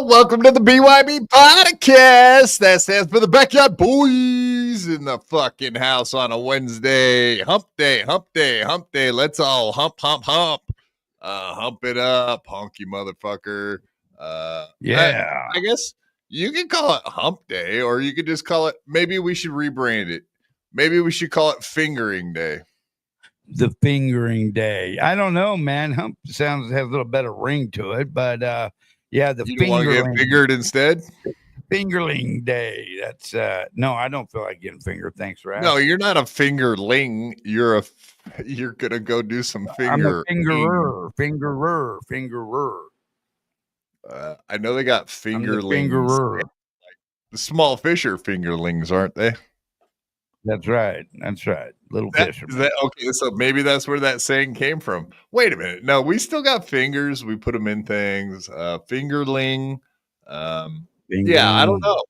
Welcome to the BYB Podcast. That stands for the Backyard Boys in the fucking house on a Wednesday. Hump day, hump day, hump day. Let's all hump, hump, hump. Hump it up, honky motherfucker. Yeah. I guess you can call it hump day, or you could just call it, maybe we should rebrand it. Maybe we should call it fingering day. The fingering day. I don't know, man. Hump has a little better ring to it, but yeah, the You don't want to get fingered instead? Fingerling day. That's no, I don't feel like getting fingered. Thanks for asking. No, you're not a fingerling. You're gonna go do some finger. I'm a fingerer. I know they got fingerlings. Fingerer. Like the small fish are fingerlings, aren't they? That's right. Little fish. Okay, so maybe that's where that saying came from. Wait a minute. No, we still got fingers. We put them in things. Fingerling. Yeah, I don't know.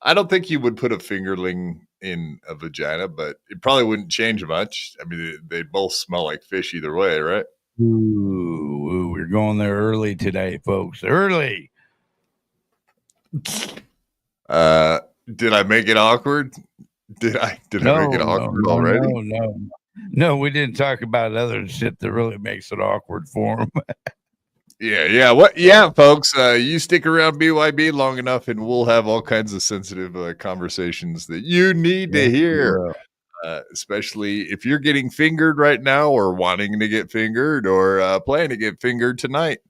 I don't think you would put a fingerling in a vagina, but it probably wouldn't change much. I mean, they both smell like fish either way, right? Ooh, we're going there early today, folks. Early. Did I make it awkward? Did I make it awkward already? No, we didn't talk about other shit that really makes it awkward for them. Yeah. What? Yeah, folks, you stick around BYB long enough and we'll have all kinds of sensitive conversations that you need to hear. Especially if you're getting fingered right now or wanting to get fingered or planning to get fingered tonight.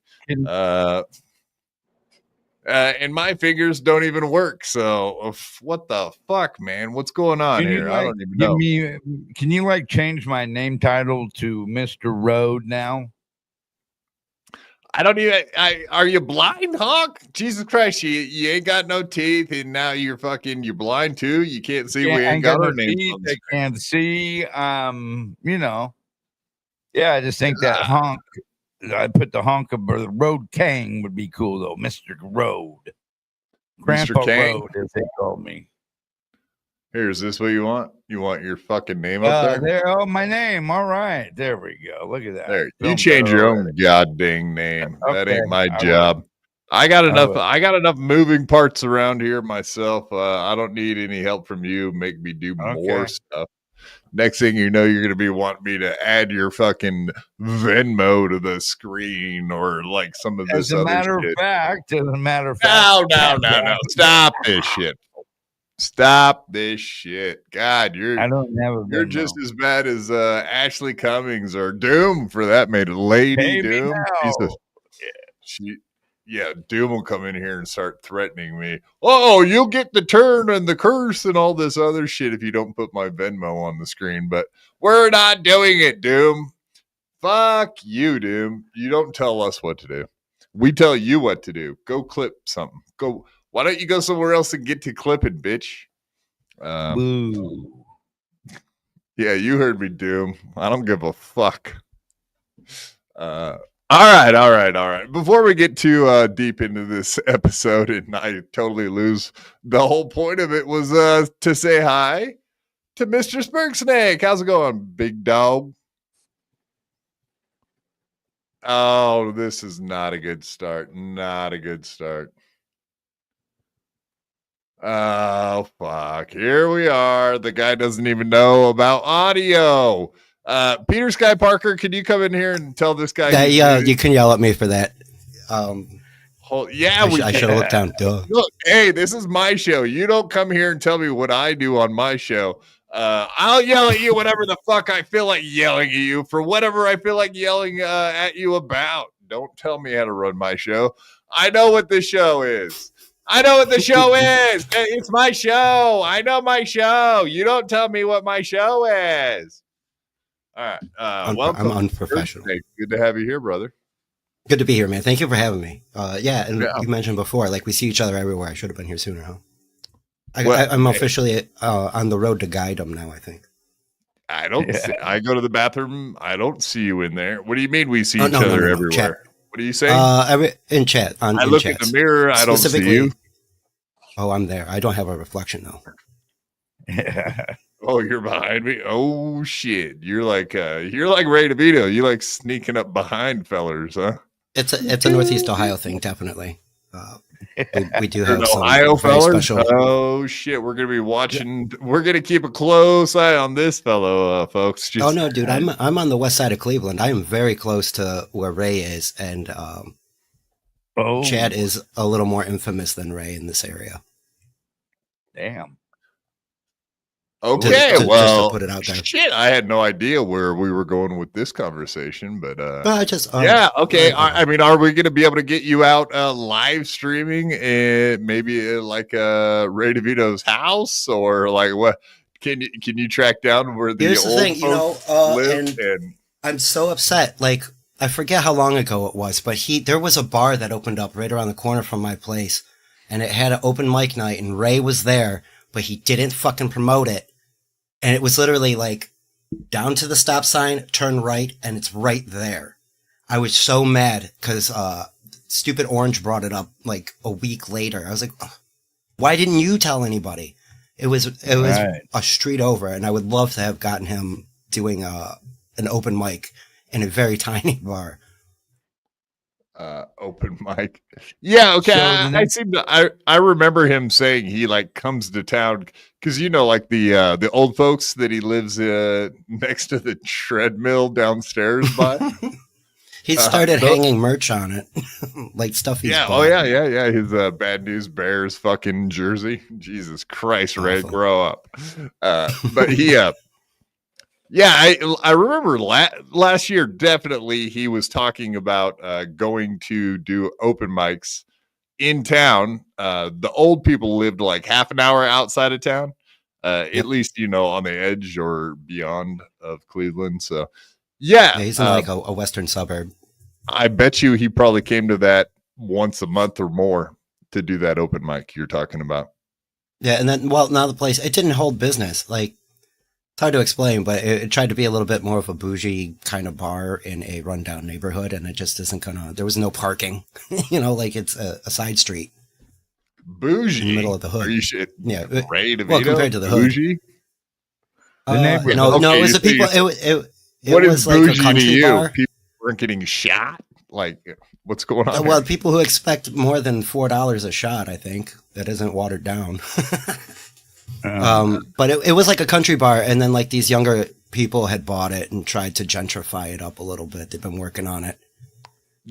And my fingers don't even work. So what the fuck, man? What's going on here? I don't even know. Can you change my name title to Mr. Road now? I don't even. Are you blind, Hawk? Jesus Christ, you ain't got no teeth, and now you're blind too. You can't see. We ain't got our name. I can't see. Yeah, I just think that honk. I put the honk of the Road King would be cool though, Mr. Road, Grandpa Road, as they call me. Here, is this what you want? You want your fucking name up there? Oh, my name. All right, there we go. Look at that. There, you change your own goddamn name. Okay. That ain't my job. I got enough. I got enough moving parts around here myself. I don't need any help from you. Make me do more stuff. Next thing you know, you're going to be wanting me to add your fucking Venmo to the screen or some of this other shit. As a matter of fact. No. Stop this shit. Stop this shit. God, you're just as bad as Ashley Cummings or Doom for that matter. Lady Doom. Doom will come in here and start threatening me. Oh, you'll get the turn and the curse and all this other shit if you don't put my Venmo on the screen. But we're not doing it, Doom. Fuck you, Doom. You don't tell us what to do. We tell you what to do. Go clip something. Go. Why don't you go somewhere else and get to clipping, bitch? Boo. Yeah, you heard me, Doom. I don't give a fuck. All right. Before we get too deep into this episode and I totally lose the whole point of it was to say hi to Mr. Sperg Snake. How's it going, big dog? Oh, this is not a good start. Not a good start. Oh, fuck. Here we are. The guy doesn't even know about audio. Peter Sky Parker, can you come in here and tell this guy? Yeah, you can yell at me for that. Yeah, I should have looked down. Duh. Look, hey, this is my show. You don't come here and tell me what I do on my show. I'll yell at you whatever the fuck I feel like yelling at you for whatever I feel like yelling at you about. Don't tell me how to run my show. I know what this show is. I know what the show is. It's my show. I know my show. You don't tell me what my show is. All right. Welcome. I'm unprofessional. Good to have you here, brother. Good to be here, man. Thank you for having me. You mentioned before, like we see each other everywhere. I should have been here sooner, huh? I'm officially on the road to Guidem now, I think. I don't. I go to the bathroom. I don't see you in there. What do you mean we see each other everywhere? Chat. What are you saying? In chat. I look in the mirror. I don't see you. Oh, I'm there. I don't have a reflection though. Oh, you're behind me. Oh shit! You're like Ray DeVito. You like sneaking up behind fellers, huh? It's a Northeast Ohio thing, definitely. We do have some Ohio fellers. Special... Oh shit! We're gonna be watching. Yeah. We're gonna keep a close eye on this fellow, folks. Oh no, dude! I'm on the west side of Cleveland. I am very close to where Ray is, and Chad is a little more infamous than Ray in this area. Damn. Okay, just to put it out there. Shit, I had no idea where we were going with this conversation, but yeah, okay. I mean, are we going to be able to get you out live streaming and maybe like Ray DeVito's house or like what? Can you track down where the old thing, folks live? And I'm so upset. Like I forget how long ago it was, but there was a bar that opened up right around the corner from my place, and it had an open mic night, and Ray was there, but he didn't fucking promote it. And it was literally like down to the stop sign, turn right, and it's right there. I was so mad because Stupid Orange brought it up like a week later. I was like, oh, why didn't you tell anybody? It was right. A street over, and I would love to have gotten him doing an open mic in a very tiny bar. Open mic. Yeah, okay. So I remember him saying he like comes to town because like the old folks that he lives next to the treadmill downstairs by. He started hanging merch on it, like stuff he's bought. Oh yeah. His Bad News Bears fucking jersey. Jesus Christ, Ray, grow up. But he yeah, I remember last year, definitely he was talking about going to do open mics in town. The old people lived like half an hour outside of town, at least, on the edge or beyond of Cleveland. So, yeah he's in like a western suburb. I bet you he probably came to that once a month or more to do that open mic you're talking about. Yeah, and then, now the place, it didn't hold business. Like, it's hard to explain, but it tried to be a little bit more of a bougie kind of bar in a rundown neighborhood, and it just isn't there was no parking, like it's a side street. Bougie? In the middle of the hood. Are you shit? Yeah. Ray DeVito? Well, compared to the bougie? hood. No, it was the people, what was is like bougie a country to you? bar. People weren't getting shot? Like, what's going on? Well, people who expect more than $4 a shot, I think, that isn't watered down. But it was like a country bar, and then like these younger people had bought it and tried to gentrify it up a little bit. They've been working on it.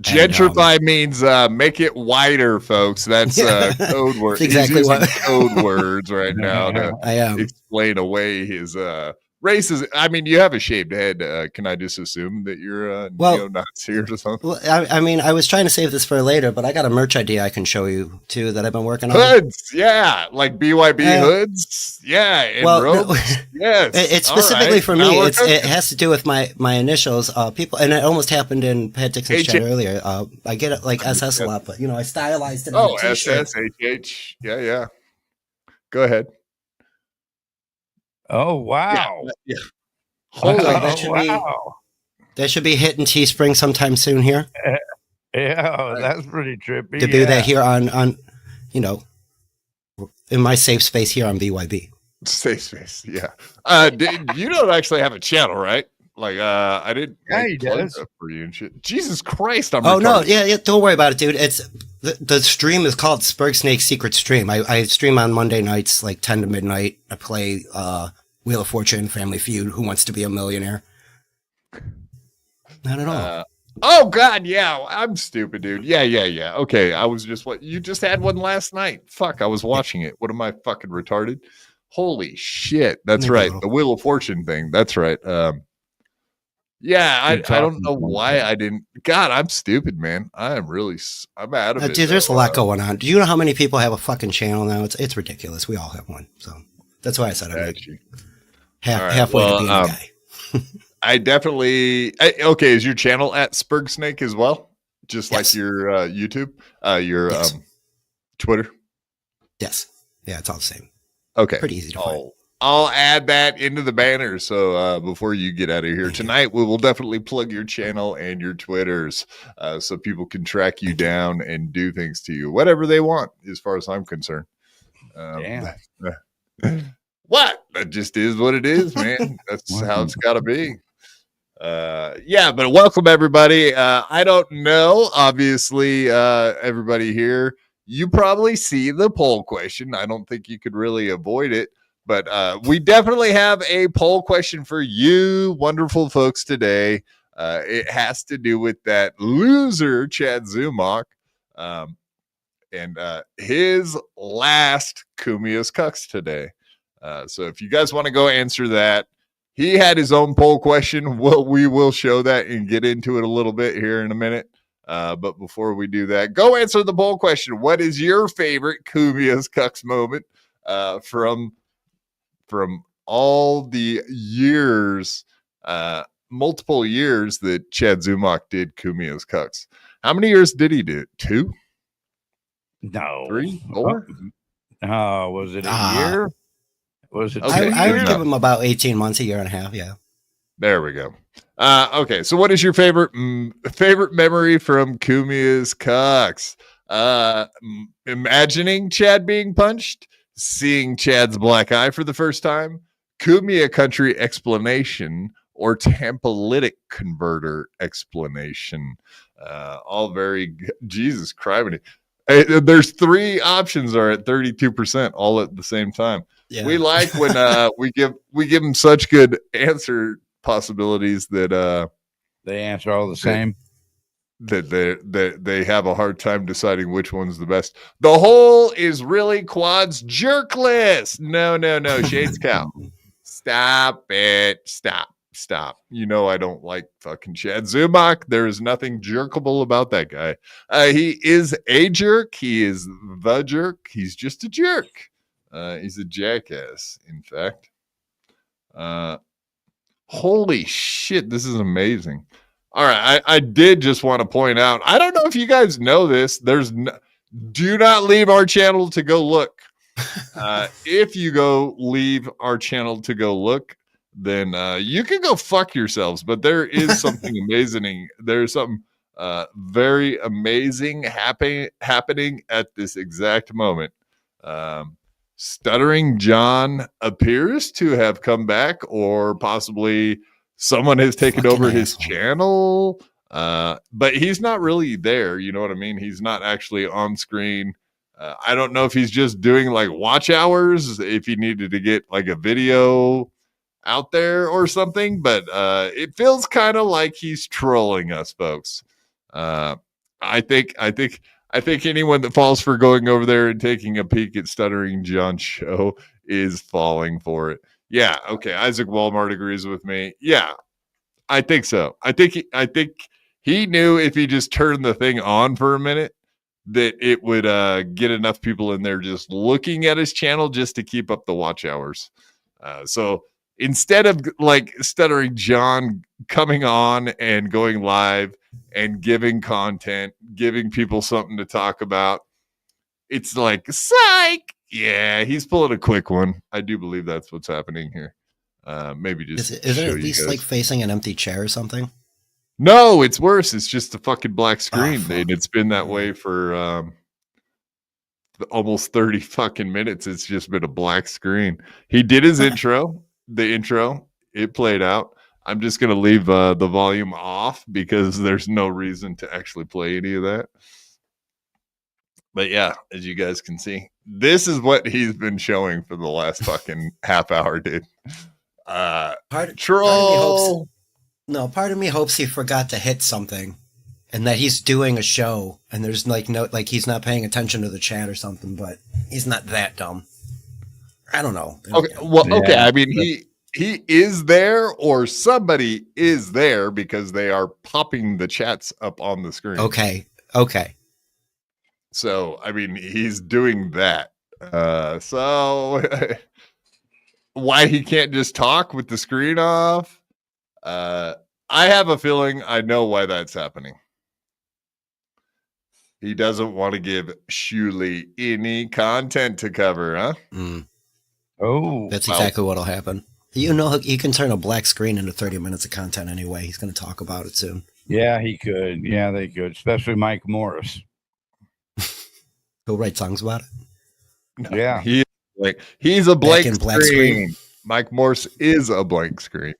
Gentrify means make it wider, folks. That's code word. That's exactly what code words right now to explain away his racism. I mean, you have a shaved head. Can I just assume that you're neo-Nazi or something? Well, I mean, I was trying to save this for later, but I got a merch idea I can show you too that I've been working on. Hoods, yeah, like BYB hoods, yeah. And robes. Yes, it's specifically for me. It has to do with my initials. People, and it almost happened in Pat Dixon's chat earlier. I get it like SS a lot, but I stylized it. Oh, SS, HH, yeah. Go ahead. Oh wow! Yeah. Holy, that should be That should be hitting Teespring sometime soon here. Yeah, that's pretty trippy. To do that here on, you know, in my safe space here on BYB. Safe space, yeah. You don't actually have a channel, right? Like, I didn't plug that for you and shit. Jesus Christ, I'm retarded. No, yeah, don't worry about it, dude. It's the stream is called Sperg Snake's Secret Stream. I stream on Monday nights, like 10 to midnight. I play Wheel of Fortune, Family Feud, Who Wants to Be a Millionaire. Not at all. Oh God, yeah, I'm stupid, dude. Yeah. Okay, I was just you just had one last night. Fuck, I was watching it. What am I fucking retarded? Holy shit, that's right. The Wheel of Fortune thing. That's right. Yeah, I don't know why I didn't. God, I'm stupid, man. I'm out of it. Dude, there's a lot going on. Do you know how many people have a fucking channel now? It's ridiculous. We all have one, so that's why I said I'm halfway to being a guy. I definitely. Okay, is your channel at Sperg Snake as well? Just like your YouTube, your Twitter? Yes. Yeah, it's all the same. Okay. Pretty easy to find. I'll add that into the banner. So before you get out of here tonight, we will definitely plug your channel and your Twitters so people can track you down and do things to you, whatever they want, as far as I'm concerned. What? That just is what it is, man. That's how it's got to be. But welcome everybody. I don't know, obviously, everybody here, you probably see the poll question. I don't think you could really avoid it, but we definitely have a poll question for you wonderful folks today. It has to do with that loser Chad Zumach and his last Kumia's Cucks today. So if you guys want to go answer that, he had his own poll question. We will show that and get into it a little bit here in a minute. But before we do that, go answer the poll question. What is your favorite Kumia's Cucks moment from all the years, multiple years that Chad Zumach did Kumia's Cucks? How many years did he do? 2? No. 3? 4? Was it a year? Was it? Okay. I would give him about 18 months, a year and a half. Yeah. There we go. Okay. So what is your favorite memory from Kumia's Cucks? Imagining Chad being punched, seeing Chad's black eye for the first time, Kumia country explanation, or Tampalytic converter explanation. All very Jesus Christ. There's 3 options are at 32%, all at the same time. Yeah. We like when we give them such good answer possibilities that they answer all the same. That they have a hard time deciding which one's the best. The whole is really Quad's jerkless. No, Shades cow. Stop it. Stop. You know I don't like fucking Chad Zumach. There is nothing jerkable about that guy. He is a jerk. He is the jerk. He's just a jerk. He's a jackass, in fact. Holy shit, this is amazing. All right, I did just want to point out, I don't know if you guys know this. Do not leave our channel to go look. If you go leave our channel to go look, then you can go fuck yourselves. But there is something amazing. There's something very amazing happening at this exact moment. Stuttering John appears to have come back, or possibly someone has taken over his channel. But he's not really there. You know what I mean? He's not actually on screen. I don't know if he's just doing like watch hours, if he needed to get like a video out there or something, but it feels kind of like he's trolling us, folks. I think anyone that falls for going over there and taking a peek at Stuttering John's show is falling for it. Yeah, okay. Isaac Walmart agrees with me. Yeah, I think so. I think he knew if he just turned the thing on for a minute that it would get enough people in there just looking at his channel just to keep up the watch hours. So instead of like Stuttering John coming on and going live and giving content, giving people something to talk about, it's like, psych. Yeah, he's pulling a quick one. I do believe that's what's happening here. Maybe just is it at least like facing an empty chair or something? No, it's worse. It's just a fucking black screen. fuck. And it's been that way for almost 30 fucking minutes. It's just been a black screen. He did his intro. The intro, it played out. I'm just going to leave the volume off because there's no reason to actually play any of that. But yeah, as you guys can see, this is what he's been showing for the last fucking half hour, dude. Troll. Part of me hopes he forgot to hit something and that he's doing a show and there's like no, like he's not paying attention to the chat or something, but he's not that dumb. I don't know. Okay. Well, okay. I mean, he is there or somebody is there because they are popping the chats up on the screen. Okay. So, I mean, he's doing that. So why he can't just talk with the screen off? I have a feeling I know why that's happening. He doesn't want to give Shuley any content to cover, huh? Oh, that's exactly what'll happen. You know, he can turn a black screen into 30 minutes of content anyway. He's going to talk about it soon. Yeah, he could. Yeah, they could, especially Mike Morris. He'll write songs about it. No, yeah, he's a blank black screen. Mike Morse is a blank screen,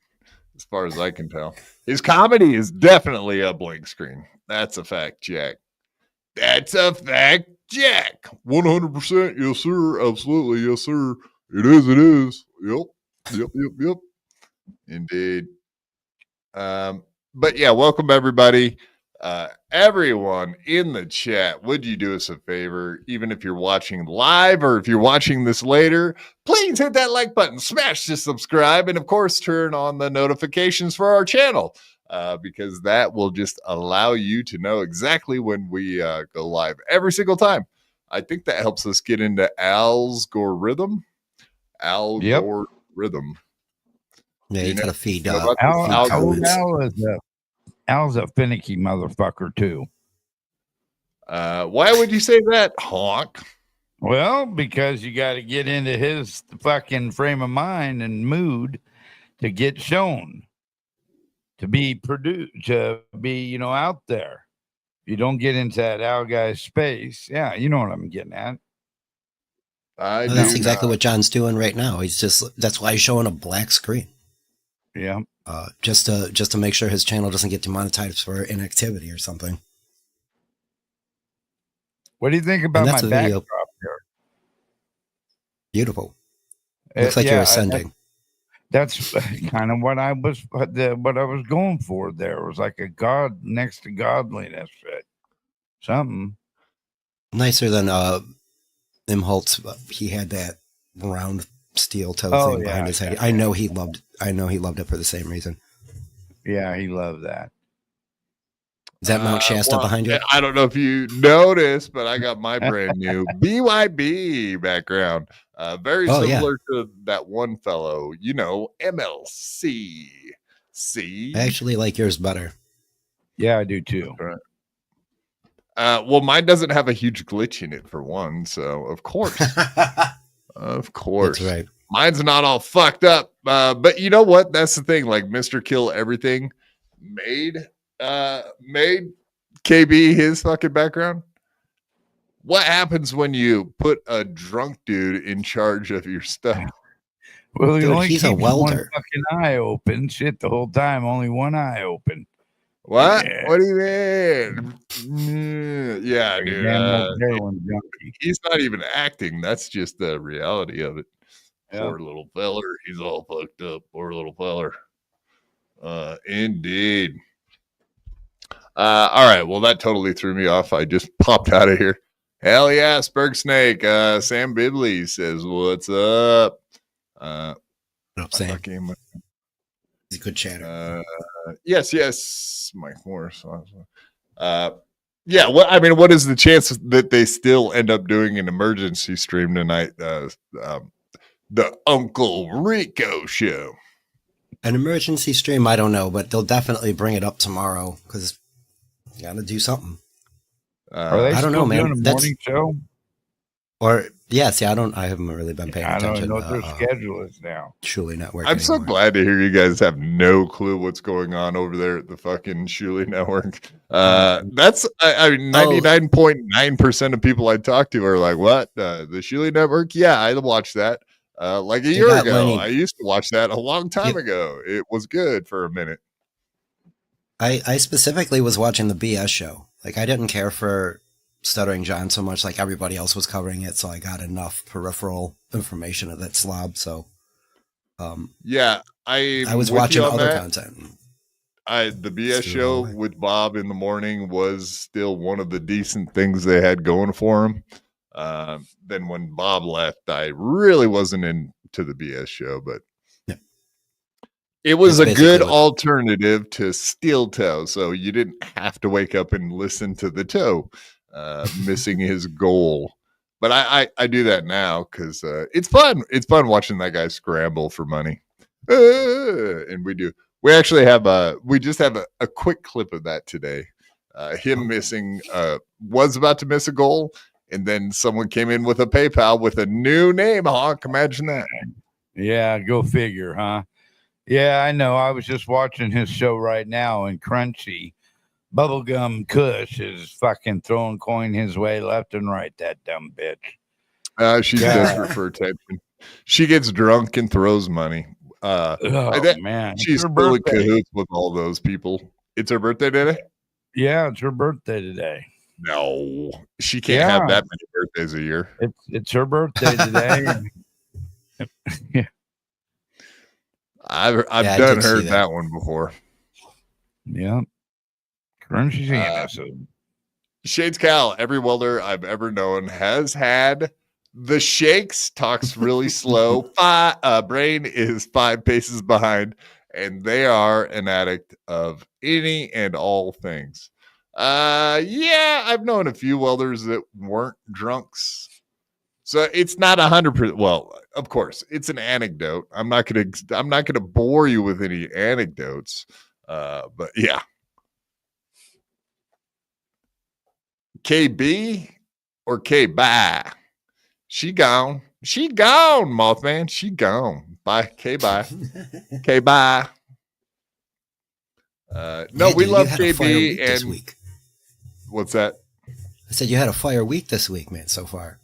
as far as I can tell. His comedy is definitely a blank screen. That's a fact, Jack. That's a fact, Jack. 100%, yes, sir. Absolutely, yes, sir. It is. It is. Yep. Indeed. But yeah, welcome everybody. Everyone in the chat, would you do us a favor, even if you're watching live or if you're watching this later, please hit that like button, smash the subscribe, and of course turn on the notifications for our channel, because that will just allow you to know exactly when we go live every single time. I think that helps us get into algorithm. Algorithm. Yeah, you got to feed Al's a finicky motherfucker too. Why would you say that, honk? Well, because you got to get into his fucking frame of mind and mood to get shown, to be produced, to be, out there. You don't get into that Al guy's space. Yeah, you know what I'm getting at. That's exactly what John's doing right now. That's why he's showing a black screen. Yeah. Just to make sure his channel doesn't get demonetized for inactivity or something. What do you think about my backdrop here? Beautiful. Looks like you're ascending. That's kind of what I was going for. There it was like a god next to godliness. Something nicer than Imholtz. He had that round steel toe thing behind his head. I know he loved it for the same reason. Yeah, he loved that. Is that Mount Shasta behind you? I don't know if you noticed, but I got my brand new BYB background. Very similar to that one fellow, MLC. See? I actually like yours better. Yeah, I do too. Right. Well, mine doesn't have a huge glitch in it for one, so of course. Of course. That's right. Mine's not all fucked up. But you know what? That's the thing. Like Mr. Kill Everything made KB his fucking background. What happens when you put a drunk dude in charge of your stuff? Well, dude, he's a welder. One fucking eye open. Shit, the whole time, only one eye open. What? Yeah. What do you mean? Yeah, dude. He's not even acting. That's just the reality of it. Yep. Poor little feller. He's all fucked up. Poor little feller. Indeed. All right. Well, that totally threw me off. I just popped out of here. Hell yeah, Sperg Snake. Sam Bibley says, "What's up?" Sam. He's a good chatter. Yes, Mike Morris. Yeah. What is the chance that they still end up doing an emergency stream tonight? The Uncle Rico show. An emergency stream, I don't know, but they'll definitely bring it up tomorrow because you got to do something. Are they I don't know, man. Doing a morning show? Or Yeah, see, I haven't really been paying I don't attention know to what their schedule is now. Shuli Network I'm so anymore. glad to hear you guys have no clue what's going on over there at the fucking Shuli Network. That's, I mean, 99.9% of people I talk to are like, what? The Shuli Network? Yeah, I watched that like a year ago. Lenny. I used to watch that a long time ago. It was good for a minute. I specifically was watching the BS show. Like, I didn't care for Stuttering John so much, like everybody else was covering it, so I got enough peripheral information of that slob. So, yeah, I was watching other content. The BS show with Bob in the morning was still one of the decent things they had going for them. Then when Bob left, I really wasn't into the BS show, but it was a good alternative to Steel Toe. So you didn't have to wake up and listen to the toe missing his goal. But I do that now because it's fun. It's fun watching that guy scramble for money. And we actually have we just have a quick clip of that today. Him missing was about to miss a goal, and then someone came in with a PayPal with a new name. Honk, imagine that. Yeah, go figure, huh? Yeah, I know. I was just watching his show right now, and Crunchy Bubblegum Kush is fucking throwing coin his way left and right. That dumb bitch. She's desperate for attention. She gets drunk and throws money. Man, she's still in cahoots with all those people. It's her birthday today? Yeah, it's her birthday today. No, she can't have that many birthdays a year. It's her birthday today. Yeah. I've heard that one before. Yeah. Crunchy's innocent. Shades Cal, every welder I've ever known has had the shakes, talks really slow. Brain is 5 paces behind, and they are an addict of any and all things. Yeah, I've known a few welders that weren't drunks. So it's not 100%. Well, of course, it's an anecdote. I'm not gonna bore you with any anecdotes. But yeah. KB or K-bye? She gone, Mothman. She gone. Bye, K-bye. K-bye. No, we love KB and this week. What's that? I said you had a fire week this week, man, so far.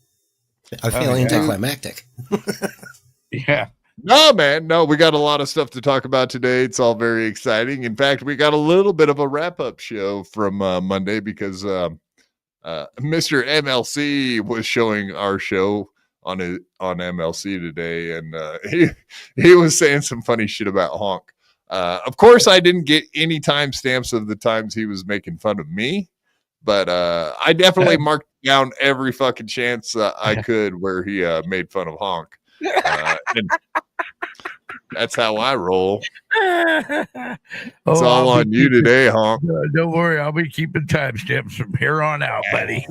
I'm feeling anticlimactic. Yeah. No, man. No, we got a lot of stuff to talk about today. It's all very exciting. In fact, we got a little bit of a wrap-up show from Monday because Mr. MLC was showing our show on MLC today, and he was saying some funny shit about Honk. Of course, I didn't get any timestamps of the times he was making fun of me, but I definitely marked down every fucking chance I could where he made fun of Honk. And that's how I roll. It's all on you today, Honk. Don't worry, I'll be keeping timestamps from here on out, buddy.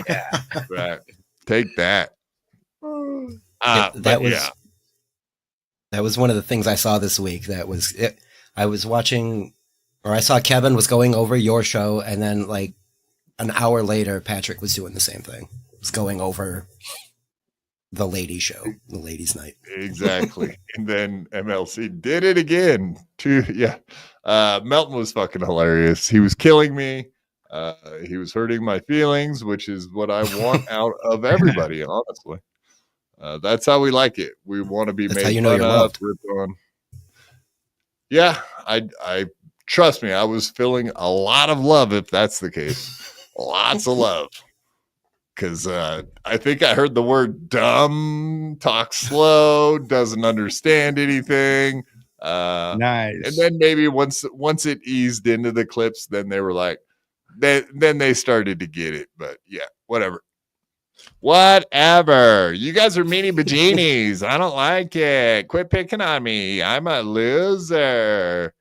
Yeah, right. Take that. That was one of the things I saw this week. That was it. I was watching, or I saw Kevin was going over your show, and then like an hour later, Patrick was doing the same thing. Was going over the ladies show, the ladies night. Exactly. And then MLC did it again too. Yeah. Melton was fucking hilarious. He was killing me. He was hurting my feelings, which is what I want out of everybody, honestly. That's how we like it. We want to be made fun of, ripped on. Yeah, I trust me, I was feeling a lot of love if that's the case. Lots of love. Because I think I heard the word dumb, talk slow, doesn't understand anything. Nice. And then maybe once it eased into the clips, then they were like, then they started to get it. But yeah, whatever. Whatever. You guys are meanie bajinis. I don't like it. Quit picking on me. I'm a loser.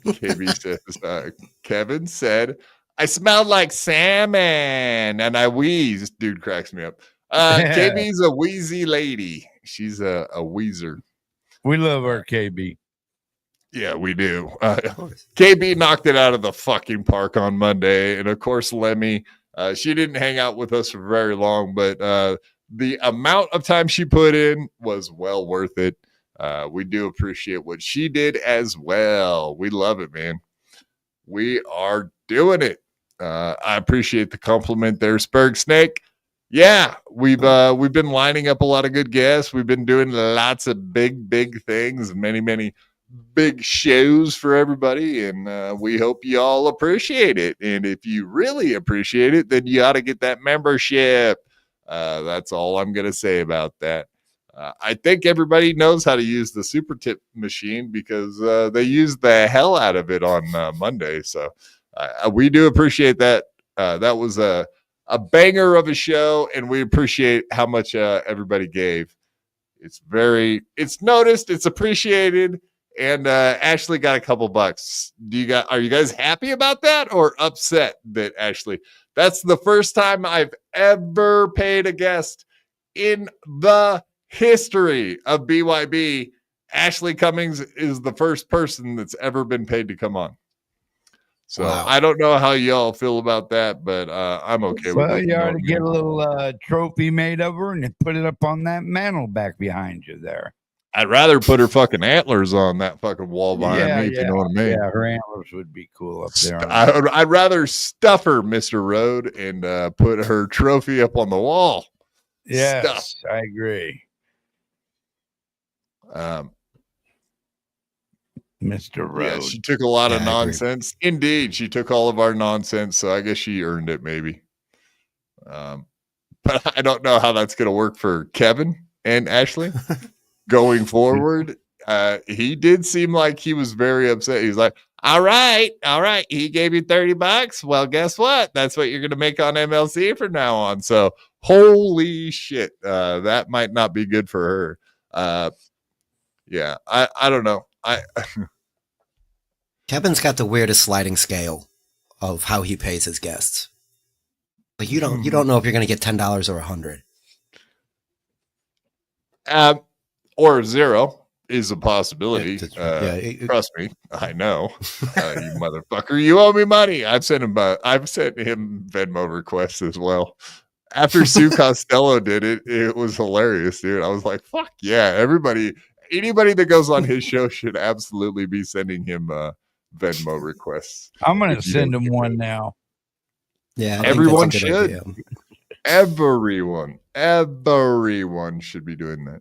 KB says, Kevin said, I smelled like salmon and I wheezed. Dude cracks me up. KB's a wheezy lady. She's a wheezer. We love our KB. Yeah, we do. KB knocked it out of the fucking park on Monday. And of course, Lemmy She didn't hang out with us for very long, but the amount of time she put in was well worth it. We do appreciate what she did as well. We love it, man. We are doing it. I appreciate the compliment there, Sperg Snake. Yeah, we've been lining up a lot of good guests. We've been doing lots of big things, many big shows for everybody, and we hope you all appreciate it. And if you really appreciate it, then you ought to get that membership. That's all I'm gonna say about that. I think everybody knows how to use the super tip machine because they used the hell out of it on Monday. So we do appreciate that. That was a banger of a show, and we appreciate how much everybody gave. It's noticed, it's appreciated, and Ashley got a couple bucks. Are you guys happy about that or upset that Ashley? That's the first time I've ever paid a guest in the history of BYB. Ashley Cummings is the first person that's ever been paid to come on. So wow. I don't know how y'all feel about that, but I'm okay with it. Well, you ought to get a little trophy made of her and you put it up on that mantle back behind you there. I'd rather put her fucking antlers on that fucking wall behind me, if you know what I mean. Yeah, her antlers would be cool up there. I'd rather stuff her, Mr. Road, and put her trophy up on the wall. Yes, I agree. Mr. Road. Yeah, she took a lot of nonsense. Indeed, she took all of our nonsense, so I guess she earned it, maybe. But I don't know how that's going to work for Kevin and Ashley going forward. He did seem like he was very upset. He's like, all right. He gave you $30. Well, guess what? That's what you're going to make on MLC from now on. So, holy shit. That might not be good for her. Yeah, I don't know. Kevin's got the weirdest sliding scale of how he pays his guests. Like you don't know if you're going to get $10 or $100. Or $0 is a possibility. Trust me, I know. You motherfucker, you owe me money. I've sent him Venmo requests as well. After Sue Costello did it, it was hilarious, dude. I was like, fuck yeah, anybody that goes on his show should absolutely be sending him Venmo requests. I'm going to send him one now. Yeah, everyone should. Everyone should be doing that.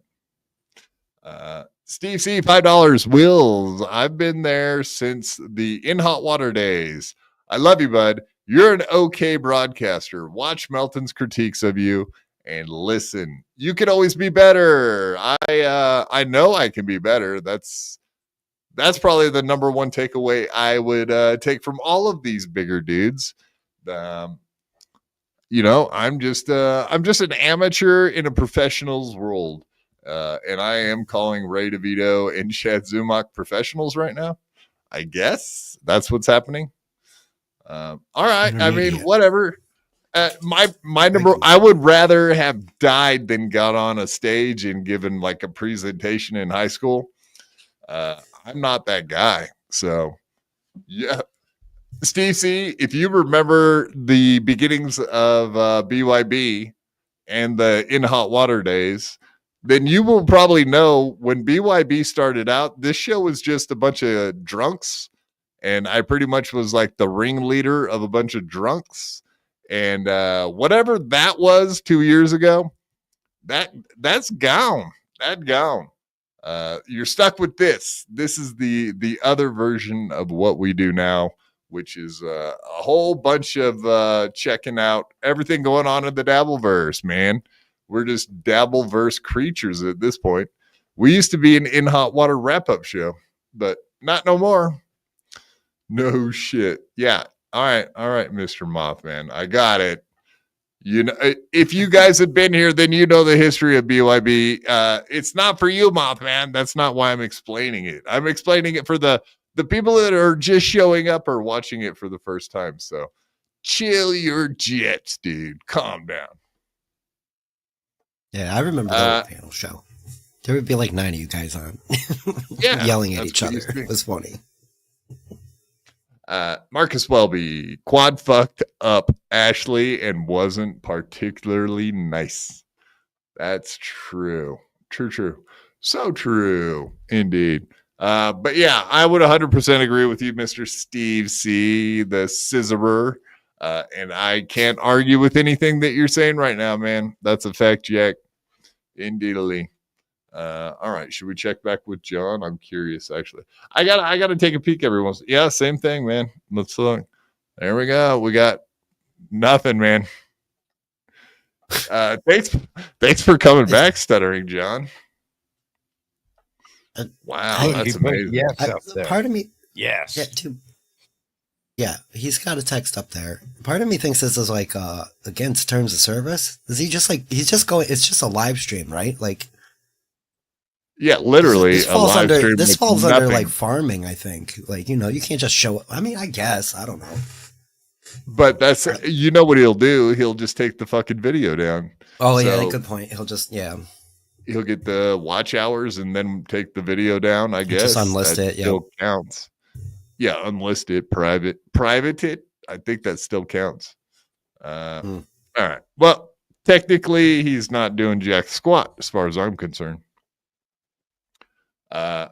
Steve C, $5. Wills, I've been there since the In Hot Water days. I love you, bud. You're an okay broadcaster. Watch Melton's critiques of you and listen. You can always be better. I know I can be better. That's probably the number one takeaway I would take from all of these bigger dudes. I'm just an amateur in a professional's world. And I am calling Ray DeVito and Chad Zumach professionals right now. I guess that's what's happening. All right. I mean, whatever. My number, I would rather have died than got on a stage and given like a presentation in high school. I'm not that guy. So yeah. Steve C, if you remember the beginnings of BYB and the In Hot Water days, then you will probably know when BYB started out, this show was just a bunch of drunks. And I pretty much was like the ringleader of a bunch of drunks. And whatever that was 2 years ago, that's gone. That's gone. You're stuck with this. This is the other version of what we do now, which is a whole bunch of checking out everything going on in the Dabbleverse, man. We're just Dabbleverse creatures at this point. We used to be an In Hot Water wrap-up show, but not no more. No shit. Yeah. All right, Mr. Mothman. I got it. You know, if you guys had been here, then you know the history of BYB. It's not for you, Mothman. That's not why I'm explaining it. I'm explaining it for the people that are just showing up or watching it for the first time. So chill your jets, dude. Calm down. Yeah, I remember the panel show. There would be like 9 of you guys on. Yeah, yelling at each other. It was funny. Marcus Welby quad fucked up Ashley and wasn't particularly nice. That's true. True. So true. Indeed. But yeah, I would 100% agree with you, Mr. Steve C., the scissorer. And I can't argue with anything that you're saying right now, man. That's a fact, Jack. Indeedly. All right, should we check back with John? I'm curious, actually. I gotta take a peek every once. Yeah, same thing, man. Let's look. There we go. We got nothing, man. Thanks for coming back, Stuttering John. Wow, that's amazing. Yes, up there. Part of me, yes. Yeah, he's got a text up there. Part of me thinks this is like against terms of service. Is he just like he's just going? It's just a live stream, right? Like, yeah, literally. This falls under nothing. like farming. I think, like you can't just show up. I mean, I guess I don't know. But that's what he'll do. He'll just take the fucking video down. Oh yeah, good point. He'll just he'll get the watch hours and then take the video down. I guess just unlist it. Yeah, still counts. Yeah, unlist it, private it. I think that still counts. All right. Well, technically, he's not doing jack squat as far as I'm concerned. Yeah,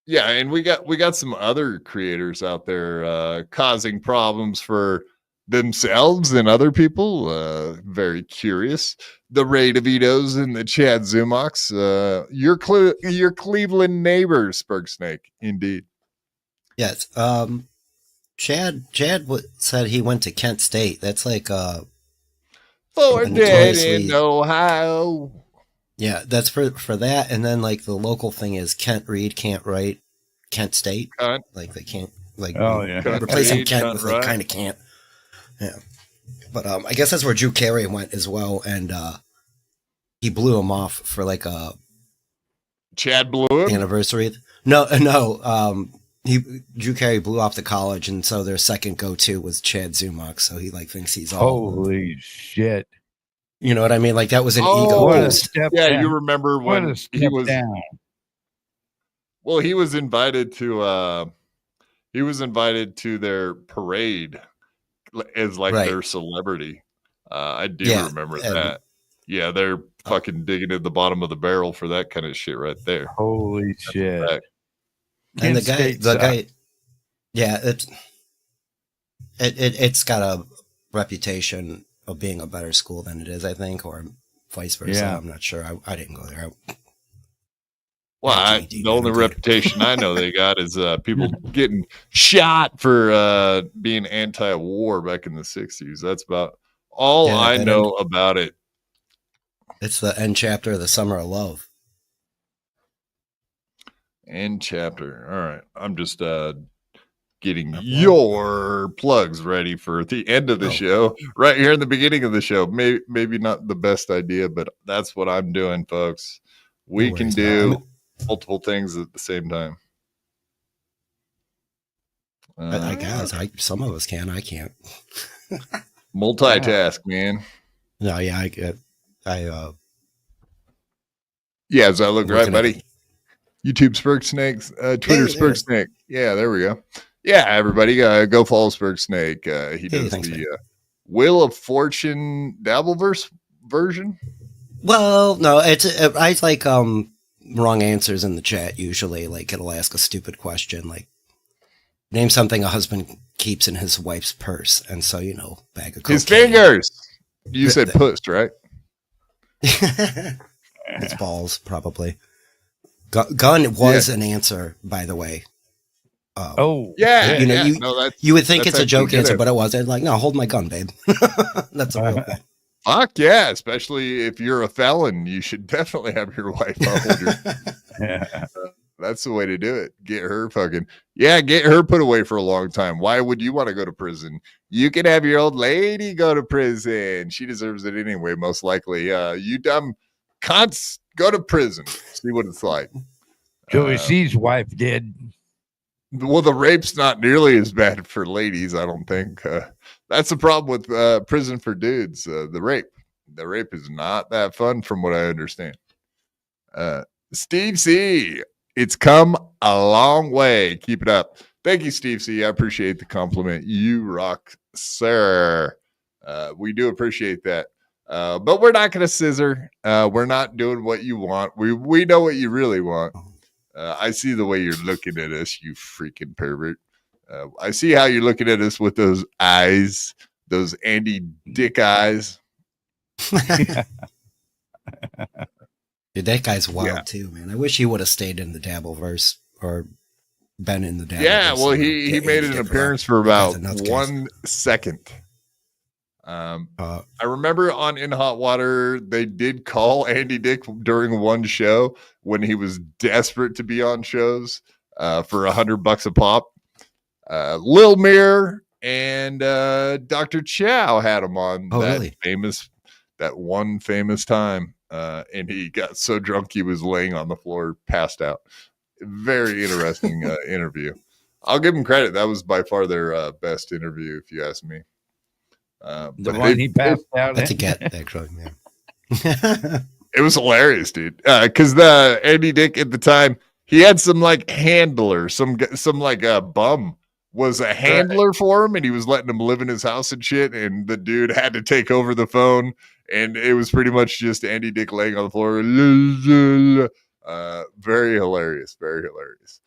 and we got some other creators out there causing problems for themselves and other people. Very curious. The Ray DeVitos and the Chad Zumox. Your Cleveland neighbors, Sperg Snake, indeed. Yes. Chad said he went to Kent State. That's like for dead in Ohio. Yeah, that's for that. And then like the local thing is Kent Reed can't write Kent State. Like they can't replacing Kent with like kind of can't. Yeah. But I guess that's where Drew Carey went as well, and he blew him off for like a Chad blew him? Anniversary. No. Drew Carey blew off the college, and so their second go-to was Chad Zumox. So he like thinks he's all holy shit. You know what I mean? Like that was an ego. What a step down. You remember when he was down. Well, he was invited to their parade as like their celebrity. I do remember that. Yeah, they're fucking digging at the bottom of the barrel for that kind of shit right there. Holy shit. And the guy, yeah, it's got a reputation of being a better school than it is, I think, or vice versa. Yeah. I'm not sure. I didn't go there. Well, the only reputation I know they got is people getting shot for being anti-war back in the 60s. That's about all I know about it. It's the end chapter of the Summer of Love. End chapter. All right. I'm just getting your plugs ready for the end of the show. Right here in the beginning of the show. Maybe not the best idea, but that's what I'm doing, folks. We can do multiple things at the same time. I guess some of us can. I can't. Multitask, man. No, yeah, as I look right, buddy. YouTube Sperg Snakes, Twitter Sperg Snake. Yeah, there we go. Yeah, everybody, go follow Sperg Snake. He does the Wheel of Fortune Dabbleverse version. Well, no, I like wrong answers in the chat usually. Like it'll ask a stupid question, like name something a husband keeps in his wife's purse, and so bag of cocaine. His fingers. You said puss, right? It's balls, probably. Gun was an answer, by the way. You would think it's a joke answer, but it wasn't. Like, no, hold my gun, babe. That's a real thing. Fuck yeah, especially if you're a felon, you should definitely have your wife hold your. That's the way to do it. Get her put away for a long time. Why would you want to go to prison? You can have your old lady go to prison. She deserves it anyway, most likely. You dumb cunts, go to prison. See what it's like. Joey C's wife did. Well, the rape's not nearly as bad for ladies, I don't think. That's the problem with prison for dudes. The rape is not that fun, from what I understand. Steve C, it's come a long way. Keep it up. Thank you, Steve C. I appreciate the compliment. You rock, sir. We do appreciate that. But we're not going to scissor. We're not doing what you want. We know what you really want. I see the way you're looking at us, you freaking pervert. I see how you're looking at us with those eyes, those Andy Dick eyes. Dude, that guy's wild too, man. I wish he would have stayed in the Dabbleverse or been in the Dabbleverse. Yeah, well, he made an appearance for about 1 second. I remember on In Hot Water, they did call Andy Dick during one show when he was desperate to be on shows for $100 a pop. Lil Mir and Dr. Chow had him on that one famous time. And he got so drunk he was laying on the floor, passed out. Very interesting interview. I'll give him credit. That was by far their best interview, if you ask me. The one he passed out. That's a get, actually. Yeah. It was hilarious, dude. Because the Andy Dick at the time, he had some like handler, some like a bum was a handler for him, and he was letting him live in his house and shit. And the dude had to take over the phone, and it was pretty much just Andy Dick laying on the floor. Very hilarious, very hilarious.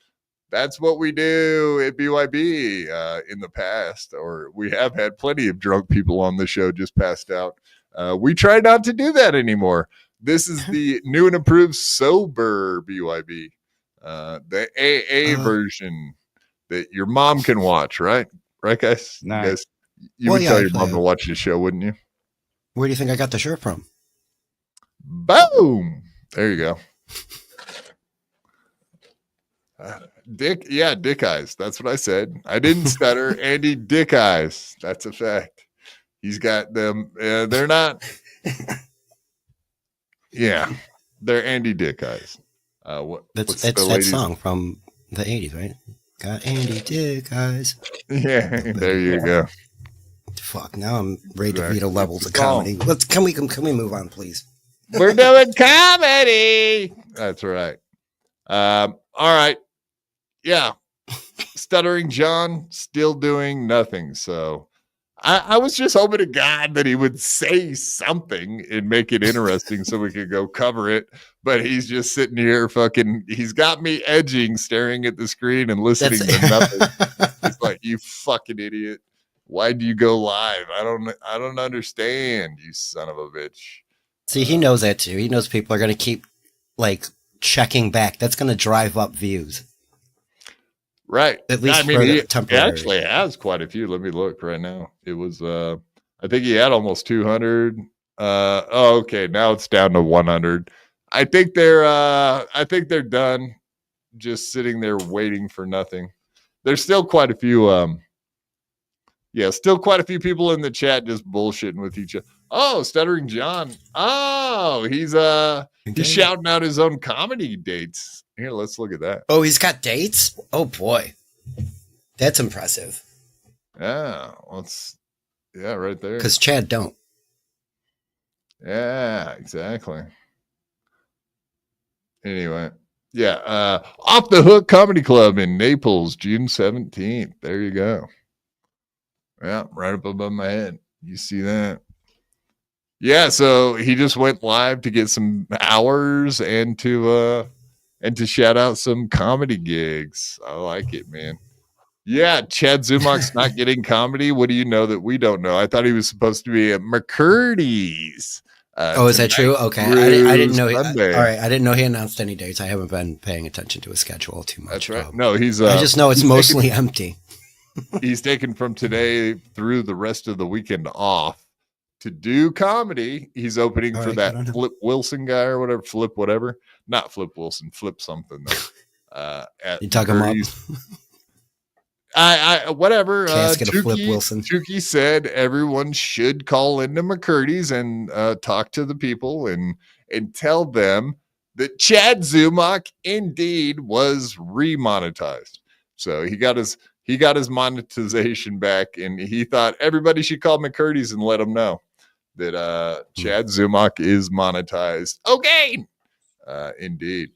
That's what we do at BYB in the past, or we have had plenty of drunk people on the show just passed out. We try not to do that anymore. This is the new and improved sober BYB, the AA version that your mom can watch, right? Right, guys? Nice. You guys, you would tell your mom to watch the show, wouldn't you? Where do you think I got the shirt from? Boom! There you go. Dick eyes. That's what I said. I didn't stutter. Andy Dick eyes. That's a fact. He's got them. They're not. Yeah, they're Andy Dick eyes. It's that song from the 80s, right? Got Andy Dick eyes. Yeah, there you go. Fuck, now I'm ready to read a levels of comedy. Can we move on, please? We're doing comedy. That's right. All right. Yeah. Stuttering John still doing nothing. So I was just hoping to God that he would say something and make it interesting so we could go cover it. But he's just sitting here he's got me edging, staring at the screen and listening to nothing. It's like, you fucking idiot. Why do you go live? I don't understand, you son of a bitch. See, he knows that too. He knows people are going to keep like checking back. That's going to drive up views. Right. At least he actually has quite a few. Let me look right now. It was I think he had almost 200. Okay, now it's down to 100. I think they're done just sitting there waiting for nothing. There's still quite a few still quite a few people in the chat just bullshitting with each other. Oh, Stuttering John. Oh, he's shouting out his own comedy dates. Here, let's look at that. Oh, he's got dates? Oh boy. That's impressive. Yeah, right there. Because Chad don't. Yeah, exactly. Anyway. Yeah, Off the Hook Comedy Club in Naples, June 17th. There you go. Yeah, right up above my head. You see that? Yeah, so he just went live to get some hours and to shout out some comedy gigs. I like it, man. Yeah, Chad Zumach's not getting comedy. What do you know that we don't know? I thought he was supposed to be at McCurdy's. Is that true? Okay, I didn't know. All right, I didn't know he announced any dates. I haven't been paying attention to his schedule too much. That's right. No, he's. I just know it's mostly empty. He's taken from today through the rest of the weekend off to do comedy. He's opening for that Flip Wilson guy or whatever. Flip whatever. Not Flip Wilson. Flip something. You talk him up. Whatever. Casket of Flip Wilson. Tukey said everyone should call into McCurdy's and talk to the people and tell them that Chad Zumach indeed was remonetized. So he got his monetization back, and he thought everybody should call McCurdy's and let them know that Chad Zumach is monetized. Okay. Indeed.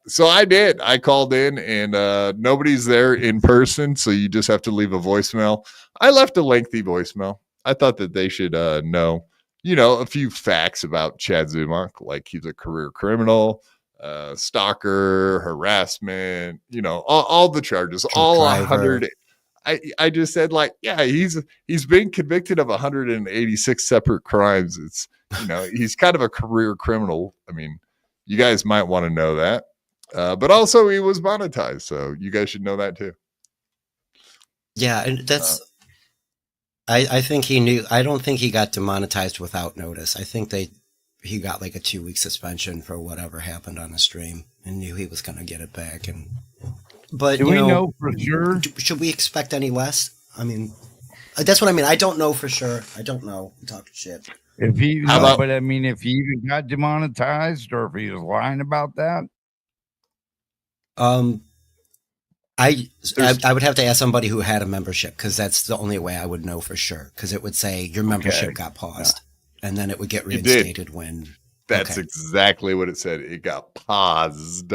So I did. I called in, and nobody's there in person, so you just have to leave a voicemail. I left a lengthy voicemail. I thought that they should know, a few facts about Chad Zumach, like he's a career criminal, stalker, harassment, all the charges, all 100. I just said, like, yeah, he's been convicted of 186 separate crimes. It's, he's kind of a career criminal. I mean, you guys might want to know that. But also he was monetized, so you guys should know that too. Yeah, and that's I think he knew. I don't think he got demonetized without notice. I think he got like a 2-week suspension for whatever happened on the stream and knew he was going to get it back. But do we know for sure? Should we expect any less? I mean, that's what I mean. I don't know for sure. I don't know. I'm talking shit. If he, but I mean, if he even got demonetized or if he was lying about that. I would have to ask somebody who had a membership, because that's the only way I would know for sure. Because it would say your membership got paused, and then it would get reinstated when. That's exactly what it said. It got paused.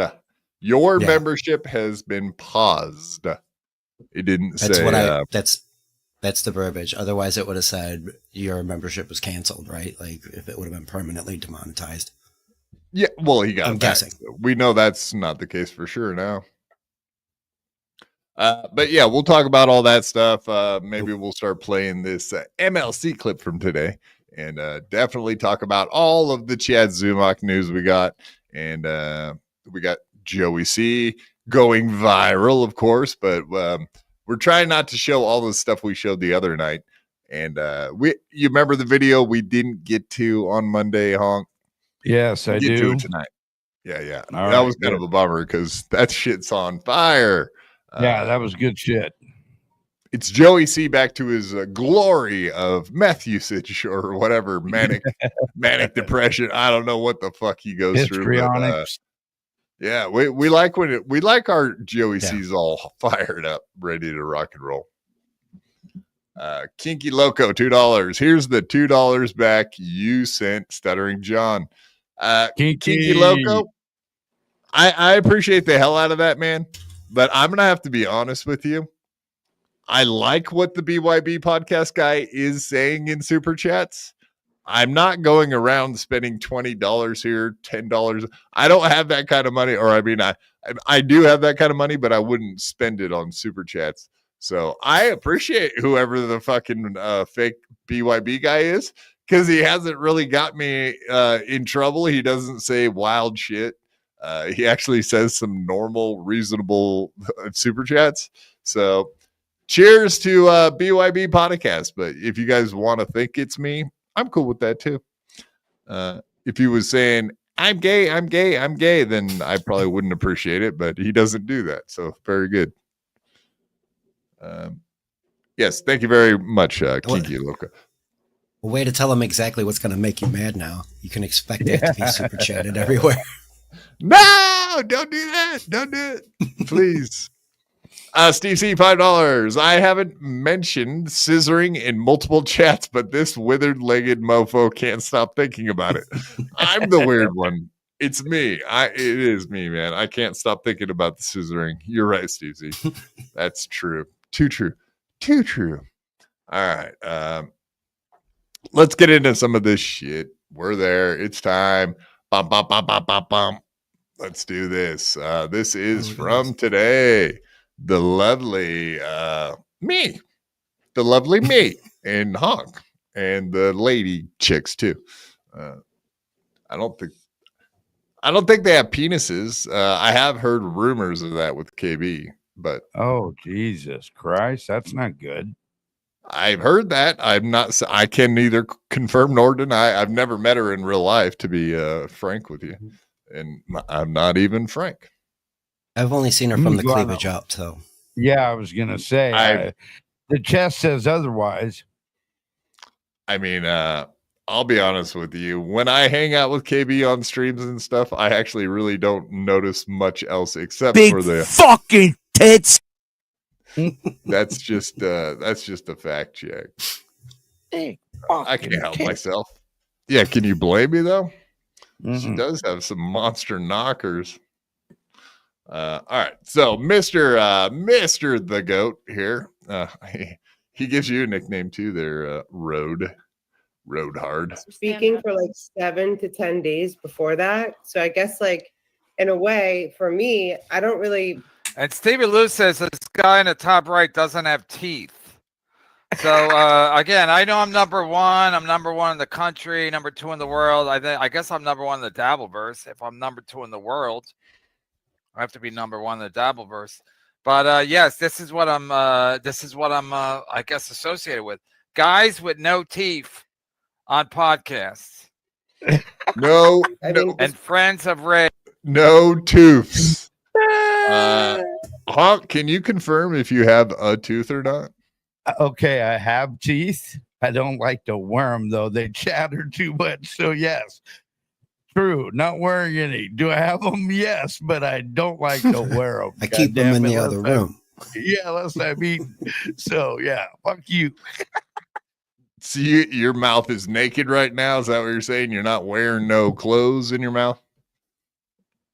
Your membership has been paused. It didn't say. That's the verbiage. Otherwise, it would have said your membership was canceled, right? Like if it would have been permanently demonetized. Yeah, well, he got. I'm guessing. We know that's not the case for sure now. But yeah, we'll talk about all that stuff. Maybe we'll start playing this MLC clip from today, and definitely talk about all of the Chad Zumach news we got, and we got Joey C going viral, of course, but. We're trying not to show all the stuff we showed the other night. And you remember the video we didn't get to on Monday, Honk? Yes, I do. Get to it tonight. Yeah. That was kind of a bummer because that shit's on fire. Yeah, that was good shit. It's Joey C back to his glory of meth usage or whatever, manic depression. I don't know what the fuck he goes through. Yeah, we like our Joey C's all fired up, ready to rock and roll. Kinky Loco, $2. Here's the $2 back you sent, Stuttering John. Kinky Loco, I appreciate the hell out of that, man. But I'm gonna have to be honest with you. I like what the BYB podcast guy is saying in super chats. I'm not going around spending $20 here, $10. I don't have that kind of money, or I mean, I do have that kind of money, but I wouldn't spend it on super chats. So I appreciate whoever the fucking fake BYB guy is, because he hasn't really got me in trouble. He doesn't say wild shit. He actually says some normal, reasonable super chats. So cheers to BYB Podcast. But if you guys want to think it's me, I'm cool with that too. If he was saying, I'm gay, then I probably wouldn't appreciate it, but he doesn't do that. So very good. Yes, thank you very much, Kinky Loca. A way to tell him exactly what's going to make you mad now. You can expect it to be super chatted everywhere. No, don't do that. Don't do it. Please. Steve C, $5. I haven't mentioned scissoring in multiple chats, but this withered-legged mofo can't stop thinking about it. I'm the weird one. It's me. It is me, man. I can't stop thinking about the scissoring. You're right, Steve C. That's true. Too true. All right. Let's get into some of this shit. We're there. It's time. Bum, bum, bum, bum, bum, bum. Let's do this. This is from today. The lovely me, and Honk, and the lady chicks too. I don't think they have penises. I have heard rumors of that with KB, but oh Jesus Christ, that's not good. I've heard that. I can neither confirm nor deny. I've never met her in real life, to be frank with you, and I'm not even frank. I've only seen her from the cleavage up, so. Yeah, I was going to say, the chest says otherwise. I mean, I'll be honest with you. When I hang out with KB on streams and stuff, I actually really don't notice much else except for the fucking tits. That's just a fact check. I can't help myself. Yeah, can you blame me though? Mm-hmm. She does have some monster knockers. All right. So Mr. the Goat here. He gives you a nickname too there, Road Hard. Speaking for like 7 to 10 days before that. So I guess like in a way for me, I don't really. And Stevie Lou says this guy in the top right doesn't have teeth. So again, I know I'm number one. I'm number one in the country, number 2 in the world. I guess I'm number one in the Dabbleverse. If I'm number 2 in the world, I have to be number 1 in the Dabbleverse. But yes, this is what I'm. I guess associated with guys with no teeth on podcasts. No, and friends of Ray. No tooths. Honk, can you confirm if you have a tooth or not? Okay, I have teeth. I don't like to wear them though. They chatter too much. So yes, true. Not wearing any. Do I have them? Yes, but I don't like to wear them. I keep them in the other room. Yeah, unless I mean. So yeah, fuck you. So your mouth is naked right now. Is that what you're saying? You're not wearing no clothes in your mouth?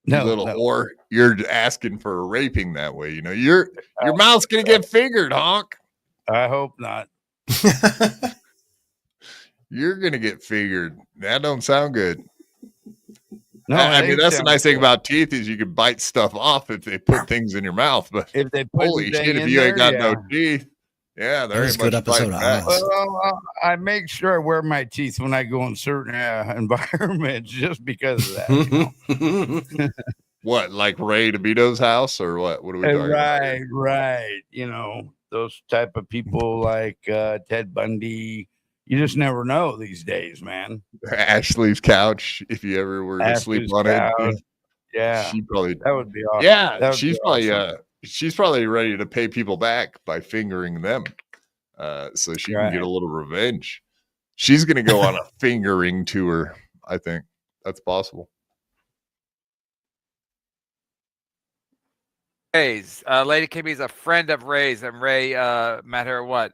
No, whore. You're asking for a raping that way. You know, your mouth's gonna get fingered, Honk. I hope not. You're gonna get fingered. That don't sound good. No, I mean that's the nice thing about teeth is you can bite stuff off if they put things in your mouth. But if they put holy shit, if you ain't got no teeth, yeah, there ain't much episode of Oz. Well, I make sure I wear my teeth when I go in certain environments just because of that. You know? What, like Ray DeVito's house or what? What are we talking about? Right. You know, those type of people like Ted Bundy. You just never know these days, man. Ashley's couch, if you ever were to sleep on it. Yeah. She probably that would be awesome. Yeah, she's probably awesome. She's probably ready to pay people back by fingering them. So she can get a little revenge. She's gonna go on a fingering tour, I think. That's possible. Ray's Lady KB is a friend of Ray's, and Ray met her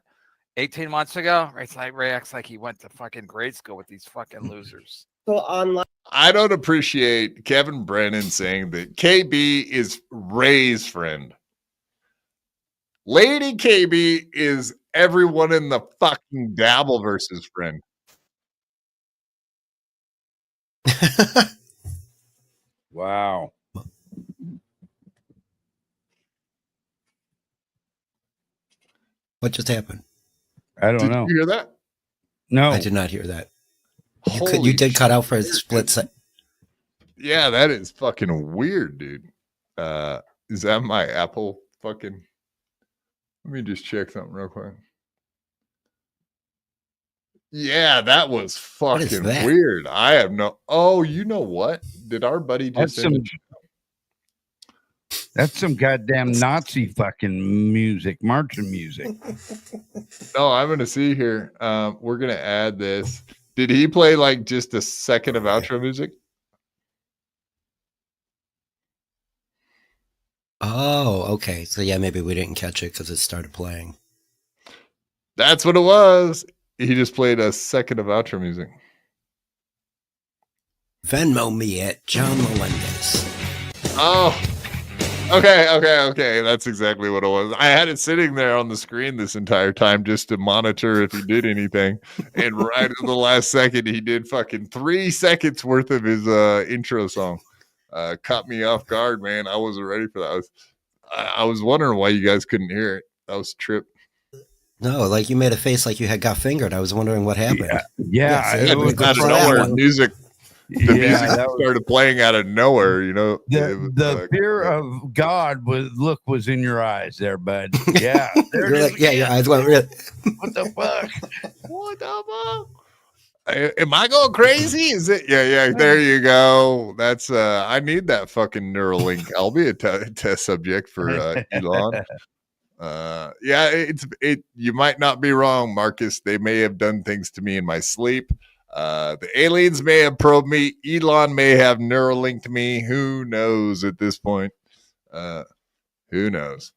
18 months ago. It's like Ray acts like he went to fucking grade school with these fucking losers. So online. I don't appreciate Kevin Brennan saying that KB is Ray's friend. Lady KB is everyone in the fucking Dabbleverse's friend. Wow. What just happened? I don't know. Did you hear that? No. I did not hear that. You did cut out for a split second. Yeah, that is fucking weird, dude. Is that my Apple fucking... Let me just check something real quick. Yeah, that was fucking weird. I have no... Oh, you know what? Did our buddy just... That's some goddamn Nazi fucking music, marching music. No, I'm going to see here. We're going to add this. Did he play like just a second of outro music? Oh, okay. So yeah, maybe we didn't catch it because it started playing. That's what it was. He just played a second of outro music. Venmo me at John Melendez. Oh, okay. That's exactly what it was. I had it sitting there on the screen this entire time just to monitor if he did anything. And right at the last second, he did fucking 3 seconds worth of his intro song. Caught me off guard, man. I wasn't ready for that. I was wondering why you guys couldn't hear it. That was a trip. No, like you made a face like you had got fingered. I was wondering what happened. Yeah, it was out of nowhere. Music. The music started playing out of nowhere, you know. The fear of God was in your eyes there, bud. Yeah. Your eyes went real. What the fuck? What the fuck? Am I going crazy? Is it? Yeah. There you go. That's I need that fucking Neuralink. I'll be a test subject for Elon. You might not be wrong, Marcus. They may have done things to me in my sleep. The aliens may have probed me. Elon may have Neuralinked me. Who knows at this point? Who knows?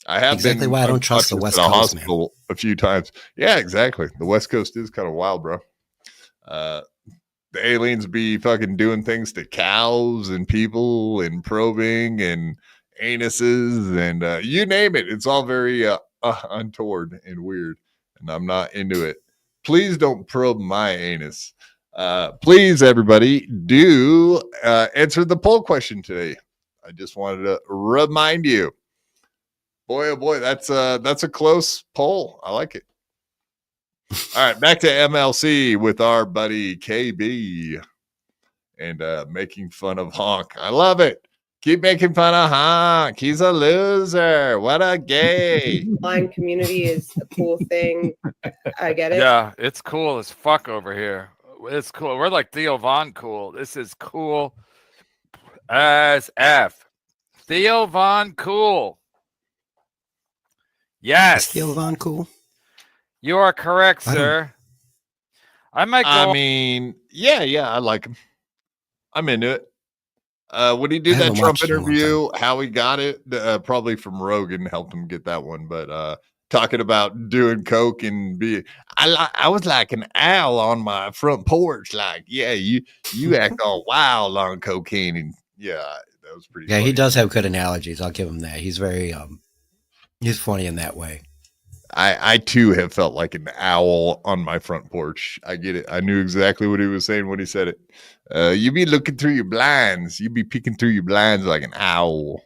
I have exactly why I don't trust the West Coast hospital a few times. Yeah, exactly. The West Coast is kind of wild, bro. The aliens be fucking doing things to cows and people and probing and anuses and you name it. It's all very untoward and weird, and I'm not into it. Please don't probe my anus. Please, everybody, do answer the poll question today. I just wanted to remind you. Boy, oh boy, that's a close poll. I like it. All right, back to MLC with our buddy KB and making fun of Honk. I love it. Keep making fun of Honk. He's a loser. What a gay. Online community is a cool thing. I get it. Yeah, it's cool as fuck over here. It's cool. We're like Theo Von cool. This is cool as F. Theo Von cool. Yes. Is Theo Von cool? You are correct, sir. I might go. I mean, yeah, I like him. I'm into it. When he did that Trump interview, how he got it, probably from Rogan helped him get that one. But talking about doing coke and I was like an owl on my front porch. Like, yeah, you act all wild on cocaine, and yeah, that was pretty. Yeah, funny. he does have good analogies. I'll give him that. He's very he's funny in that way. I too have felt like an owl on my front porch. I get it. I knew exactly what he was saying when he said it. You be looking through your blinds. You be peeking through your blinds like an owl.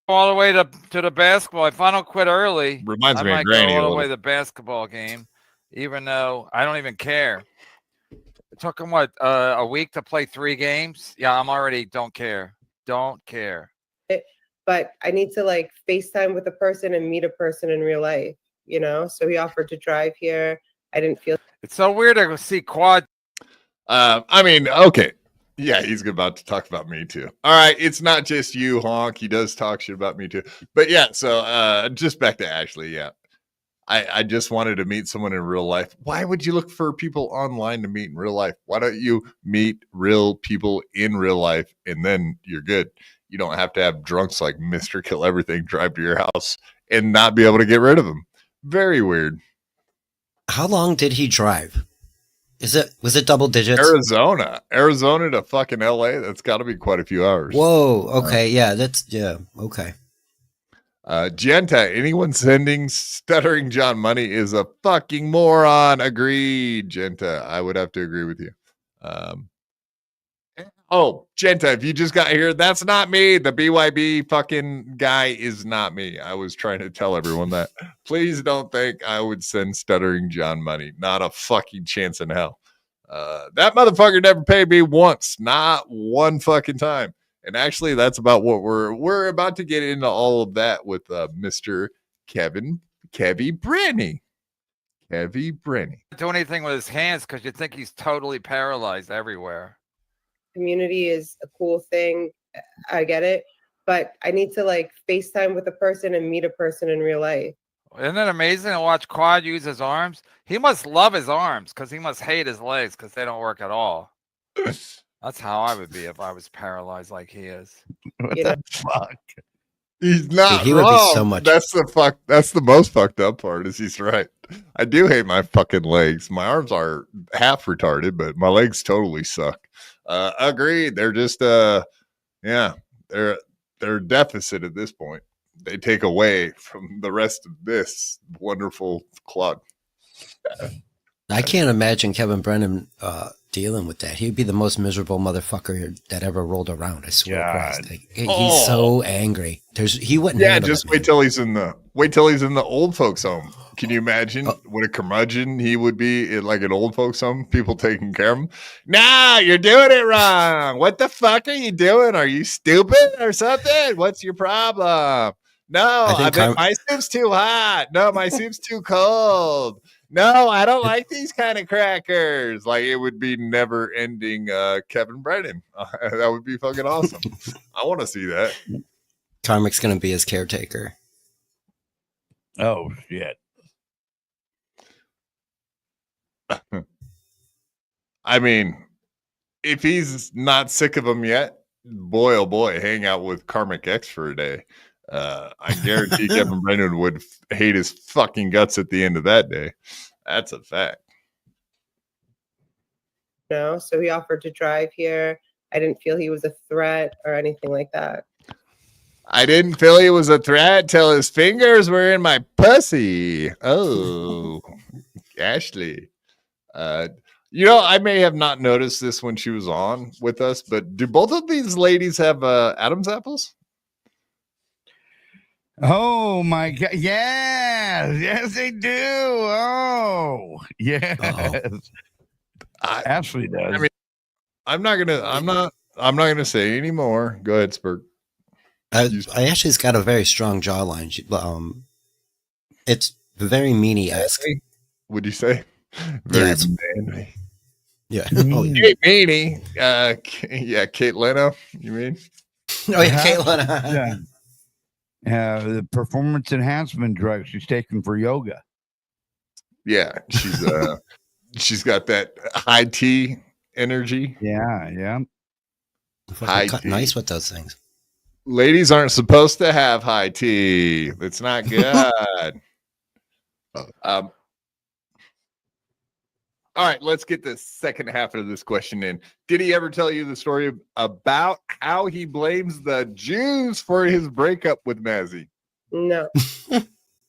All the way to the basketball. If I don't quit early, Reminds me I of might Granny. go all the way to the basketball game, even though I don't even care. It took him a week to play 3 games. Yeah, I'm already don't care. Don't care. But I need to like FaceTime with a person and meet a person in real life, you know? So he offered to drive here. I didn't feel it's so weird to see Quad. I mean, okay. Yeah, he's about to talk about me too. All right, it's not just you, Honk. He does talk shit about me too. But yeah, so just back to Ashley. Yeah, I just wanted to meet someone in real life. Why would you look for people online to meet in real life? Why don't you meet real people in real life and then you're good? You don't have to have drunks like Mr. Kill Everything drive to your house and not be able to get rid of them. Very weird. How long did he drive? Was it double digits? Arizona to fucking LA. That's got to be quite a few hours. Whoa. Okay. Yeah. Okay. Genta, anyone sending Stuttering John money is a fucking moron. Agreed, Genta. I would have to agree with you. Oh, Genta, if you just got here, that's not me. The BYB fucking guy is not me. I was trying to tell everyone that. Please don't think I would send Stuttering John money. Not a fucking chance in hell. That motherfucker never paid me once. Not one fucking time. And actually, that's about what we're about to get into all of that with Mr. Kevy Brenny. Kevy Brenny. Do anything with his hands because you think he's totally paralyzed everywhere. community is a cool thing. I get it. But I need to like FaceTime with a person and meet a person in real life. Isn't it amazing to watch Quad use his arms? He must love his arms because he must hate his legs because they don't work at all. That's how I would be if I was paralyzed like he is. What You know? the fuck? He's not Dude, he would wrong. be so much. That's the most fucked up part is he's right. I do hate my fucking legs. My arms are half retarded, but my legs totally suck. Agreed. They're just they're deficit at this point. They take away from the rest of this wonderful clog. I can't imagine Kevin Brennan dealing with that. He'd be the most miserable motherfucker that ever rolled around. I swear to Christ. Like, he's so angry. He wouldn't. Yeah, handle just it, wait man. till he's in the old folks home. Can you imagine what a curmudgeon he would be in like an old folks home? People taking care of him. Nah, you're doing it wrong. What the fuck are you doing? Are you stupid or something? What's your problem? No, I bet my soup's too hot. No, my soup's too cold. No, I don't like these kind of crackers. Like it would be never ending Kevin Brennan. That would be fucking awesome. I want to see that. Carmick's going to be his caretaker. Oh, shit. I mean, if he's not sick of him yet, boy, oh boy, hang out with Karmic X for a day. I guarantee Kevin Brennan would hate his fucking guts at the end of that day. That's a fact. You know, so he offered to drive here. I didn't feel he was a threat or anything like that. I didn't feel he was a threat till his fingers were in my pussy. Oh, Ashley. I may have not noticed this when she was on with us, but do both of these ladies have Adam's apples? Oh my God! Yes, they do. Oh, yes. Ashley does. I mean, I'm not gonna say any more. Go ahead, Sperg. Ashley's got a very strong jawline. It's very meanie-esque. Would you say? Very it's- manly. Yeah. Mm. Oh, yeah. Hey, meanie. Kate Leno, you mean? Oh, yeah, Caitlin. The performance enhancement drug she's taking for yoga. Yeah, she's got that high tea energy. Yeah. Fucking cut nice with those things. Ladies aren't supposed to have high tea. It's not good. All right, let's get the second half of this question in. Did he ever tell you the story about how he blames the Jews for his breakup with Mazzy? No.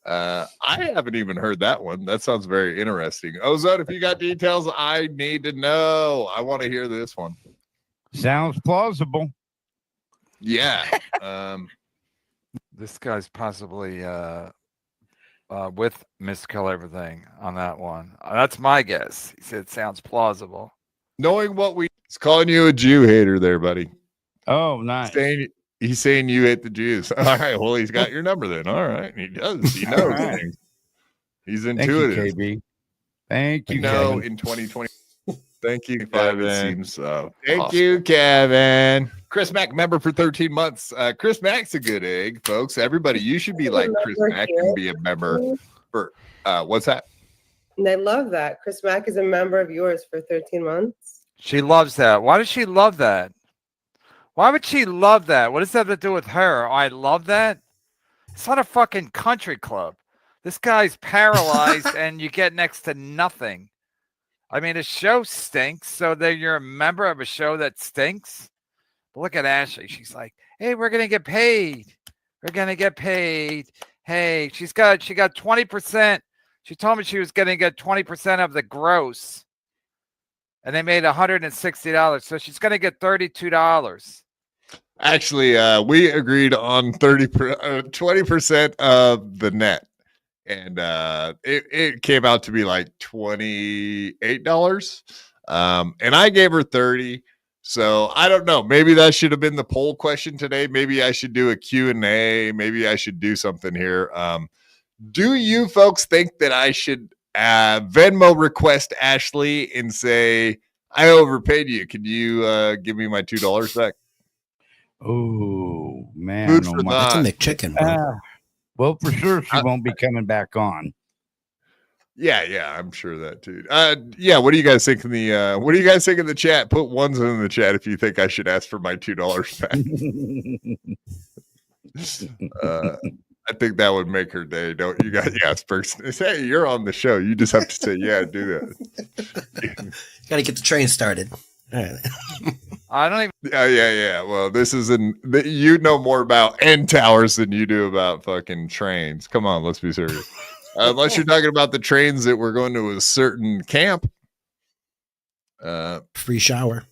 I haven't even heard that one. That sounds very interesting. Ozone, if you got details, I need to know. I want to hear this one. Sounds plausible. Yeah. This guy's possibly with Miss Kill Everything on that one. That's my guess. He said it sounds plausible. Knowing what he's calling you a Jew hater there, buddy. Oh, nice. He's saying you hate the Jews. All right. Well, he's got your number then. All right. He does. He knows right. things. He's Thank intuitive. you, KB. Thank you, know, Kevin. in 2020. Thank you, Kevin. It seems thank awesome. you, Kevin. Chris Mack, member for 13 months. Chris Mack's a good egg, folks. Everybody, you should be like Chris Mack and be a member for what's that? And I love that. Chris Mack is a member of yours for 13 months. She loves that. Why does she love that? Why would she love that? What does that have to do with her? I love that. It's not a fucking country club. This guy's paralyzed and you get next to nothing. I mean, the show stinks, so that you're a member of a show that stinks. But look at Ashley. She's like, hey, we're gonna get paid. We're gonna get paid. Hey, she got 20%. She told me she was gonna get 20% of the gross. And they made $160. So she's gonna get $32. Actually, we agreed on 20% of the net. And it came out to be like $28. And I gave her 30. So I don't know. Maybe that should have been the poll question today. Maybe I should do a Q&A. Maybe I should do something here. Do you folks think that I should Venmo request Ashley and say, I overpaid you. Can you give me my $2 back? Oh, man. Food Oh, for my. That's a McChicken, bro. Well, for sure, she won't be coming back on. Yeah, I'm sure that too. Yeah, what do you guys think in the what do you guys think in the chat? Put ones in the chat if you think I should ask for my $2 back. I think that would make her day. Don't you guys? Yeah, Sperg. Hey, you're on the show. You just have to say, yeah, do that. Got to get the train started. All right. I don't even. Yeah. Well, this isn't. You know more about end towers than you do about fucking trains. Come on, let's be serious. Unless you're talking about the trains that we're going to a certain camp. Free shower.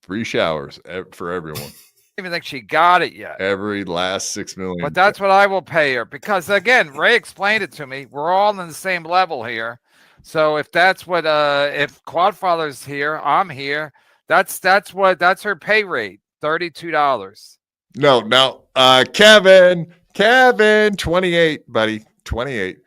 Free showers for everyone. Even think she got it yet. Every last 6 million. But that's what I will pay her because again, Ray explained it to me. We're all on the same level here. So if that's what if Quadfather's here, I'm here. That's her pay rate, $32. No. Kevin, 28, buddy. 28.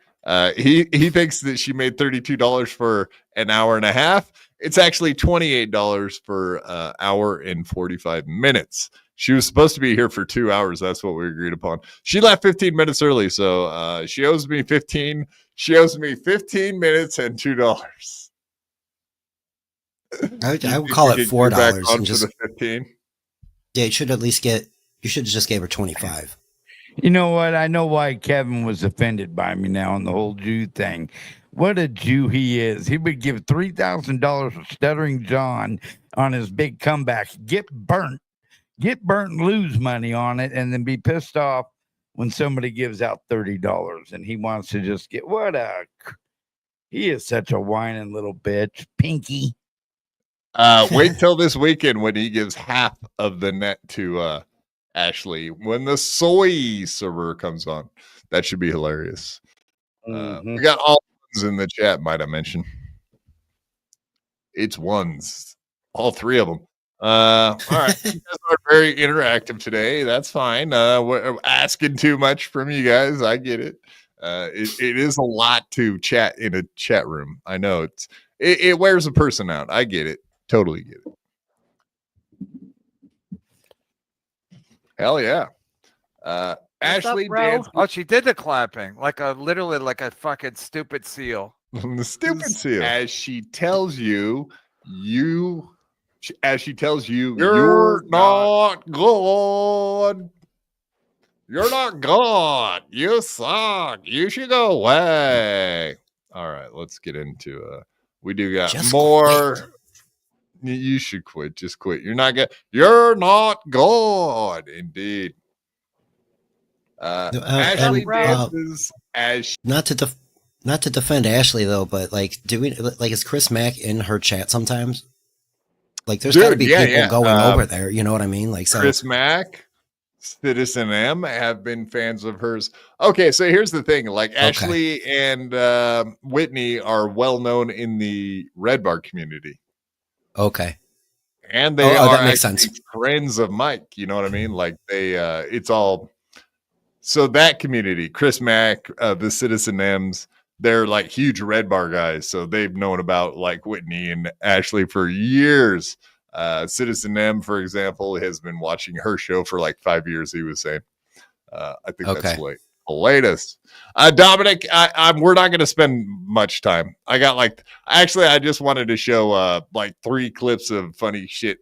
He thinks that she made $32 for an hour and a half. It's actually $28 for an hour and 45 minutes. She was supposed to be here for 2 hours. That's what we agreed upon. She left 15 minutes early, so she owes me 15. She owes me 15 minutes and $2. I would call it $4 and just the 15. Yeah, you should at least get. You should have just gave her 25. You know what? I know why Kevin was offended by me now on the whole Jew thing. What a Jew he is. He would give $3,000 for Stuttering John on his big comeback. Get burnt. get burnt and lose money on it, and then be pissed off when somebody gives out $30 and he wants to just get he is such a whining little bitch, Pinky. Wait till this weekend when he gives half of the net to Ashley when the soy server comes on. That should be hilarious. We got all ones in the chat, might I mention. It's ones. All three of them. All right. You guys are very interactive today. That's fine. We're asking too much from you guys. I get it. It is a lot to chat in a chat room. I know it wears a person out. I get it. Totally get it. Hell yeah. Ashley danced. Oh, she did the clapping literally like a fucking stupid seal. The stupid seal. As she tells you, you're not good. You're not good. You suck. You should go away. All right, let's get into we do got Just more. quit. You should quit. Just quit. You're not good. You're not good. Indeed. Ashley dances as not to defend Ashley though, but like, is Chris Mack in her chat sometimes? Like, there's got to be people going over there. You know what I mean? Like, so Chris Mack, Citizen M have been fans of hers. Okay, so here's the thing: like Ashley and Whitney are well known in the Red Bar community. Okay. And they are that makes sense. Friends of Mike. You know what I mean? Like they, it's all. So that community, Chris Mack, the Citizen M's, they're like huge Red Bar guys. So they've known about like Whitney and Ashley for years. Citizen M, for example, has been watching her show for like 5 years. He was saying, I think that's the latest. Dominic, we're not going to spend much time. I just wanted to show like 3 clips of funny shit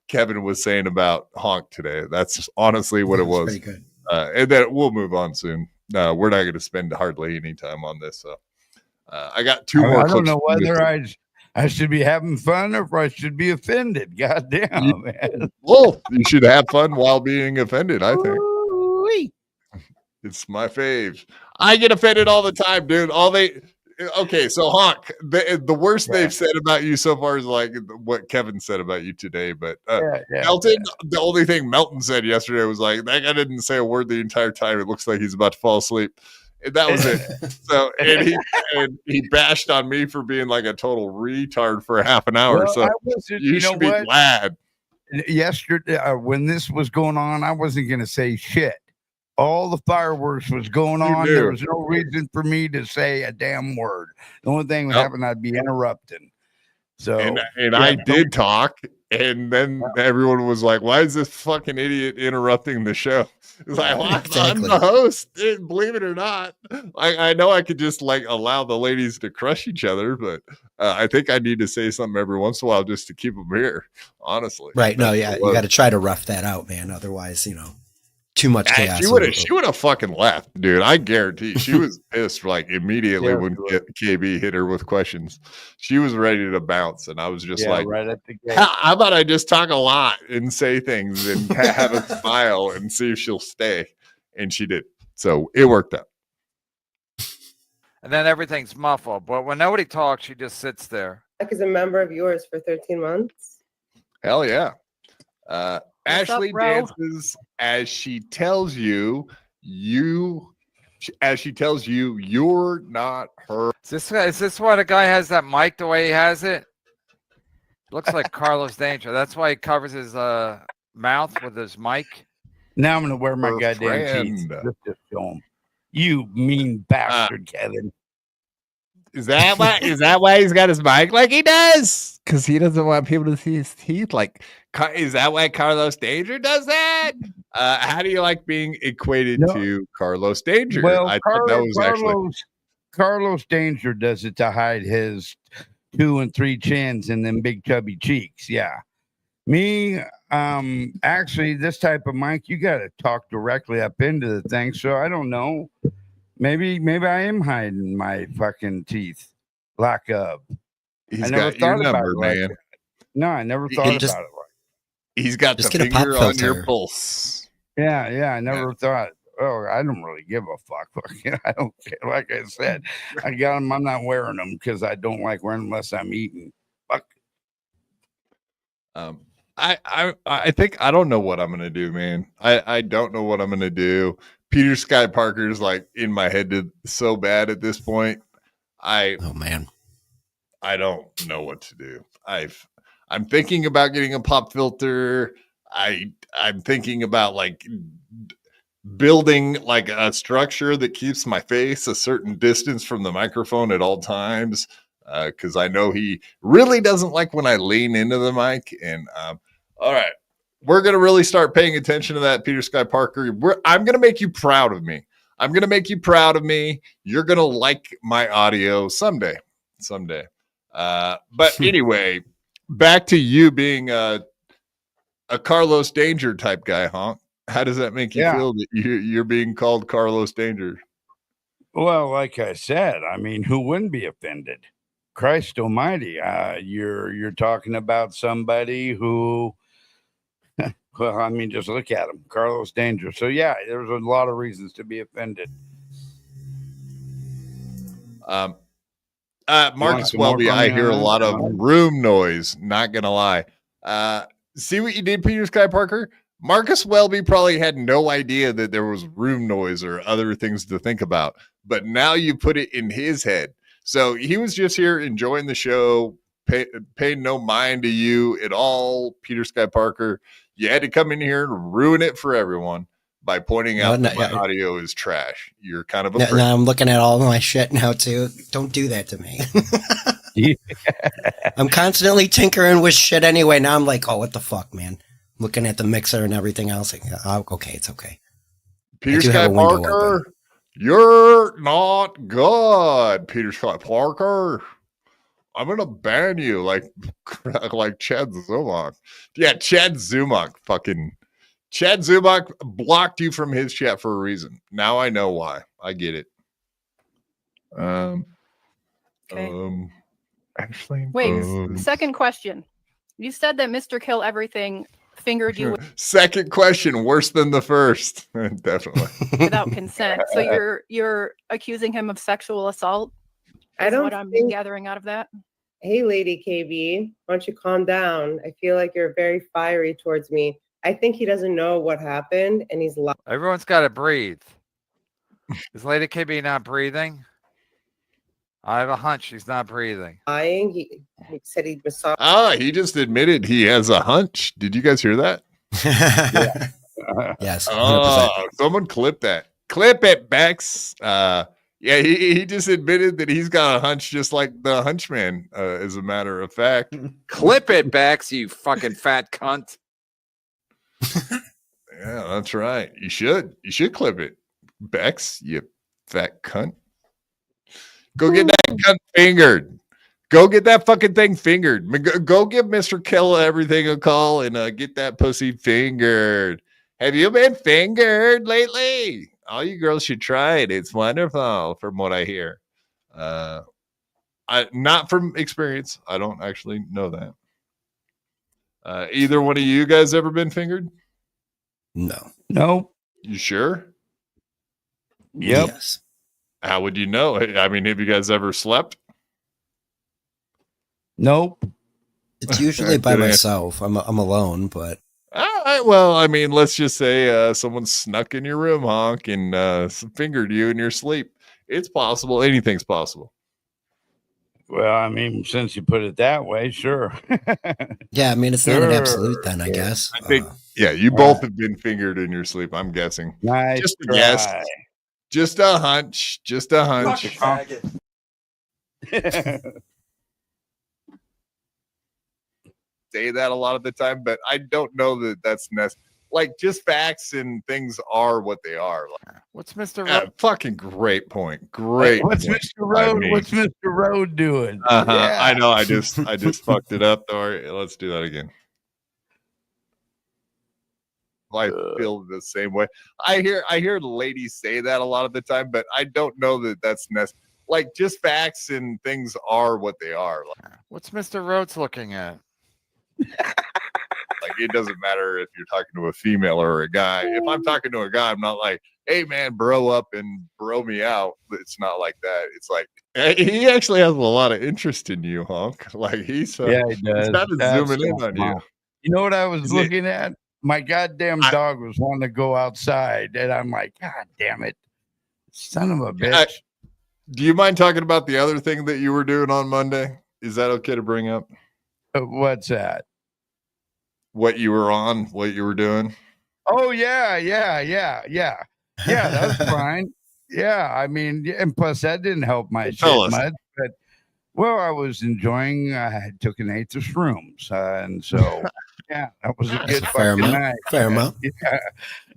Kevin was saying about Honk today. That's honestly what it was. Pretty good. And then we'll move on soon. We're not going to spend hardly any time on this. So I got 2 more. I don't know whether I should be having fun or if I should be offended. God damn, man. Well, you should have fun while being offended, I think. It's my fave. I get offended all the time, dude. Okay, so Honk, the worst they've said about you so far is like what Kevin said about you today. But Melton, the only thing Melton said yesterday was like, that guy didn't say a word the entire time. It looks like he's about to fall asleep. And that was it. So and he bashed on me for being like a total retard for half an hour. Well, so you should be glad. Yesterday, when this was going on, I wasn't going to say shit. All the fireworks was going on. There was no reason for me to say a damn word. The only thing that happened, I'd be interrupting. So, and I did talk, and then everyone was like, "Why is this fucking idiot interrupting the show?" It's like, well, I'm the host. Believe it or not, I know I could just like allow the ladies to crush each other, but I think I need to say something every once in a while just to keep them here. Honestly, right? No, yeah, you got to try to rough that out, man. Otherwise, too much chaos. She would have fucking left, dude. I guarantee she was pissed like immediately when KB hit her with questions. She was ready to bounce, and I was just like, right at the gate. How about I just talk a lot and say things and have a smile and see if she'll stay? And she did. So it worked out. And then everything's muffled. But when nobody talks, she just sits there. Like, is a member of yours for 13 months. Hell yeah. Ashley dances as she tells you you're not her. Is this why the guy has that mic the way he has it? Looks like Carlos Danger. That's why he covers his mouth with his mic. Now I'm gonna wear my goddamn teeth just to show him. You mean bastard, Kevin. Is that why he's got his mic like he does? Because he doesn't want people to see his teeth. Like, is that why Carlos Danger does that? How do you like being equated to Carlos Danger? Well, I thought that was Carlos Danger does it to hide his 2 and 3 chins and then big chubby cheeks. Yeah. Me, actually, this type of mic, you got to talk directly up into the thing. So I don't know. Maybe I am hiding my fucking teeth. Lack of. I never thought about it, man. No, I never thought about it. He's got Just the get a pop finger on your filter. pulse. Yeah. I never thought. Oh, I don't really give a fuck. I don't care. Like I said, I got them. I'm not wearing them because I don't like wearing them unless I'm eating. Fuck. I think I don't know what I'm gonna do, man. I don't know what I'm gonna do. Peter Sky Parker's like in my head so bad at this point. Oh man. I don't know what to do. I'm thinking about getting a pop filter. I'm thinking about like building like a structure that keeps my face a certain distance from the microphone at all times. Because I know he really doesn't like when I lean into the mic. And all right, we're gonna really start paying attention to that, Peter Sky Parker. I'm gonna make you proud of me. I'm gonna make you proud of me. You're gonna like my audio someday. But anyway, back to you being a Carlos Danger type guy, Honk. How does that make you feel that you're being called Carlos Danger? Well, like I said, I mean, who wouldn't be offended? Christ Almighty! You're talking about somebody who, well, I mean, just look at him, Carlos Danger. So yeah, there's a lot of reasons to be offended. Marcus Welby, I hear a lot of room noise. Not gonna lie. See what you did, Peter Sky Parker? Marcus Welby probably had no idea that there was room noise or other things to think about, but now you put it in his head. So he was just here enjoying the show, paying no mind to you at all, Peter Sky Parker. You had to come in here and ruin it for everyone by pointing out that my audio is trash. You're kind of a prick. Now I'm looking at all my shit now too. Don't do that to me. I'm constantly tinkering with shit anyway. Now I'm like, oh, what the fuck, man? Looking at the mixer and everything else. Like, oh, okay, it's okay. Peter Sky Parker, you're not good. Peter Sky Parker, I'm gonna ban you like Chad Zumach. Yeah, Chad Zumach. Fucking Chad Zumach blocked you from his chat for a reason. Now I know why. I get it. Actually, wait. Second question. You said that Mr. Kill Everything fingered you second question, worse than the first. Definitely without consent. So you're accusing him of sexual assault. I don't what I'm gathering out of that. Hey, Lady KB, why don't you calm down? I feel like you're very fiery towards me. I think he doesn't know what happened, and he's lying. Everyone's got to breathe. Is Lady KB not breathing? I have a hunch she's not breathing. He said he massaged. He just admitted he has a hunch. Did you guys hear that? Yes. 100%. Oh, someone clip that. Clip it, Bex. Yeah, he just admitted that he's got a hunch just like the hunchman, as a matter of fact. Clip it, Bex, you fucking fat cunt. Yeah, that's right. You should clip it. Bex, you fat cunt. Go get that cunt fingered. Go get that fucking thing fingered. Go give Mr. Kill Everything a call and get that pussy fingered. Have you been fingered lately? All you girls should try it. It's wonderful, from what I hear. Not from experience. I don't actually know that. Either one of you guys ever been fingered? No. Nope. You sure? Yep. Yes. How would you know? I mean, have you guys ever slept? Nope. It's usually by myself. I'm alone, but. All right. Well, I mean, let's just say someone snuck in your room, Honk, and fingered you in your sleep. It's possible. Anything's possible. Well, I mean, since you put it that way, sure. Yeah, I mean, it's not an absolute then, I guess. I think, yeah, you both have been fingered in your sleep, I'm guessing. Nice. Just a guess. Just a hunch. Just a hunch. Say that a lot of the time, but I don't know that that's necessary. Like, just facts and things are what they are. Like, what's Mr. Road? Fucking great point. Great. What's point. Mr. Road? What's Mr. Road doing? Yeah. I know. I just fucked it up. All right, let's do that again. I feel the same way. I hear ladies say that a lot of the time, but I don't know that that's necessary. Like, just facts and things are what they are. Like, what's Mr. Rhodes looking at? Like, it doesn't matter if you're talking to a female or a guy. If I'm talking to a guy, I'm not like, hey man, bro up and bro me out. It's not like that. It's like, hey, he actually has a lot of interest in you, Honk. Like he's he does. he's kind of zooming in on you. You know what I was Is looking at? My goddamn dog was wanting to go outside, and I'm like, God damn it, son of a bitch. Do you mind talking about the other thing that you were doing on Monday? Is that okay to bring up? What's that? What you were on, what you were doing? Oh, yeah. That's fine. Yeah, I mean, and plus that didn't help my shit much. But well, I was enjoying. I took an eighth of shrooms, and so yeah, that was a good fair fucking amount. night. Fair amount. Yeah,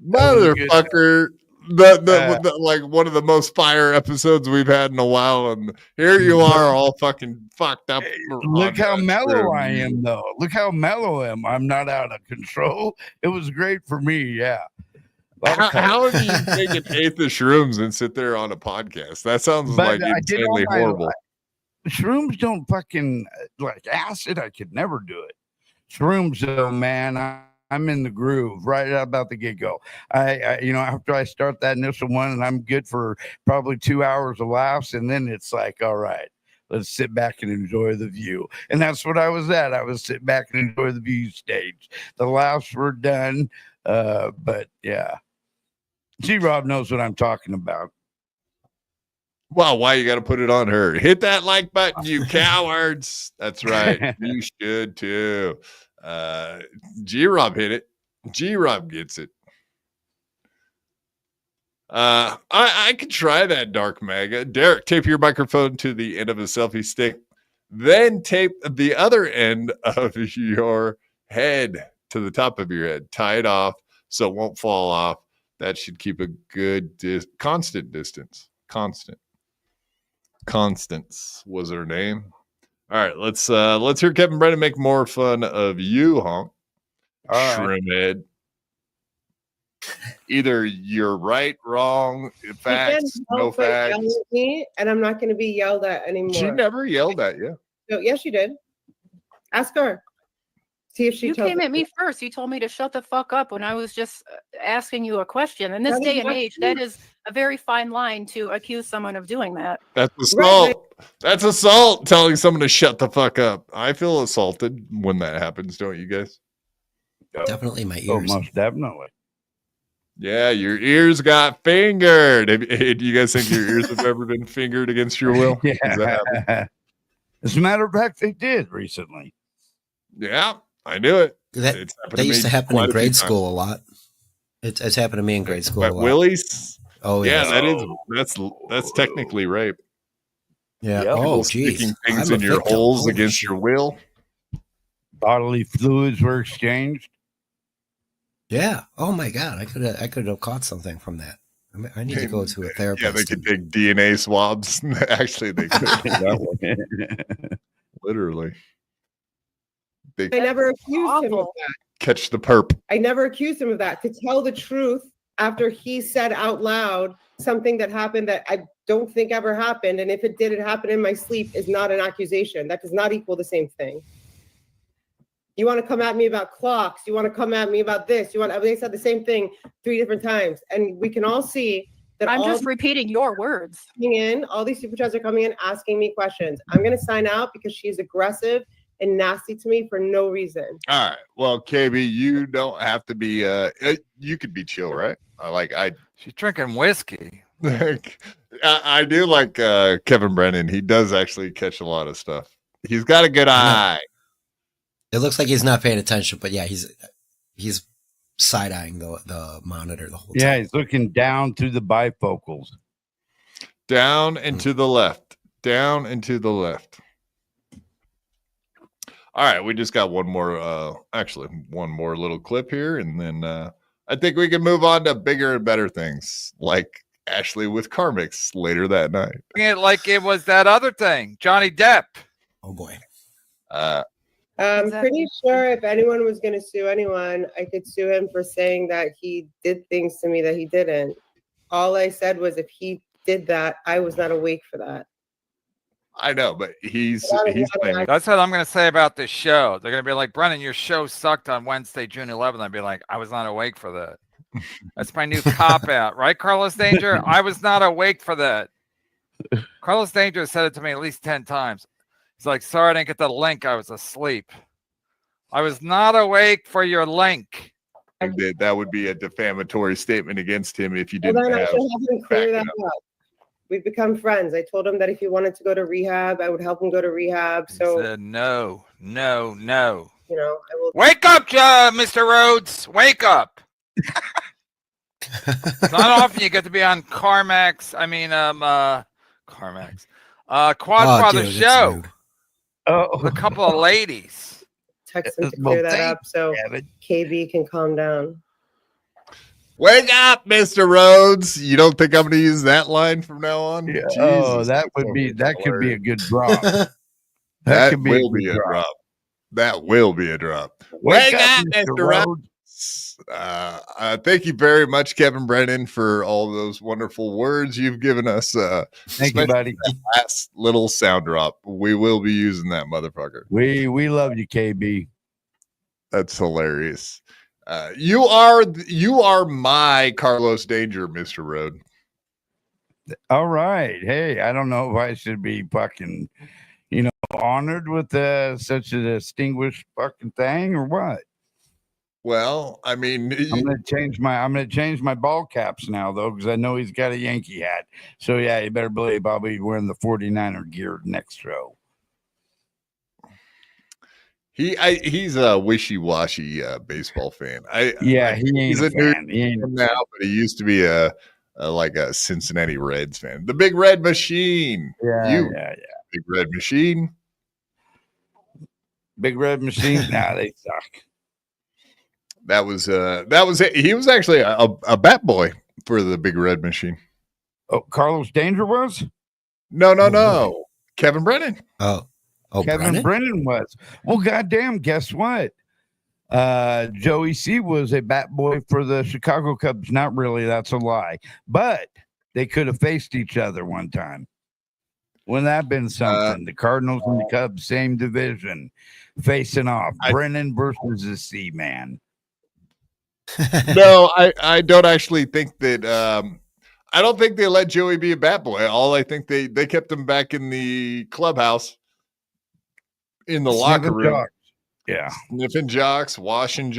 Motherfucker. The like one of the most fire episodes we've had in a while, and here you are all fucking fucked up. Look how mellow I am, though. Look how mellow I am. I'm not out of control. It was great for me. Yeah. How do you take an eighth of shrooms and sit there on a podcast? That sounds like insanely horrible. Shrooms don't fucking like acid. I could never do it. Shrooms, though, man. I'm in the groove right about the get-go. I after I start that initial one, and I'm good for probably 2 hours of laughs, and then it's like, all right, let's sit back and enjoy the view. And that's what I was at. I was sitting back and enjoy the view stage. The laughs were done, but yeah. G-Rob knows what I'm talking about. Well, why you got to put it on her? Hit that like button, you cowards. That's right. You should too. G-Rob hit it. G-Rob gets it. I could try that, Dark Maga. Derek, tape your microphone to the end of a selfie stick. Then tape the other end of your head to the top of your head. Tie it off so it won't fall off. That should keep a good constant distance. Constance was her name. All right, let's hear Kevin Brennan make more fun of you, Honk. Shrimhead. Either you're right, wrong, facts, no facts. Yell at me, and I'm not going to be yelled at anymore. She never yelled at you. No, yes, she did. Ask her. See if she. You came at me first. You told me to shut the fuck up when I was just asking you a question. In this day and age, that is a very fine line to accuse someone of doing that. That's assault. Right. That's assault. Telling someone to shut the fuck up. I feel assaulted when that happens. Don't you guys? Definitely my ears. Oh, most definitely. Yeah, your ears got fingered. Do you guys think your ears have ever been fingered against your will? Yeah. As a matter of fact, they did recently. Yeah, I knew it. That used to happen in grade school a lot. It's happened to me in grade school a lot. Willies? Oh, yeah. That's technically rape. Yeah. Yep. Oh, geez. Sticking things in your holes against your will. Bodily fluids were exchanged. Yeah. Oh my God. I could have caught something from that. I need to go to a therapist. Yeah, they could take DNA swabs. Actually, they could take that one. Literally. I never accused him of that. Catch the perp. I never accused him of that. To tell the truth after he said out loud something that happened that I don't think ever happened, and if it did, it happened in my sleep, is not an accusation. That does not equal the same thing. You want to come at me about clocks? You want to come at me about this? They said the same thing 3 different times, and we can all see that. I'm just repeating your words. All these super chats are coming in asking me questions. I'm going to sign out because she's aggressive and nasty to me for no reason. All right. Well, KB, you don't have to be. You could be chill, right? She's drinking whiskey. I do like Kevin Brennan. He does actually catch a lot of stuff. He's got a good eye. It looks like he's not paying attention, but yeah, he's side-eyeing the monitor the whole time. Yeah, he's looking down through the bifocals. Down and to the left. Down and to the left. All right, we just got one more little clip here, and then I think we can move on to bigger and better things, like Ashley with Carmix later that night. Like it was that other thing, Johnny Depp. Oh boy. I'm pretty sure if anyone was going to sue anyone, I could sue him for saying that he did things to me that he didn't. All I said was if he did that, I was not awake for that. I know, but he's claiming. That's what I'm going to say about this show. They're going to be like, Brennan, your show sucked on Wednesday, June 11th. I'd be like, I was not awake for that. That's my new cop out, right, Carlos Danger? I was not awake for that. Carlos Danger said it to me at least 10 times. He's like, sorry, I didn't get the link. I was asleep. I was not awake for your link. That would be a defamatory statement against him if you Well, didn't then I have. should have him clear that backing up. We've become friends. I told him that if he wanted to go to rehab, I would help him go to rehab. He So, said, no. you know, I will. Wake up, Mr. Rhodes. Wake up. It's not often you get to be on CarMax. Quad Father dude, show rude. with a couple of ladies. Text him to Well, clear that thank up so Kevin. KB can calm down. Wake up, Mr. Rhodes. You don't think I'm going to use that line from now on? Yeah. Jesus, Oh, that that's would be that could be a hilarious. good drop. That could will good be a drop. That will be a drop. Wake Wake up, up, Mr. Mr. Rhodes. Thank you very much, Kevin Brennan, for all those wonderful words you've given us. Thank you, buddy. that last little sound drop. We will be using that motherfucker. We love you, KB. That's hilarious. You are my Carlos Danger, Mr. Road. All right. Hey, I don't know if I should be fucking, honored with such a distinguished fucking thing or what. Well, I mean, I'm gonna change my ball caps now though, because I know he's got a Yankee hat. So yeah, you better believe I'll be wearing the 49er gear next show. he's a wishy-washy baseball fan. He ain't he's a a new fan. He ain't a now, but he used to be a Cincinnati Reds fan. The Big Red Machine. yeah. Big Red Machine. Big Red Machine. Nah, they suck. That was it. He was actually a bat boy for the Big Red Machine. Oh, Carlos Danger was? No. Kevin Brennan. Oh, Kevin Brennan was. Well, goddamn, guess what? Joey C was a bat boy for the Chicago Cubs. Not really, that's a lie. But they could have faced each other one time. Wouldn't that have been something? The Cardinals and the Cubs, same division, facing off. Brennan versus the C man. No, I don't actually think that. I don't think they let Joey be a bat boy. I think they kept him back in the clubhouse, in the locker room. Jocks. Yeah, Sniffing jocks, washing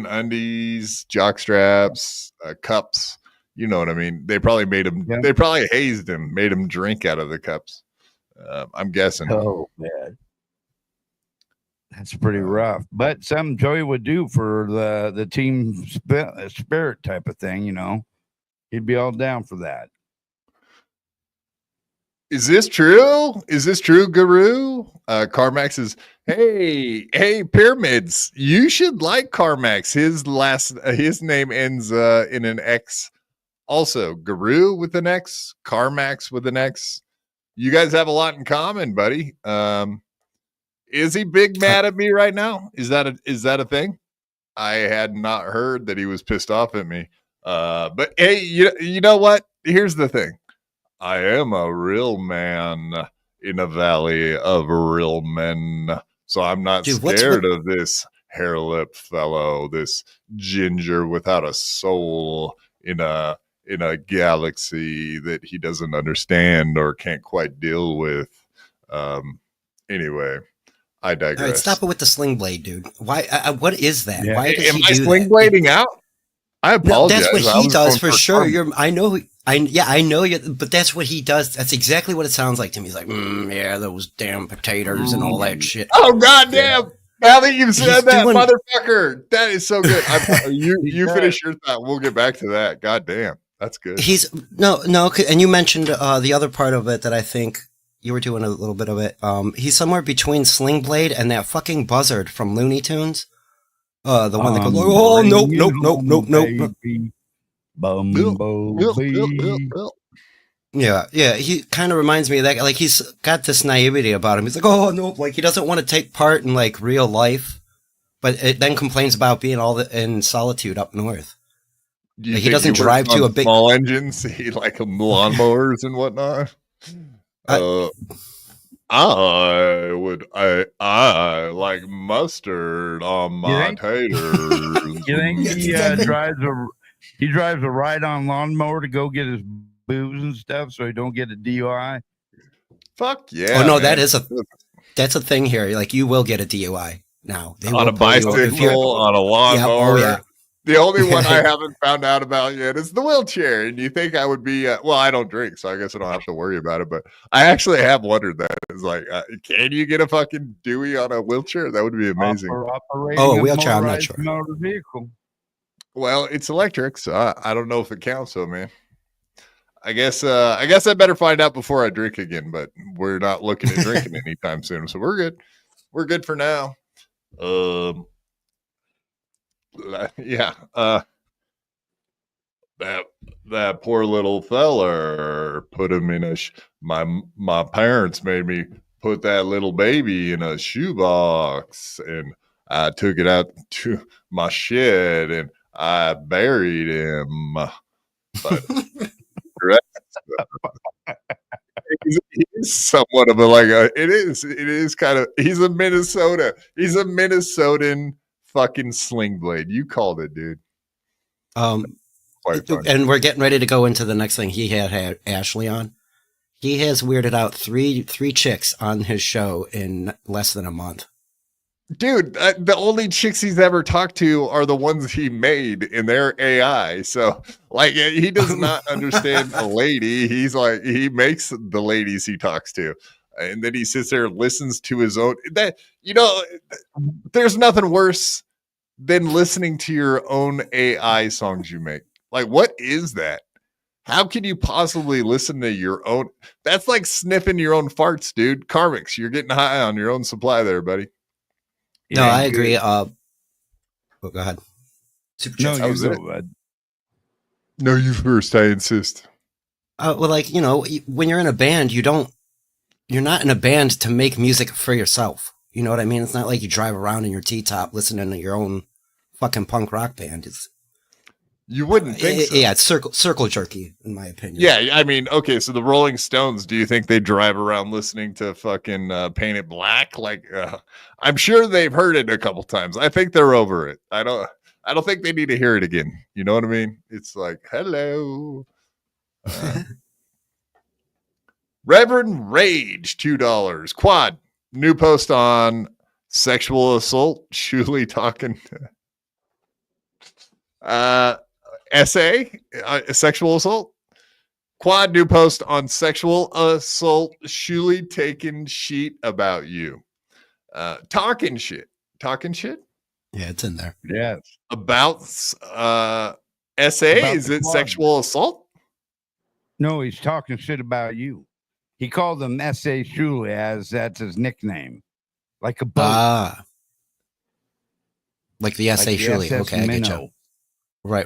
undies, jock straps, cups. You know what I mean? They probably made him. Yeah. They probably hazed him, made him drink out of the cups. I'm guessing. Oh man, that's pretty rough. But something Joey would do for the team spirit type of thing. He'd be all down for that. Is this true? Guru? CarMax is, hey, Pyramids. You should like CarMax. His name ends in an X. Also, Guru with an X, CarMax with an X. You guys have a lot in common, buddy. Is he big mad at me right now? Is that a thing? I had not heard that he was pissed off at me. But hey, you know what? Here's the thing. I am a real man in a valley of real men. So I'm not scared of this hair lip fellow, this ginger without a soul in a galaxy that he doesn't understand or can't quite deal with. Anyway, I digress. All right, stop it with the sling blade, dude. Why? What is that? Yeah. Why does Am he I do sling that? blading out? I apologize. No, that's what I he was does going for sure. fun. I know you, but that's what he does. That's exactly what it sounds like to me. He's like, yeah, those damn potatoes and all that shit. Oh goddamn! Now that you've said He's that, doing- motherfucker, that is so good. You finish your thought. We'll get back to that. Goddamn, that's good. He's no, and you mentioned the other part of it that I think you were doing a little bit of it. He's somewhere between Sling Blade and that fucking buzzard from Looney Tunes. The one that goes, oh nope. Bumblebee. Yeah, he kind of reminds me of that. Like, he's got this naivety about him. He's like, oh, no, like, he doesn't want to take part in, like, real life, but it then complains about being in solitude up north. Like, he doesn't drive to a big... small engines, he like lawnmowers and whatnot. I like mustard on my taters. You think he drives a ride-on lawnmower to go get his booze and stuff, so he don't get a DUI? Fuck yeah! Oh no, man. that's a thing here. Like you will get a DUI now. They on will a bicycle, on a lawnmower. Yeah. The only one I haven't found out about yet is the wheelchair. And you think I would be, well, I don't drink, so I guess I don't have to worry about it. But I actually have wondered that. It's like, can you get a fucking Dewey on a wheelchair? That would be amazing. Oh, a wheelchair, I'm not sure. Motor vehicle. Well, it's electric, so I don't know if it counts, though, man. I guess I better find out before I drink again, but we're not looking at drinking anytime soon, so we're good. We're good for now. Yeah, that poor little feller, put him in a my parents made me put that little baby in a shoebox, and I took it out to my shed and I buried him. But he's somewhat of a it is kind of, he's a Minnesotan fucking sling blade. You called it, dude. And we're getting ready to go into the next thing. He had Ashley on. He has weirded out three chicks on his show in less than a month. Dude, the only chicks he's ever talked to are the ones he made, and they're AI. So, like, he does not understand a lady. He's like, he makes the ladies he talks to, and then he sits there and listens to his own. That, you know, there's nothing worse than listening to your own AI songs you make. Like, what is that? How can you possibly listen to your own? That's like sniffing your own farts, dude. Karmics, you're getting high on your own supply there, buddy. No, I agree. Go ahead. No, you go, bud. No, you first. I insist. Well, like, you know, when you're in a band, you're not in a band to make music for yourself. You know what I mean? It's not like you drive around in your T-top listening to your own fucking punk rock band. You wouldn't think so. Yeah, it's circle jerky, in my opinion. Yeah, I mean, okay, so the Rolling Stones, do you think they drive around listening to fucking Paint It Black? Like, I'm sure they've heard it a couple times. I think they're over it. I don't think they need to hear it again. You know what I mean? It's like, hello. Reverend Rage, $2. Quad, new post on sexual assault. Shuli talking essay, sexual assault. Quad, new post on sexual assault. Shuli taking sheet about you. Talking shit. Yeah, it's in there. Yes. About essay. About is it Quad. Sexual assault? No, he's talking shit about you. He called him S.A. Shuli, as that's his nickname. Like a boat. Like the S.A. Shuli. Okay, I get you. Right.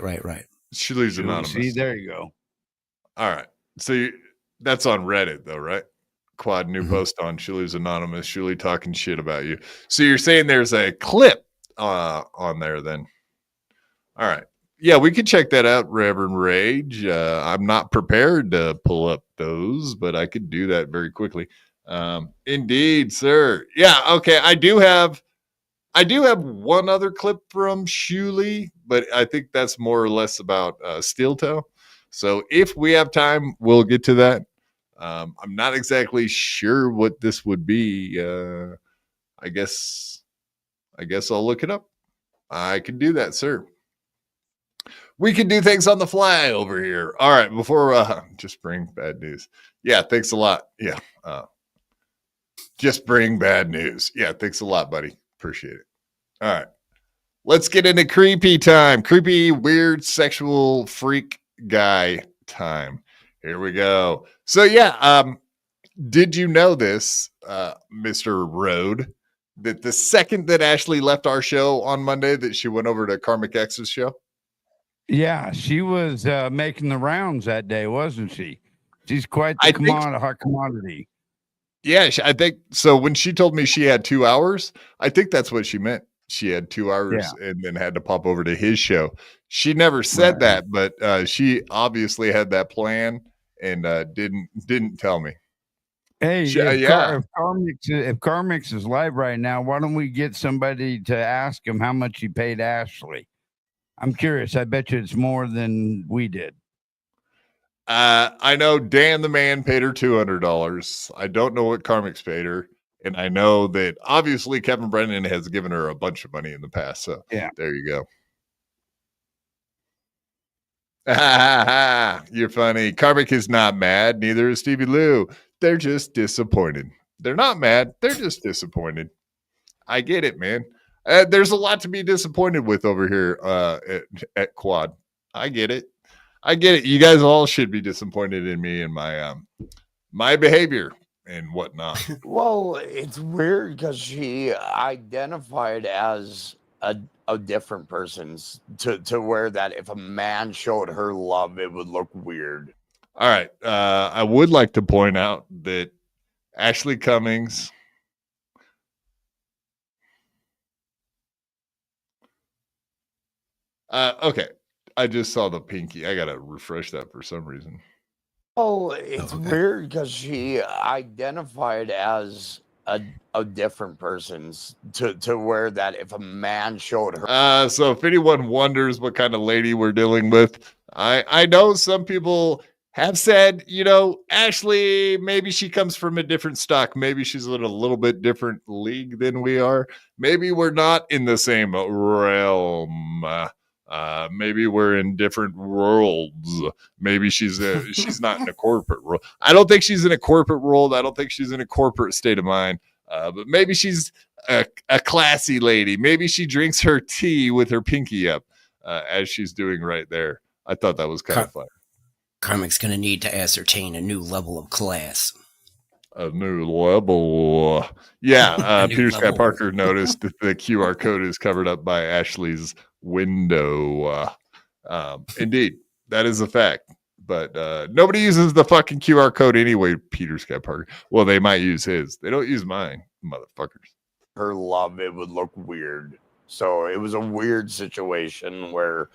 Shuli's anonymous. See, there you go. All right. So that's on Reddit, though, right? Quad, new post on Shuli's anonymous. Shuli talking shit about you. So you're saying there's a clip on there, then? All right. Yeah, we could check that out, Reverend Rage. I'm not prepared to pull up those, but I could do that very quickly. Indeed, sir. Yeah, okay. I do have one other clip from Shuli, but I think that's more or less about Steel Toe. So if we have time, we'll get to that. I'm not exactly sure what this would be. I guess I'll look it up. I can do that, sir. We can do things on the fly over here. All right, before just bring bad news. Yeah, thanks a lot. Yeah, just bring bad news. Yeah, thanks a lot, buddy. Appreciate it. All right, let's get into creepy time. Creepy, weird, sexual freak guy time. Here we go. So yeah, did you know this, Mr. Rode, that the second that Ashley left our show on Monday, that she went over to Karmic X's show? Yeah, she was making the rounds that day, wasn't she? She's quite the hot commodity. Yeah, I think so. When she told me she had 2 hours, I think that's what she meant. She had 2 hours and then had to pop over to his show. She never said that, but she obviously had that plan and didn't tell me. Hey, Yeah. if Carmix is live right now, why don't we get somebody to ask him how much he paid Ashley? I'm curious. I bet you it's more than we did. I know Dan the man paid her $200. I don't know what Carmix paid her. And I know that obviously Kevin Brennan has given her a bunch of money in the past. So Yeah. there you go. You're funny. Carmick is not mad. Neither is Stevie Lou. They're just disappointed. They're not mad. They're just disappointed. I get it, man. There's a lot to be disappointed with over here at Quad. I get it. You guys all should be disappointed in me and my behavior and whatnot. Well, it's weird because she identified as a different person's to where that if a man showed her love, it would look weird. All right. I would like to point out that Ashley Cummings okay. I just saw the pinky. I gotta refresh that for some reason. Oh, it's weird because she identified as a different person's to where that if a man showed her. So if anyone wonders what kind of lady we're dealing with, I know some people have said, Ashley, maybe she comes from a different stock. Maybe she's in a little bit different league than we are. Maybe we're not in the same realm. Maybe we're in different worlds. Maybe she's not in a corporate world. I don't think she's in a corporate world. I don't think she's in a corporate state of mind. But maybe she's a classy lady. Maybe she drinks her tea with her pinky up, as she's doing right there. I thought that was kind of fun. Carmic's going to need to ascertain a new level of class. A new level. Yeah. Peter Scott level. Parker noticed that the QR code is covered up by Ashley's window. Indeed, that is a fact. But nobody uses the fucking QR code anyway, Peter Scott Parker. Well, they might use his. They don't use mine, motherfuckers. Her love, it would look weird. So it was a weird situation where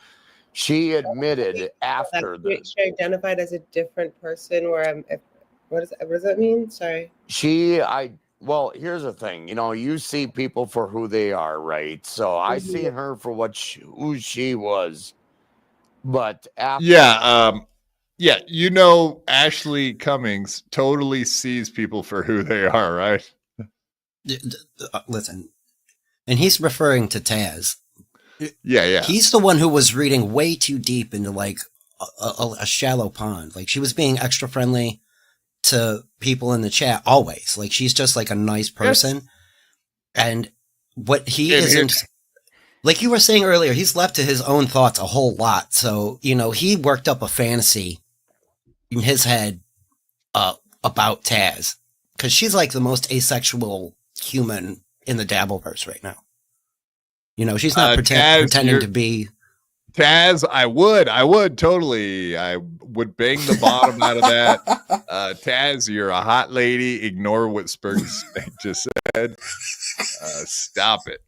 she admitted after this. She identified as a different person where what does that mean? Sorry. Well, here's the thing. You see people for who they are, right? So I see her for who she was. But after Ashley Cummings totally sees people for who they are, right? Listen, and he's referring to Taz. Yeah. He's the one who was reading way too deep into like a shallow pond. Like she was being extra friendly to people in the chat always. Like she's just like a nice person. Yes. And what he isn't, like you were saying earlier, he's left to his own thoughts a whole lot. So, he worked up a fantasy in his head about Taz because she's like the most asexual human in the Dabbleverse right now. She's not pretending to be Taz. I would totally. I would bang the bottom out of that. Taz, you're a hot lady. Ignore what Sperg just said. Stop it.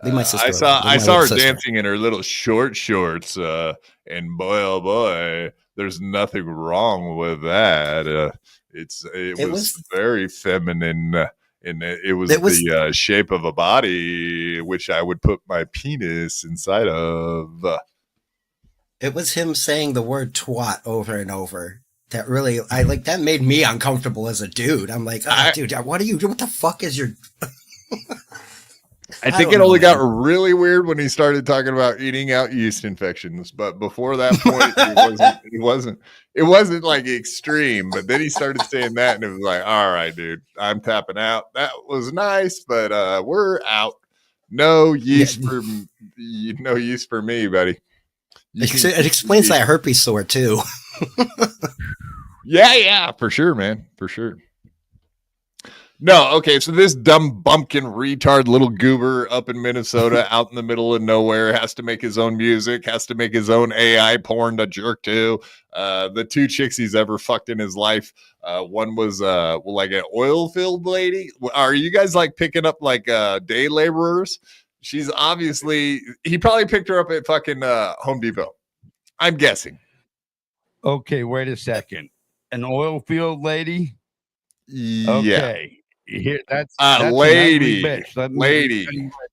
My sister I saw her dancing in her little shorts, and boy, oh boy, there's nothing wrong with that. It was very feminine. And it was the shape of a body, which I would put my penis inside of. It was him saying the word twat over and over. That really, that made me uncomfortable as a dude. I'm like, dude, what the fuck is your... I think it only got really weird when he started talking about eating out yeast infections. But before that point, it wasn't like extreme. But then he started saying that, and it was like, all right, dude, I'm tapping out. That was nice, but we're out. No yeast for me, buddy. It explains that herpes sore too. Yeah, for sure, man, for sure. No, okay, so this dumb bumpkin retard little goober up in Minnesota out in the middle of nowhere has to make his own music, has to make his own AI porn to jerk to. The two chicks he's ever fucked in his life, one was like an oil field lady. Are you guys like picking up like day laborers? She's obviously, he probably picked her up at fucking Home Depot. I'm guessing. Okay, wait a second. An oil field lady? Yeah. Okay. Here, that's lady. an ugly bitch. Let me Lady. tell you what.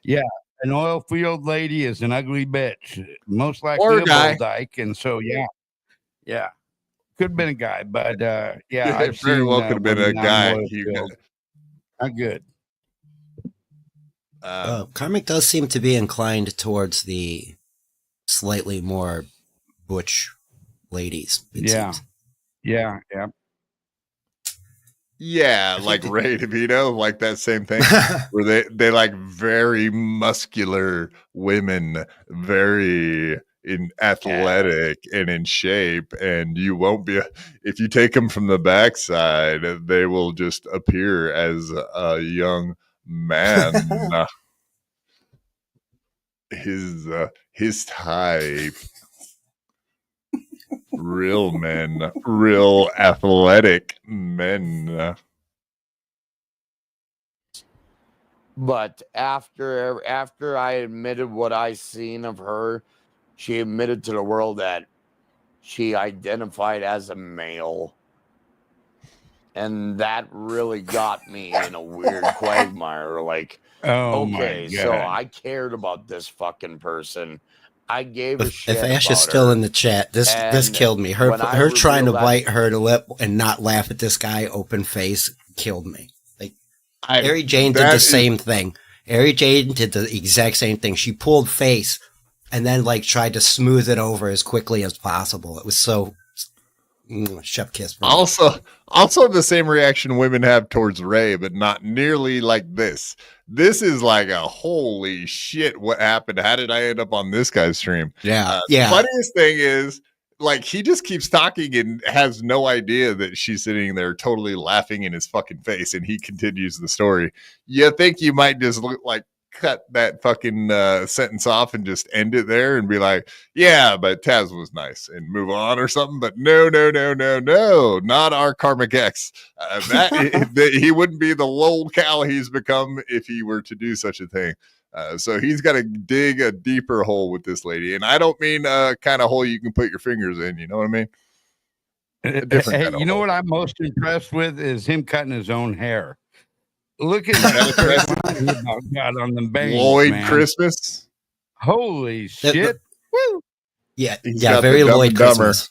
Yeah, an oil field lady is an ugly bitch. Most Or likely a a guy. bull dyke, and so yeah, could have been a guy, but yeah, It I've very seen well could have been a women out in guy. oil You field. Not good. Karmic does seem to be inclined towards the slightly more butch ladies. It Yeah. seems. Yeah. Yeah, I like think Ray DeVito, like that same thing, where they like very muscular women, very in athletic and in shape, and you won't be if you take them from the backside, they will just appear as a young man. His type. Real men, real athletic men. But after I admitted what I seen of her, she admitted to the world that she identified as a male. And that really got me in a weird quagmire. Like, Oh okay, my so God. I cared about this fucking person. I gave a shit If Ash about is still her. in the chat, this And killed me. Her when I trying to revealed that- bite her lip and not laugh at this guy open face killed me. Like Ari Jane did the same thing. Ari Jane did the exact same thing. She pulled face and then like tried to smooth it over as quickly as possible. It was so chef kiss. Also the same reaction women have towards Ray, but not nearly like this. This is like a holy shit. What happened? How did I end up on this guy's stream? Yeah. The funniest thing is, like, he just keeps talking and has no idea that she's sitting there totally laughing in his fucking face, and he continues the story. You think you might just look like cut that fucking sentence off and just end it there and be like, yeah, but Taz was nice and move on or something. But no, not our Karmic X. He wouldn't be the lol cow he's become if he were to do such a thing. So he's got to dig a deeper hole with this lady. And I don't mean kind of hole you can put your fingers in. You know what I mean? Hey, you know what I'm most impressed with is him cutting his own hair. Look at that got on the bangs, Lloyd man. Christmas. Holy shit. Woo. Yeah, He's yeah, got very the Dumb Lloyd and Dumber. Christmas.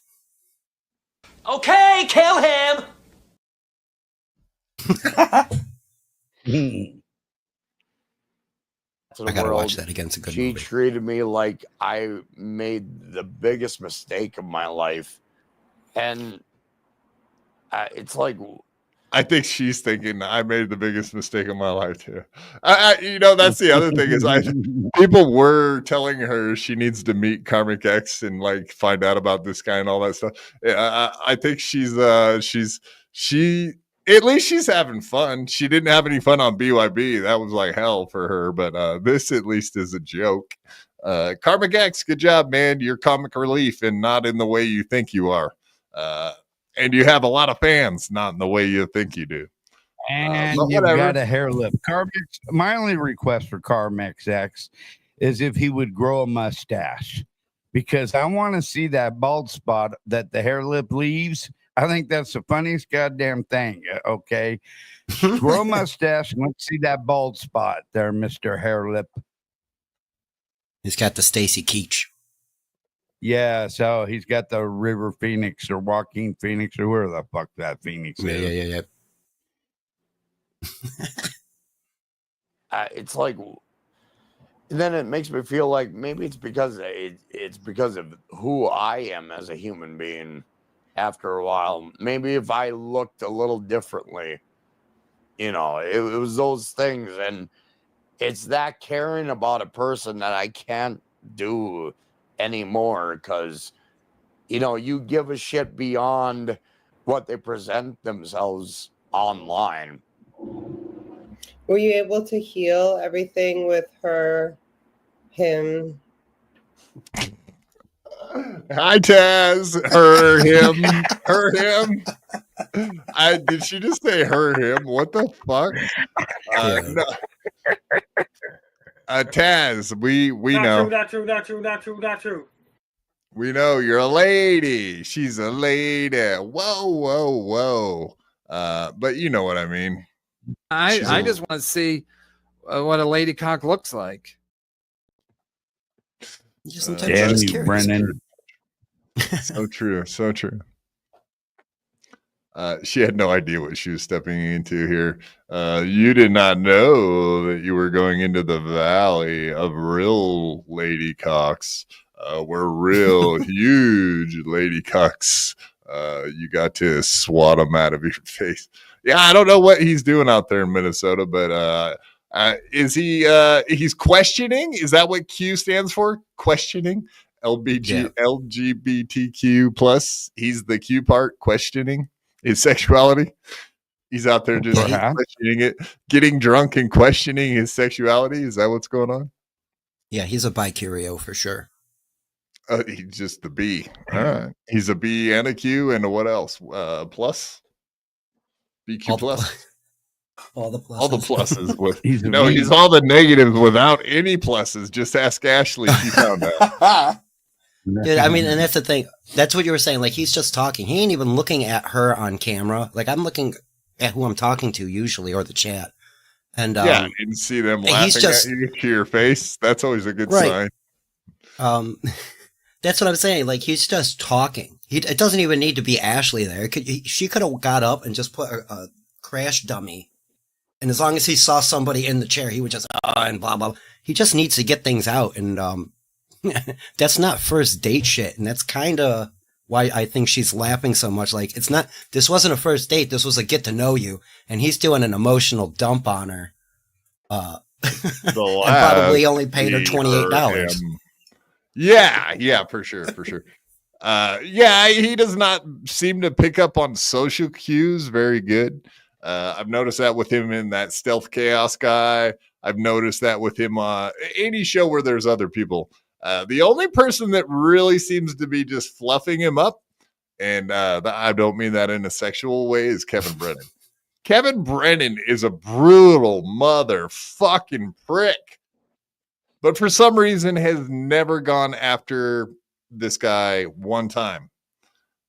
Okay, kill him. I gotta watch that again. It's a good She movie. treated me like I made the biggest mistake of my life. And it's like, I think she's thinking I made the biggest mistake of my life too. That's the other thing is people were telling her she needs to meet Karmic X and like find out about this guy and all that stuff. I think she's at least she's having fun. She didn't have any fun on BYB. That was like hell for her. But this at least is a joke. Karmic X, good job, man. You're comic relief and not in the way you think you are. And you have a lot of fans, not in the way you think you do. And you've got a hair lip. My only request for Karmic X is if he would grow a mustache, because I want to see that bald spot that the hair lip leaves. I think that's the funniest goddamn thing. Okay. Grow a mustache and let's see that bald spot there, Mr. Hair Lip. He's got the Stacy Keach. Yeah, so he's got the River Phoenix or Joaquin Phoenix or where the fuck that Phoenix is. Yeah. It's like, and then it makes me feel like maybe it's because it's because of who I am as a human being. After a while, maybe if I looked a little differently, it was those things, and it's that caring about a person that I can't do anymore, because you give a shit beyond what they present themselves online. Were you able to heal everything with him? Hi, Taz. Her, him. Did she just say her, him? What the fuck? No. Taz, we know. Not true. We know you're a lady. She's a lady. Whoa. But you know what I mean. I just want to see what a lady cock looks like. Sometimes Damn just you, curious. Brennan. So true. So true. She had no idea what she was stepping into here. You did not know that you were going into the valley of real lady cocks, where real huge lady cocks. You got to swat them out of your face. Yeah, I don't know what he's doing out there in Minnesota, but is he? He's questioning. Is that what Q stands for? Questioning. LGBTQ plus. He's the Q part. Questioning his sexuality. He's out there just questioning it, getting drunk and questioning his sexuality. Is that what's going on? Yeah, he's a bi-curio for sure. He's just the B. All right. He's a B and a Q and a what else? Plus? BQ plus? All the pluses. All the pluses. He's he's all the negatives without any pluses. Just ask Ashley. She found out. Yeah, I mean, and that's the thing. That's what you were saying. Like, he's just talking. He ain't even looking at her on camera. Like, I'm looking at who I'm talking to usually, or the chat. And yeah, you can see them laughing at you to your face. That's always a good sign. That's what I'm saying. Like, he's just talking. It doesn't even need to be Ashley there. She could have got up and just put a crash dummy. And as long as he saw somebody in the chair, he would just, and blah, blah. He just needs to get things out. And that's not first date shit. And that's kind of why I think she's laughing so much. Like, this wasn't a first date. This was a get to know you. And he's doing an emotional dump on her. And probably only paid her $28. Yeah, for sure. He does not seem to pick up on social cues very good. I've noticed that with him in that Stealth Chaos guy. I've noticed that with him any show where there's other people. The only person that really seems to be just fluffing him up, and I don't mean that in a sexual way, is Kevin Brennan. Kevin Brennan is a brutal motherfucking prick, but for some reason has never gone after this guy one time.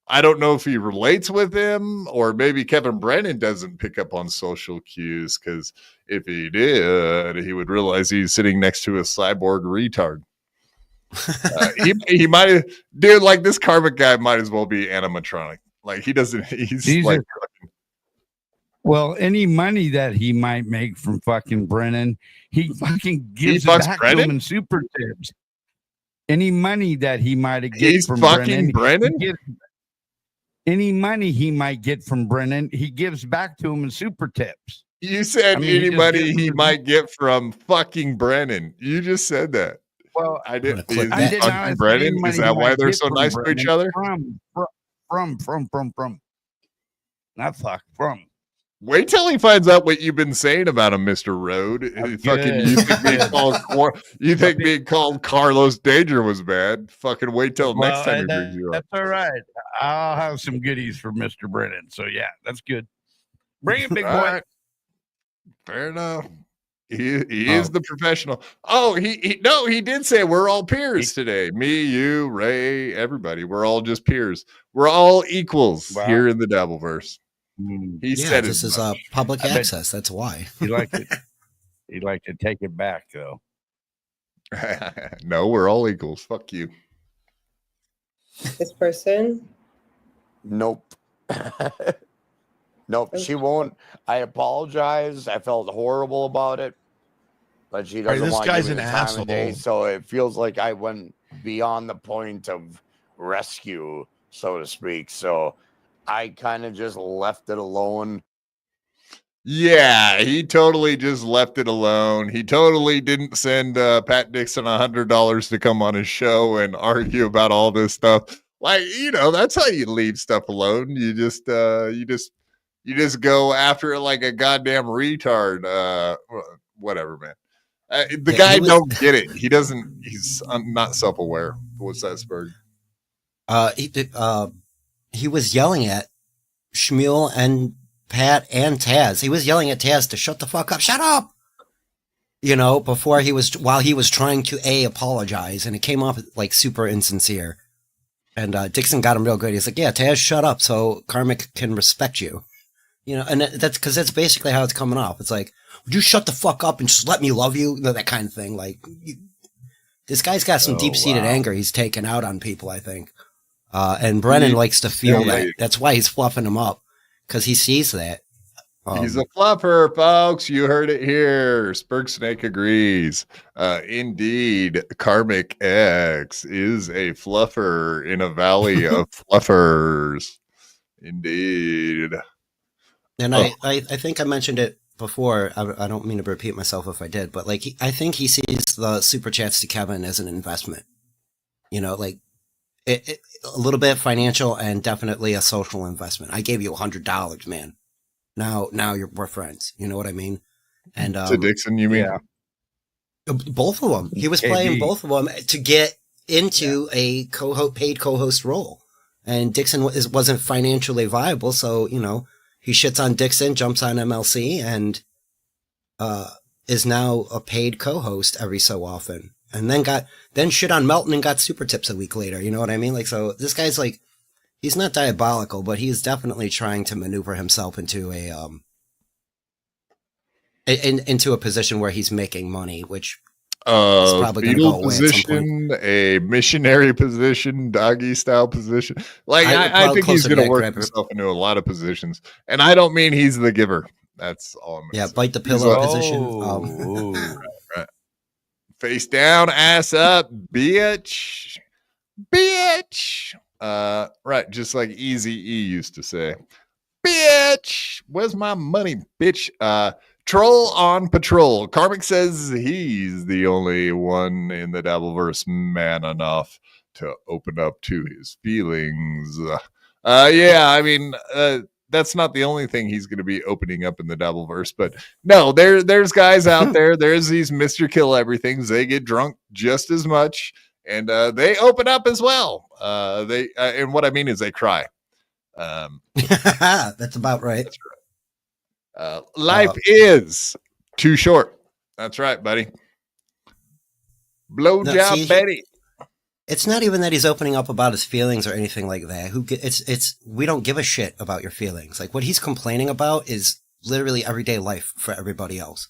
I don't know if he relates with him, or maybe Kevin Brennan doesn't pick up on social cues, because if he did, he would realize he's sitting next to a cyborg retard. He might have, dude, like this Karmic guy might as well be animatronic. Like he's like, well, any money that he might make from fucking Brennan, he fucking gives it back to him in super tips. Any money that he might have get from Brennan, any money he might get from Brennan, he gives back to him in super tips. You said any money he might get from fucking Brennan. You just said that. Well, I didn't. Fucking Brennan? Is that why they're so nice to each other? From. Not fuck, from. Wait till he finds out what you've been saying about him, Mr. Road. You think being called Carlos Danger was bad? Fucking wait till next time he brings you up. That's all right. I'll have some goodies for Mr. Brennan. So yeah, that's good. Bring it, big boy. Right. Fair enough. He is the professional. Oh, he did say we're all peers today. Me, you, Ray, everybody. We're all just peers. We're all equals here in the Dabbleverse. He said this is public access. That's why. He'd like to take it back, though. No, we're all equals. Fuck you. This person? Nope. Nope, she won't. I apologize. I felt horrible about it. But she doesn't want to give me the time of day, so it feels like I went beyond the point of rescue, so to speak. So I kind of just left it alone. Yeah, he totally just left it alone. He totally didn't send Pat Dixon $100 to come on his show and argue about all this stuff. Like, that's how you leave stuff alone. You just go after it like a goddamn retard. Whatever, man. The guy don't get it. He's not self-aware. What's that, Sperg? He was yelling at Shmuel and Pat and Taz. He was yelling at Taz to shut the fuck up. Shut up! While he was trying to apologize, and it came off like super insincere. And Dixon got him real good. He's like, yeah, Taz, shut up so Karmic can respect you. You know, and that's because that's basically how it's coming off. It's like, would you shut the fuck up and just let me love you? You know, that kind of thing. Like, this guy's got some deep-seated anger he's taken out on people, I think. And Brennan likes to feel that. That's why he's fluffing him up, because he sees that. He's a fluffer, folks. You heard it here. Sperg Snake agrees. Indeed, Karmic X is a fluffer in a valley of fluffers. Indeed. And I think I mentioned it before. I don't mean to repeat myself if I did, but like I think he sees the super chats to Kevin as an investment. You know, like a little bit financial and definitely a social investment. I gave you $100, man. Now we're friends. You know what I mean? And to Dixon, you mean? Yeah. Both of them. He was playing both of them to get into a paid co-host role, and Dixon wasn't financially viable. So you know, he shits on Dixon, jumps on MLC, and is now a paid co-host every so often. And then shit on Melton and got super tips a week later. You know what I mean? Like, so this guy's like, he's not diabolical, but he's definitely trying to maneuver himself into into a position where he's making money, which is probably going to go away position, a missionary position, doggy style position. Like I think he's going to work himself into a lot of positions, and I don't mean he's the giver. That's all I'm saying. Bite the pillow position. Right. Face down, ass up, bitch. Right, just like Eazy-E used to say. Bitch, where's my money, bitch? Troll on patrol. Karmic says he's the only one in the Dabbleverse man enough to open up to his feelings. Yeah, I mean, that's not the only thing he's going to be opening up in the Dabbleverse, but no, there's guys out there. There's these Mr. Kill Everythings. They get drunk just as much, and they open up as well. And what I mean is they cry. That's about right. That's right. Life is too short. That's right, buddy. Blowjob Betty. It's not even that he's opening up about his feelings or anything like that. We don't give a shit about your feelings. Like what he's complaining about is literally everyday life for everybody else.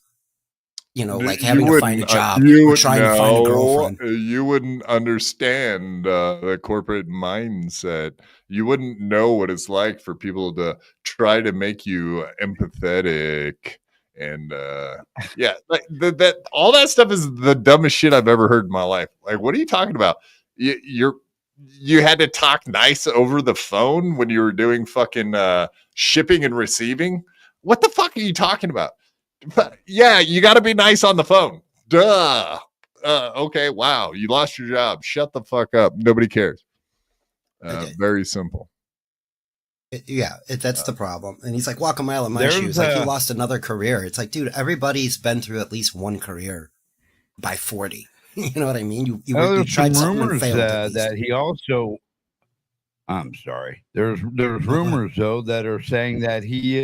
You know, like having to find a job, or trying to find a girlfriend. You wouldn't understand the corporate mindset. You wouldn't know what it's like for people to try to make you empathetic. And yeah, like that all that stuff is the dumbest shit I've ever heard in my life. Like, what are you talking about? You had to talk nice over the phone when you were doing fucking shipping and receiving. What the fuck are you talking about? Yeah, you got to be nice on the phone. Duh. Okay. Wow. You lost your job. Shut the fuck up. Nobody cares. Very simple. That's the problem. And he's like, walk a mile in my shoes. Like he lost another career. It's like, dude, everybody's been through at least one career by 40. You know what I mean? You tried something and failed. That he also. I'm sorry. There's rumors though that are saying that he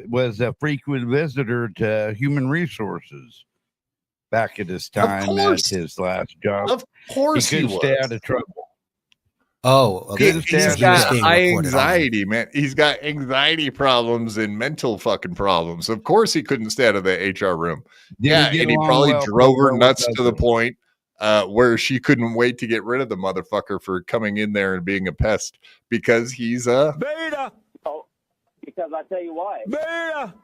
was a frequent visitor to human resources back at his time at his last job. Of course, he couldn't stay out of trouble. Oh, okay. He's got anxiety, man. He's got anxiety problems and mental fucking problems. Of course, he couldn't stay out of the HR room. Yeah, and he probably drove her nuts to the point where she couldn't wait to get rid of the motherfucker for coming in there and being a pest because he's a beta. Oh, because I tell you why. Beta.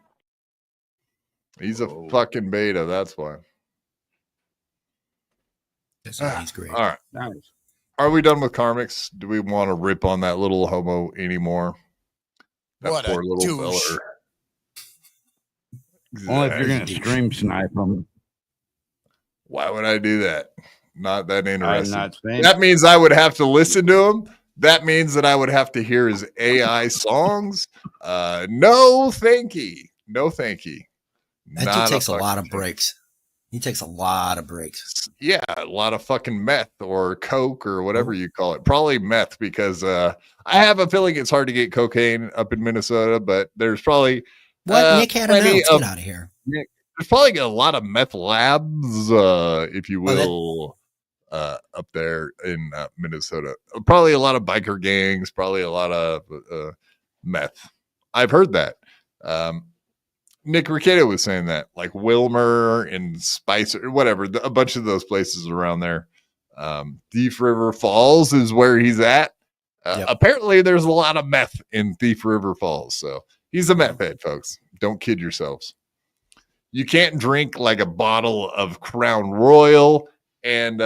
He's a fucking beta. That's why. He's great. All right. Nice. Are we done with Karmics? Do we want to rip on that little homo anymore? That what poor little douche. Feller. Only if you're going to stream snipe him. Why would I do that? Not that interesting. I'm not saying that means I would have to listen to him. That means that I would have to hear his AI songs. No, thank you. No, thank you. That dude takes a lot of breaks. He takes a lot of breaks. Yeah, a lot of fucking meth or coke or whatever you call it. Probably meth because I have a feeling it's hard to get cocaine up in Minnesota, but there's probably Nick had announced. Get out of here. There's probably a lot of meth labs, if you will, up there in Minnesota. Probably a lot of biker gangs, probably a lot of meth. I've heard that. Nick Ricciardo was saying that, like Wilmer and Spicer, whatever, a bunch of those places around there. Thief River Falls is where he's at. Apparently, there's a lot of meth in Thief River Falls. So he's a meth head, folks. Don't kid yourselves. You can't drink like a bottle of Crown Royal and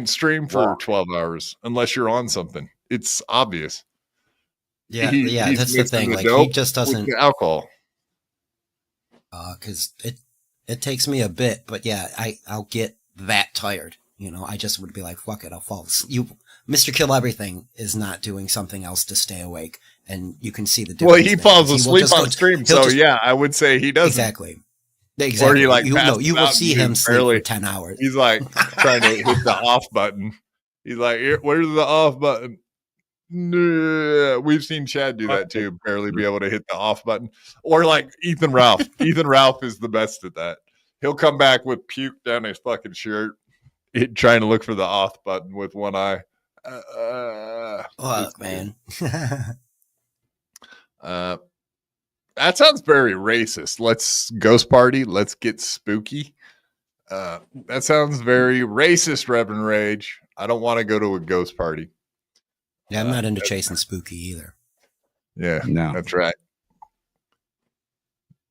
stream for 12 hours unless you're on something. It's obvious. Yeah, He's that's the mixing thing. Like dope he just with doesn't. the alcohol. Because it takes me a bit, but yeah, I'll get that tired. You know, I just would be like, fuck it, I'll fall asleep. Mr. Kill Everything is not doing something else to stay awake, and you can see the difference. Well, he falls asleep on stream, so yeah, I would say he doesn't. Exactly. Or he like you will see him sleep for 10 hours. He's like trying to hit the off button. He's like, where's the off button? No. We've seen Chad do that too, barely be able to hit the off button. Or like Ethan Ralph. Ethan Ralph is the best at that. He'll come back with puke down his fucking shirt, trying to look for the off button with one eye. Fuck, man. That sounds very racist. Let's ghost party. Let's get spooky. That sounds very racist, Reverend Rage. I don't want to go to a ghost party. Yeah, I'm not into chasing spooky either. Yeah, no, that's right.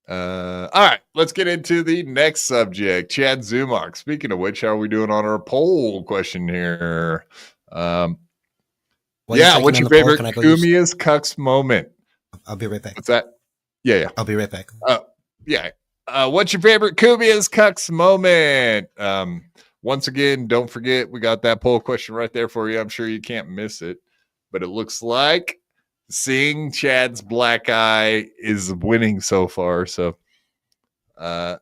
All right, let's get into the next subject. Chad Zumach. Speaking of which, how are we doing on our poll question here? What's your favorite Kumia's Cucks moment? I'll be right back. What's that? Yeah. I'll be right back. What's your favorite Kumia's Cucks moment? Once again, don't forget, we got that poll question right there for you. I'm sure you can't miss it. But it looks like seeing Chad's black eye is winning so far. So, I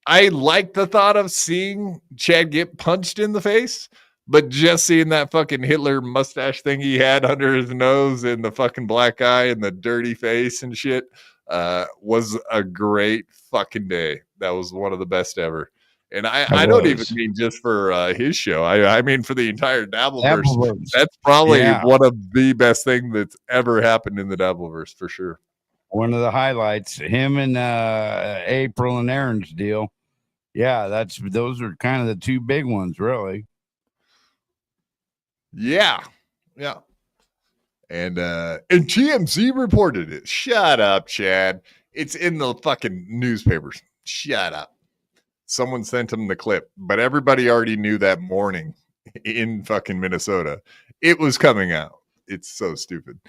like the thought of seeing Chad get punched in the face, but just seeing that fucking Hitler mustache thing he had under his nose and the fucking black eye and the dirty face and shit was a great fucking day. That was one of the best ever. And I don't even mean just for his show. I mean for the entire Dabbleverse. That's probably one of the best things that's ever happened in the Dabbleverse for sure. One of the highlights, him and April and Aaron's deal. Yeah, those are kind of the two big ones, really. Yeah. And TMZ reported it. Shut up, Chad. It's in the fucking newspapers. Shut up. Someone sent him the clip, but everybody already knew that morning in fucking Minnesota. It was coming out. It's so stupid.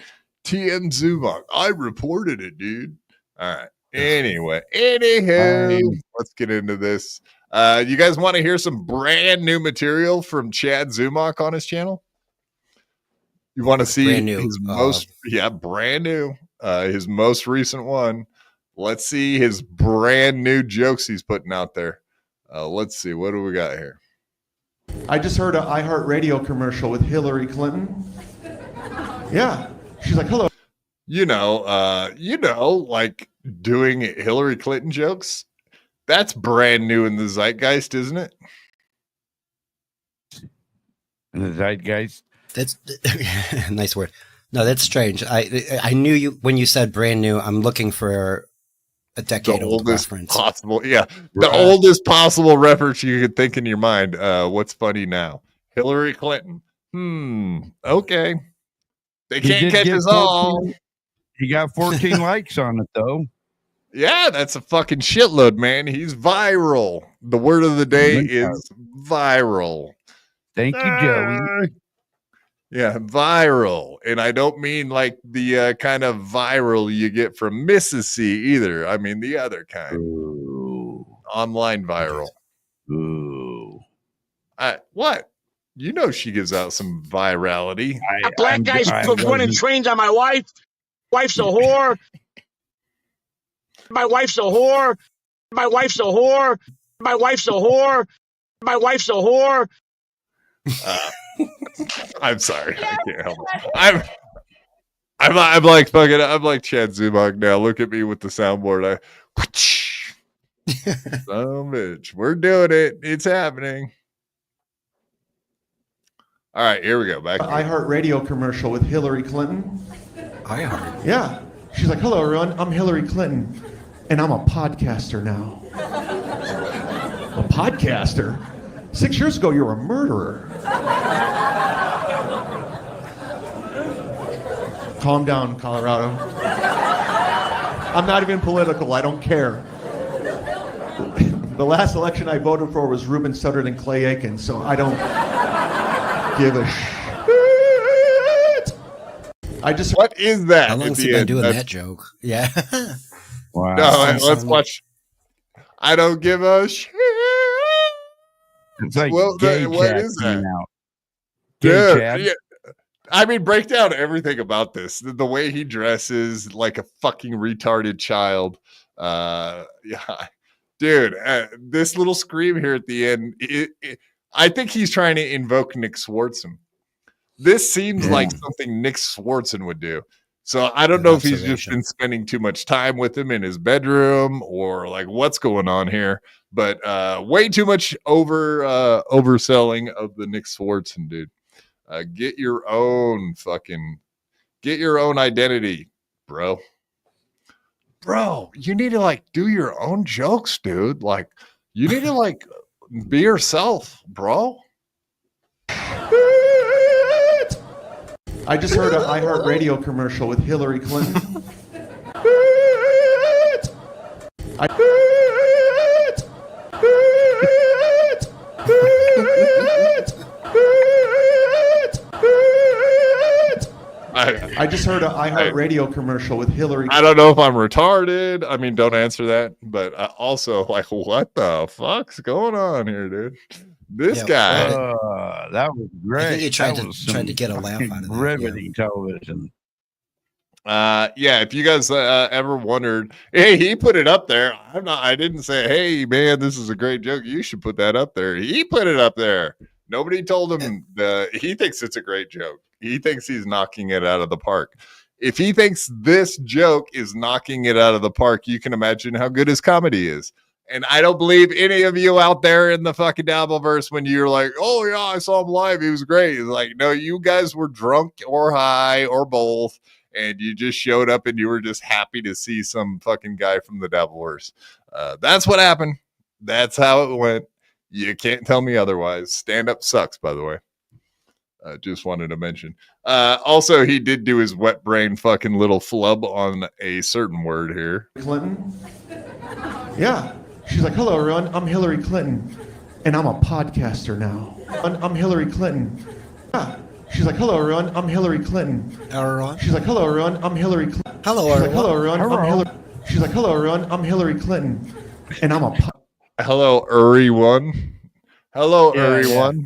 TM Zumach. I reported it, dude. All right. Anyway, let's get into this. You guys want to hear some brand new material from Chad Zumach on his channel? You want to see brand new. His brand new. His most recent one. Let's see his brand new jokes he's putting out there. Let's see. What do we got here? I just heard an iHeartRadio commercial with Hillary Clinton. Yeah. She's like, hello. Like doing Hillary Clinton jokes. That's brand new in the zeitgeist, isn't it? In the zeitgeist? That's nice word. No, that's strange. I knew you when you said brand new. I'm looking for a decade old reference. Possible, yeah. The oldest possible reference you could think in your mind. What's funny now? Hillary Clinton. Okay. They can't catch us all. He got 14 likes on it, though. Yeah, that's a fucking shitload, man. He's viral. The word of the day is viral. Thank you, Joey. Yeah, viral. And I don't mean like the kind of viral you get from Mrs. C either. I mean the other kind. Ooh. Online viral. Ooh. What? You know she gives out some virality. A black guy's running trains on my wife. Wife's a whore. My wife's a whore. My wife's a whore. My wife's a whore. My wife's a whore. I'm sorry. I can't help it. I'm like fucking. I'm like Chad Zumach now. Look at me with the soundboard. Bitch, we're doing it. It's happening. All right, here we go. Back. iHeartRadio commercial with Hillary Clinton. iHeart. Yeah. She's like, hello, everyone. I'm Hillary Clinton, and I'm a podcaster now. A podcaster? 6 years ago, you were a murderer. Calm down, Colorado. I'm not even political. I don't care. The last election I voted for was Ruben Studdard and Clay Aiken, so I don't give a shit. What is that? How long has he been doing that joke? Yeah. Wow. No, let's watch. I don't give a shit. It's like Well, gay what chat is came that? out. Dude, Chad? yeah. I mean, break down everything about this. The way he dresses like a fucking retarded child. Yeah, dude, this little scream here at the end. I think he's trying to invoke Nick Swartzen. This seems like something Nick Swartzen would do. So I don't know if he's just been spending too much time with him in his bedroom or like what's going on here. But way too much overselling of the Nick Swartzen dude. Get your own identity, bro. Bro, you need to like do your own jokes, dude. Like you need to like be yourself, bro. I just heard an iHeartRadio commercial with Hillary Clinton. I just heard an iHeartRadio commercial with Hillary. I don't know if I'm retarded. I mean, don't answer that. But also, like, what the fuck's going on here, dude? This guy. That was great. I think he tried to get a laugh out of that. Riveting television. Yeah, if you guys ever wondered, hey, he put it up there. I didn't say, hey man, this is a great joke, you should put that up there. He put it up there. Nobody told him he thinks it's a great joke. He thinks he's knocking it out of the park. If he thinks this joke is knocking it out of the park, you can imagine how good his comedy is. And I don't believe any of you out there in the fucking Dabbleverse when you're like, oh yeah, I saw him live, he was great. It's like, no, you guys were drunk or high or both. And you just showed up and you were just happy to see some fucking guy from the Dabbleverse. That's what happened. That's how it went. You can't tell me otherwise. Stand up sucks, by the way. Just wanted to mention. Also, he did do his wet brain fucking little flub on a certain word here. Clinton? Yeah. She's like, hello, everyone. I'm Hillary Clinton, and I'm a podcaster now. I'm Hillary Clinton. Yeah. She's like, hello, everyone. I'm Hillary Clinton. She's like, hello, everyone. I'm Hillary Clinton. Hello, everyone. Hello, everyone. She's like, hello, everyone. I'm Hillary Clinton, and I'm a Hello, Uri1. Hello, Uri1.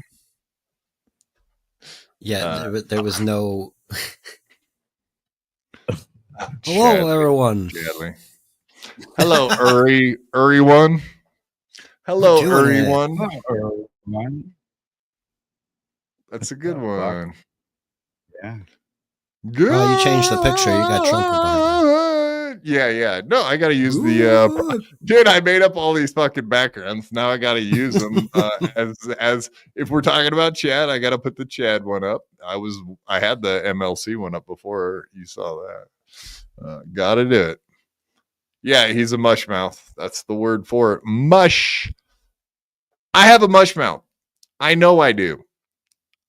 Yeah, there was no. Hello, everyone. Chadley. Hello, Uri1. Hello, Uri1. That's a good one. Yeah. Good. Oh, you changed the picture. You got Trump behind you. Yeah. No, I got to use dude, I made up all these fucking backgrounds. Now I got to use them as if we're talking about Chad, I got to put the Chad one up. I had the MLC one up before you saw that. Got to do it. Yeah, he's a mush mouth. That's the word for it. Mush. I have a mush mouth. I know I do.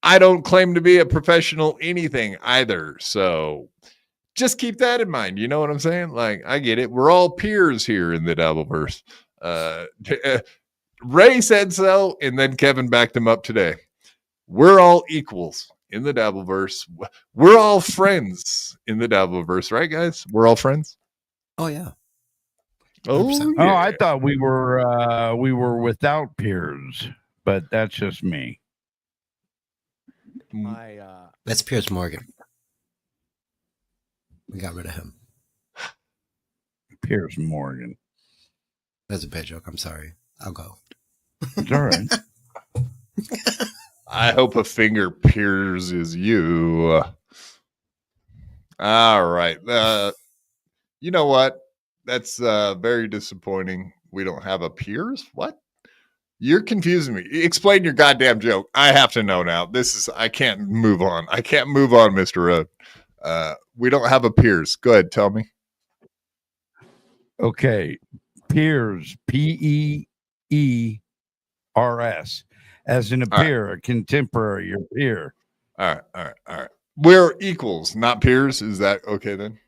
I don't claim to be a professional anything either. So just keep that in mind. You know what I'm saying? Like, I get it. We're all peers here in the Dabbleverse. Ray said so, and then Kevin backed him up today. We're all equals in the Dabbleverse. We're all friends in the Dabbleverse, right, guys? We're all friends. Oh, yeah. Oh, yeah. Oh, I thought we were without peers, but that's just me. That's Piers Morgan. We got rid of him. Piers Morgan. That's a bad joke. I'm sorry. I'll go. It's all right. I hope a finger pierces you. All right. You know what? That's very disappointing. We don't have a Piers? What? You're confusing me. Explain your goddamn joke. I have to know now. I can't move on. I can't move on, Mr. Road. We don't have a Piers. Go ahead, tell me. Okay. Peers, Peers, as in a All right. peer, a contemporary, your peer. All right. We're equals, not peers. Is that okay then?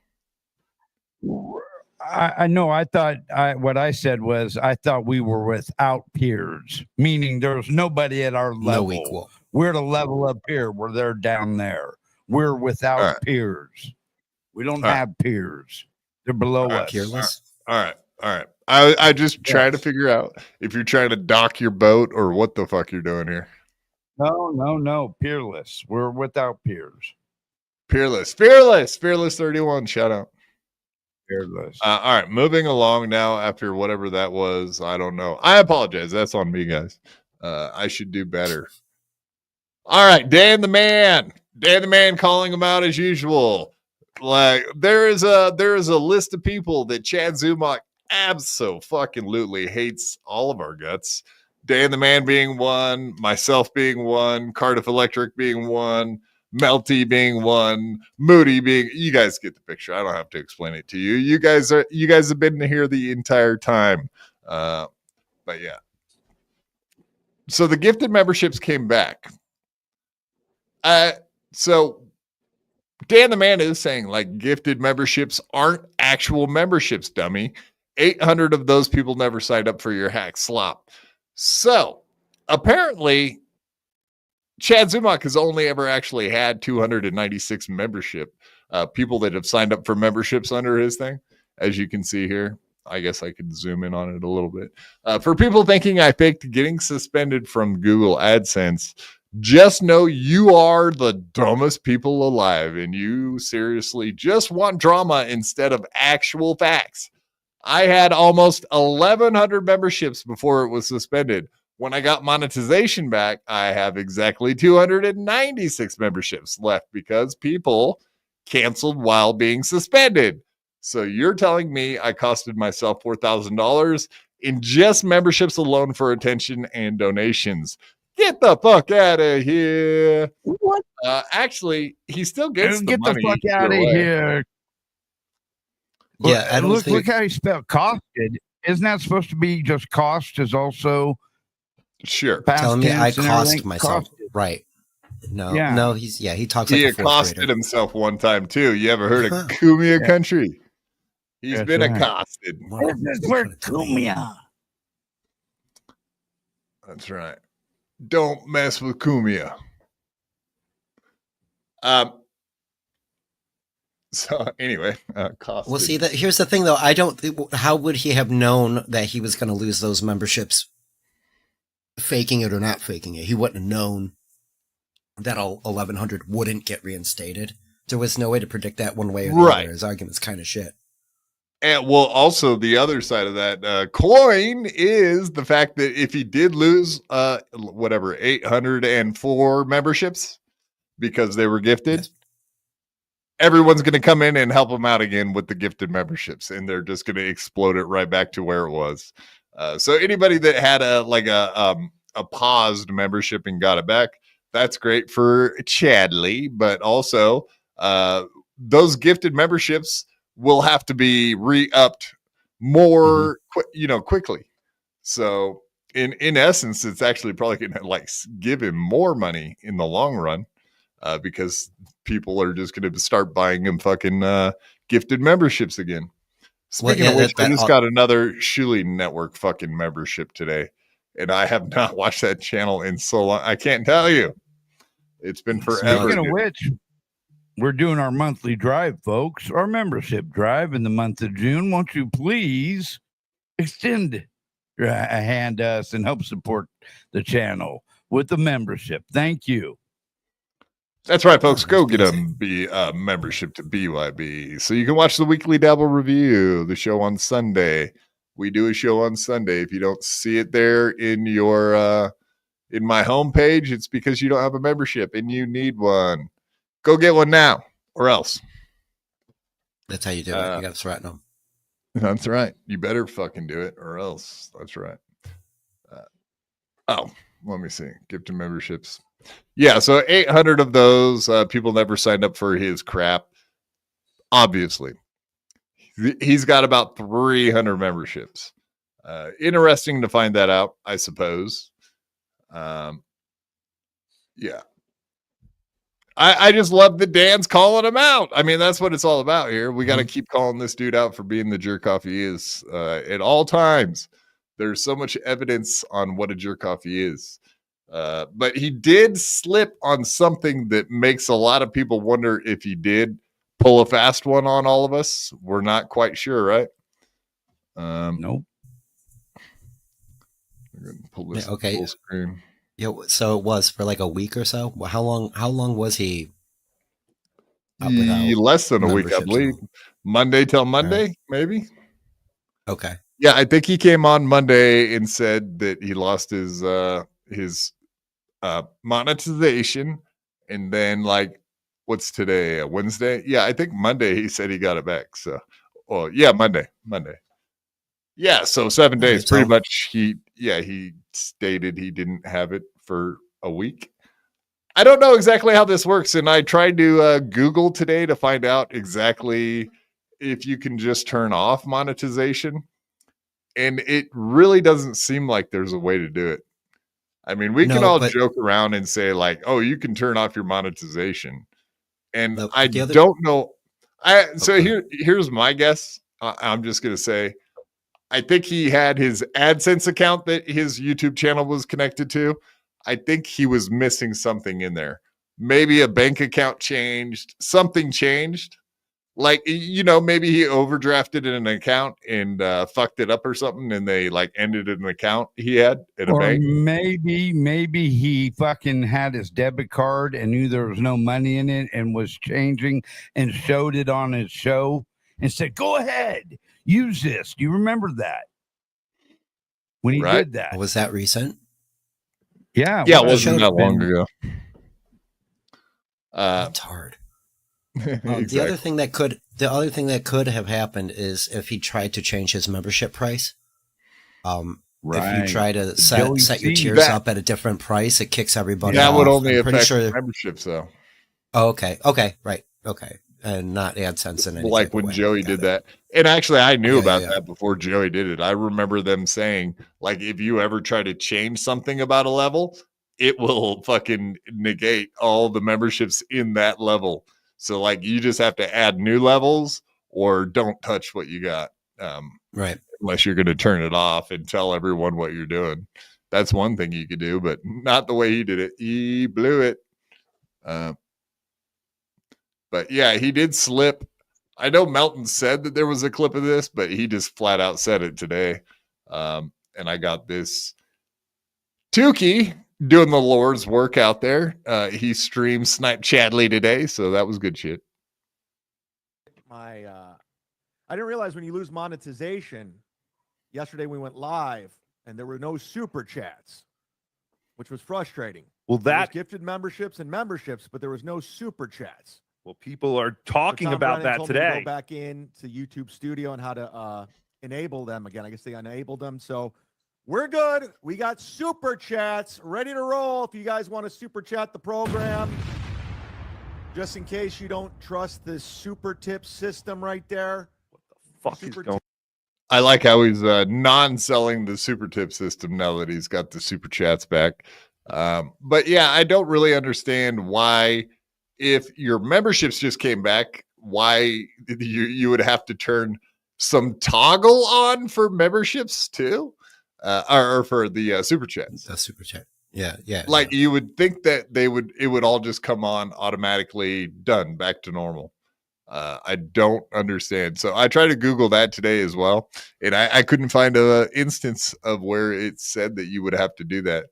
I know. I thought what I said was I thought we were without peers, meaning there's nobody at our level. No equal. We're at a level up here where they're down there. We're without All right. peers. We don't All have peers. They're below us. Peerless. All right. I just try to figure out if you're trying to dock your boat or what the fuck you're doing here. No. Peerless. We're without peers. Fearless 31. Shout out. Peerless. All right, moving along now after whatever that was. I don't know. I apologize. That's on me, guys. I should do better. All right, Dan the man calling him out as usual. Like there is a list of people that Chad Zumach abso-fucking-lutely hates all of our guts. Dan the man being one, myself being one, Cardiff Electric being one, Melty being one, Moody being. You guys get the picture. I don't have to explain it to you. You guys have been here the entire time. But yeah. So the gifted memberships came back. So Dan the man is saying like gifted memberships aren't actual memberships, dummy. 800 of those people never signed up for your hack slop. So apparently Chad Zumach has only ever actually had 296 membership people that have signed up for memberships under his thing. As you can see here, I guess I could zoom in on it a little bit. For people thinking I faked getting suspended from Google AdSense, just know you are the dumbest people alive and you seriously just want drama instead of actual facts. I had almost 1,100 memberships before it was suspended. When I got monetization back, I have exactly 296 memberships left because people canceled while being suspended. So you're telling me I costed myself $4,000 in just memberships alone for attention and donations. Get the fuck out of here. What? Actually, he still gets the Get money. the fuck out of here. Yeah, I don't think. Look how you spell costed. Isn't that supposed to be just cost is also sure telling me I tense and cost everything? myself. Costed. Right. No, Yeah. no, he talks He like a fourth accosted grader. himself one time too. You ever heard of Kumia country? He's That's been right. accosted. We're Kumia. That's right. Don't mess with Kumia. So anyway, costed. Well, see, here's the thing, though. How would he have known that he was going to lose those memberships, faking it or not faking it? He wouldn't have known that all 1,100 wouldn't get reinstated. There was no way to predict that one way or the other. His argument's kind of shit. And well, also the other side of that coin is the fact that if he did lose 804 memberships because they were gifted, Yes. everyone's going to come in and help him out again with the gifted memberships, and they're just going to explode it right back to where it was. So anybody that had a paused membership and got it back, that's great for Chadley, but also those gifted memberships will have to be re-upped more quickly. So in essence, it's actually probably going to give him more money in the long run because people are just going to start buying him fucking gifted memberships again. Speaking of which, I just got another Shuli Network fucking membership today, and I have not watched that channel in so long. I can't tell you. It's been forever. Speaking of which, we're doing our monthly drive, folks, our membership drive in the month of June. Won't you please extend a hand to us and help support the channel with the membership? Thank you. That's right, folks. Go get a membership to BYB so you can watch the weekly Dabble review, the show on Sunday. We do a show on Sunday. If you don't see it there in your in my homepage, it's because you don't have a membership and you need one. Go get one now, or else. That's how you do it. You got to threaten them. That's right. You better fucking do it, or else. That's right. Let me see. Gifted memberships. Yeah, so 800 of those people never signed up for his crap. Obviously, He's got about 300 memberships. Interesting to find that out, I suppose. Yeah. I just love that Dan's calling him out. I mean, that's what it's all about here. We got to keep calling this dude out for being the jerk off he is at all times. There's so much evidence on what a jerk off he is. But he did slip on something that makes a lot of people wonder if he did pull a fast one on all of us. We're not quite sure, right? Nope. I'm going to pull this full screen. Yeah, so it was for like a week or so. Well, how long was he up without less than a week, I memberships believe. and Monday till Monday, right. maybe. Okay. Yeah, I think he came on Monday and said that he lost his monetization, and then like, what's today? Wednesday? Yeah, I think Monday he said he got it back. So, yeah, Monday. Yeah, so 7 days, Right, pretty so- much. He stated he didn't have it for a week. I don't know exactly how this works, and I tried to Google today to find out exactly if you can just turn off monetization, and it really doesn't seem like there's a way to do it. I mean, we can all joke around and say like, "Oh, you can turn off your monetization," and I don't know. So here's my guess. I'm just gonna say, I think he had his AdSense account that his YouTube channel was connected to. I think he was missing something in there. Maybe a bank account changed, something changed. Like, maybe he overdrafted in an account and fucked it up or something, and they like ended an account he had at a bank. Maybe he fucking had his debit card and knew there was no money in it and was changing and showed it on his show and said, "Go ahead, use this." Do you remember that? When he did that. Was that recent? Yeah. Yeah, it wasn't that long ago. It's hard. Exactly. The other thing that could have happened is if he tried to change his membership price. If you try to set your tiers up at a different price, it kicks everybody off. That would only affect the memberships, though. Oh, okay. Right. Okay. And not AdSense in any like when way. Joey did that. And actually, I knew about that before Joey did it. I remember them saying, like, if you ever try to change something about a level, it will fucking negate all the memberships in that level. So, like, you just have to add new levels or don't touch what you got. Right. Unless you're going to turn it off and tell everyone what you're doing. That's one thing you could do, but not the way he did it. He blew it. But yeah, he did slip. I know Melton said that there was a clip of this, but he just flat out said it today. And I got this Tukey doing the Lord's work out there. He streamed Snapchatly today, so that was good shit. I didn't realize when you lose monetization. Yesterday we went live and there were no super chats, which was frustrating. Well, there was gifted memberships, but there was no super chats. Well, people are talking about that today. Go back in to YouTube Studio and how to enable them again. I guess they enabled them. So we're good. We got super chats ready to roll. If you guys want to super chat the program, just in case you don't trust this super tip system right there. What the fuck is going? I like how he's non-selling the super tip system now that he's got the super chats back. But yeah, I don't really understand why, if your memberships just came back, why you would have to turn some toggle on for memberships too, or for the super chats. The super chat. Yeah. Like you would think that it would all just come on automatically, done, back to normal. I don't understand. So I tried to Google that today as well, and I couldn't find an instance of where it said that you would have to do that.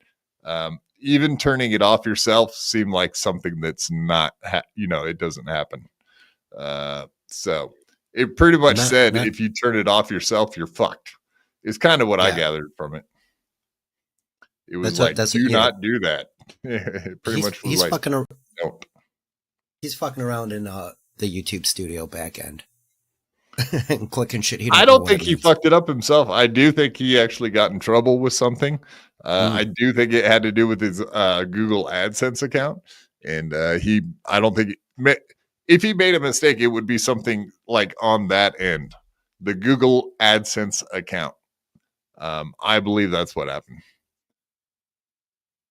Even turning it off yourself seemed like something that's not, it doesn't happen. So it pretty much said if you turn it off yourself, you're fucked. Is kind of what I gathered from it. It was do not do that. It pretty much was don't. He's fucking around in the YouTube Studio back end and clicking shit. I don't think he fucked it up himself. I do think he actually got in trouble with something. I do think it had to do with his Google AdSense account. And I don't think if he made a mistake, it would be something like on that end. the Google AdSense account. I believe that's what happened.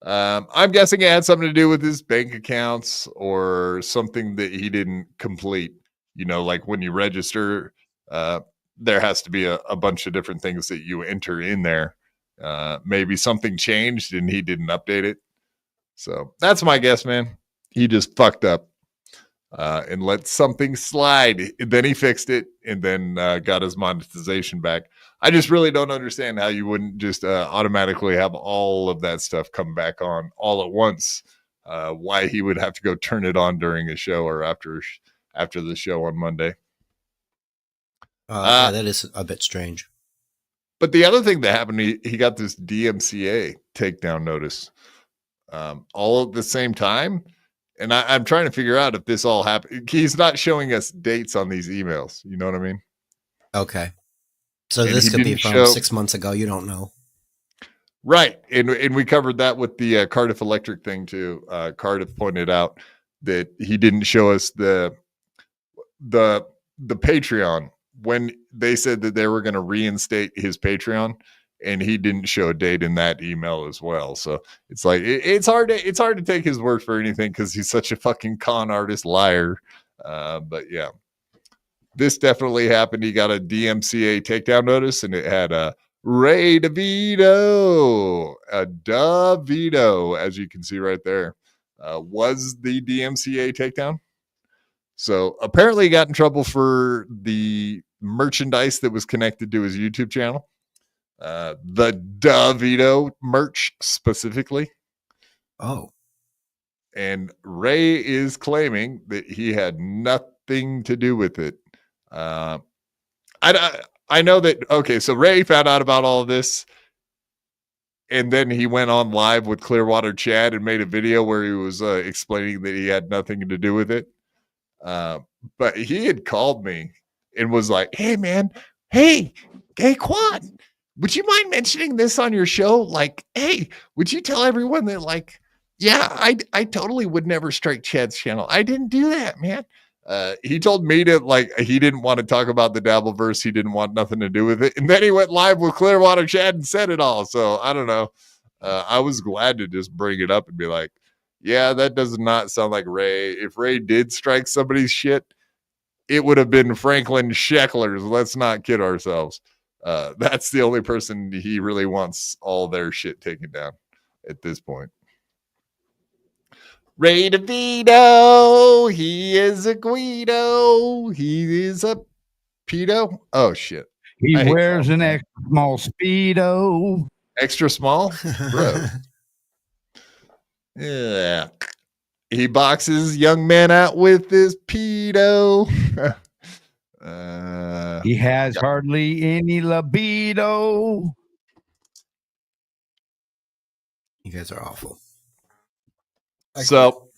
I'm guessing it had something to do with his bank accounts or something that he didn't complete. You know, like when you register, there has to be a bunch of different things that you enter in there. Maybe something changed and he didn't update it. So that's my guess, man. He just fucked up and let something slide. Then he fixed it and then got his monetization back. I just really don't understand how you wouldn't just automatically have all of that stuff come back on all at once. Why he would have to go turn it on during a show or after the show on Monday. Yeah, that is a bit strange. But the other thing that happened, he got this DMCA takedown notice all at the same time. And I'm trying to figure out if this all happened. He's not showing us dates on these emails. You know what I mean? Okay. So And this he could be didn't from show- 6 months ago. You don't know. Right. And we covered that with the Cardiff Electric thing too. Cardiff pointed out that he didn't show us the Patreon when they said that they were going to reinstate his Patreon, and he didn't show a date in that email as well. So it's like it's hard to take his word for anything because he's such a fucking con artist liar. But yeah, this definitely happened. He got a DMCA takedown notice, and it had Ray DeVito, as you can see right there, was the DMCA takedown. So apparently he got in trouble for the merchandise that was connected to his YouTube channel. The DeVito merch specifically. Oh. And Ray is claiming that he had nothing to do with it. I know that, okay, so Ray found out about all of this, and then he went on live with Clearwater Chad and made a video where he was explaining that he had nothing to do with it. But he had called me and was like, hey, man, hey, Quan, would you mind mentioning this on your show? Like, hey, would you tell everyone that, like, yeah, I totally would never strike Chad's channel. I didn't do that, man. He told me to, like, he didn't want to talk about the Dabbleverse. He didn't want nothing to do with it. And then he went live with Clearwater Chad and said it all. So I don't know. I was glad to just bring it up and be like, yeah, that does not sound like Ray. If Ray did strike somebody's shit, it would have been Franklin Sheckler's. Let's not kid ourselves. That's the only person he really wants all their shit taken down at this point. Ray DeVito, he is a Guido. He is a pedo. Oh, shit. He wears an extra small Speedo. Extra small? Bro. Yeah. He boxes young men out with his pedo. He has hardly any libido. You guys are awful. So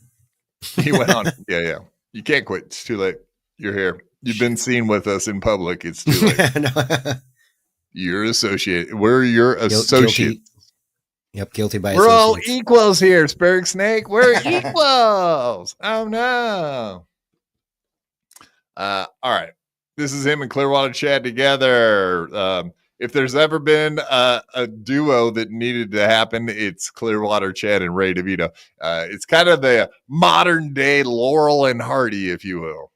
he went on. Yeah. You can't quit. It's too late. You're here. You've been seen with us in public. It's too late. You're associated. We're your associates. Guilty. Yep, guilty by We're all association. equals here, Sperg Snake. We're equals. Oh no. All right. This is him and Clearwater Chad together. If there's ever been a duo that needed to happen, it's Clearwater Chad and Ray DeVito. It's kind of the modern day Laurel and Hardy, if you will.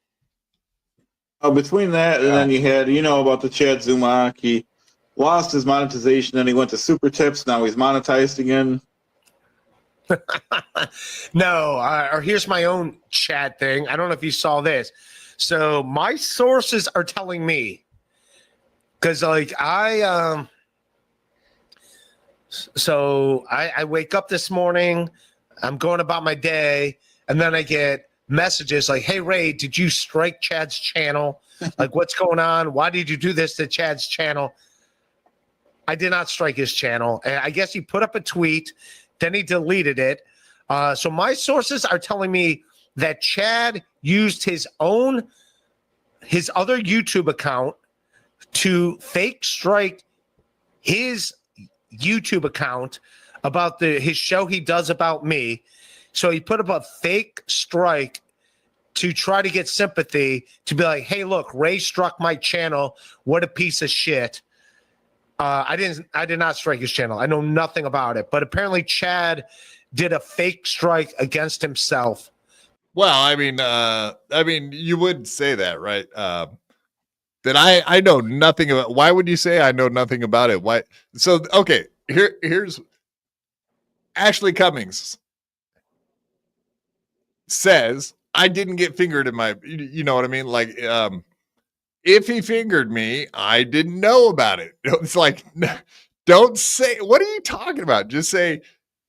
Between that and then you had, about the Chad Zumock. He lost his monetization, then he went to Super Tips. Now he's monetized again. No, or here's my own Chad thing. I don't know if you saw this. So my sources are telling me, because I wake up this morning, I'm going about my day, and then I get messages like, hey, Ray, did you strike Chad's channel? Like, what's going on? Why did you do this to Chad's channel? I did not strike his channel. I guess he put up a tweet, then he deleted it. So my sources are telling me that Chad used his other YouTube account to fake strike his YouTube account about his show he does about me. So he put up a fake strike to try to get sympathy, to be like, hey, look, Ray struck my channel. What a piece of shit. I did not strike his channel. I know nothing about it, but apparently Chad did a fake strike against himself. Well, I mean, you would say that, right? That I know nothing about. Why would you say I know nothing about it? Why? So, okay, here's Ashley Cummings says I didn't get fingered in my, you know what I mean? Like, if he fingered me, I didn't know about it. It's like, don't say, what are you talking about? Just say,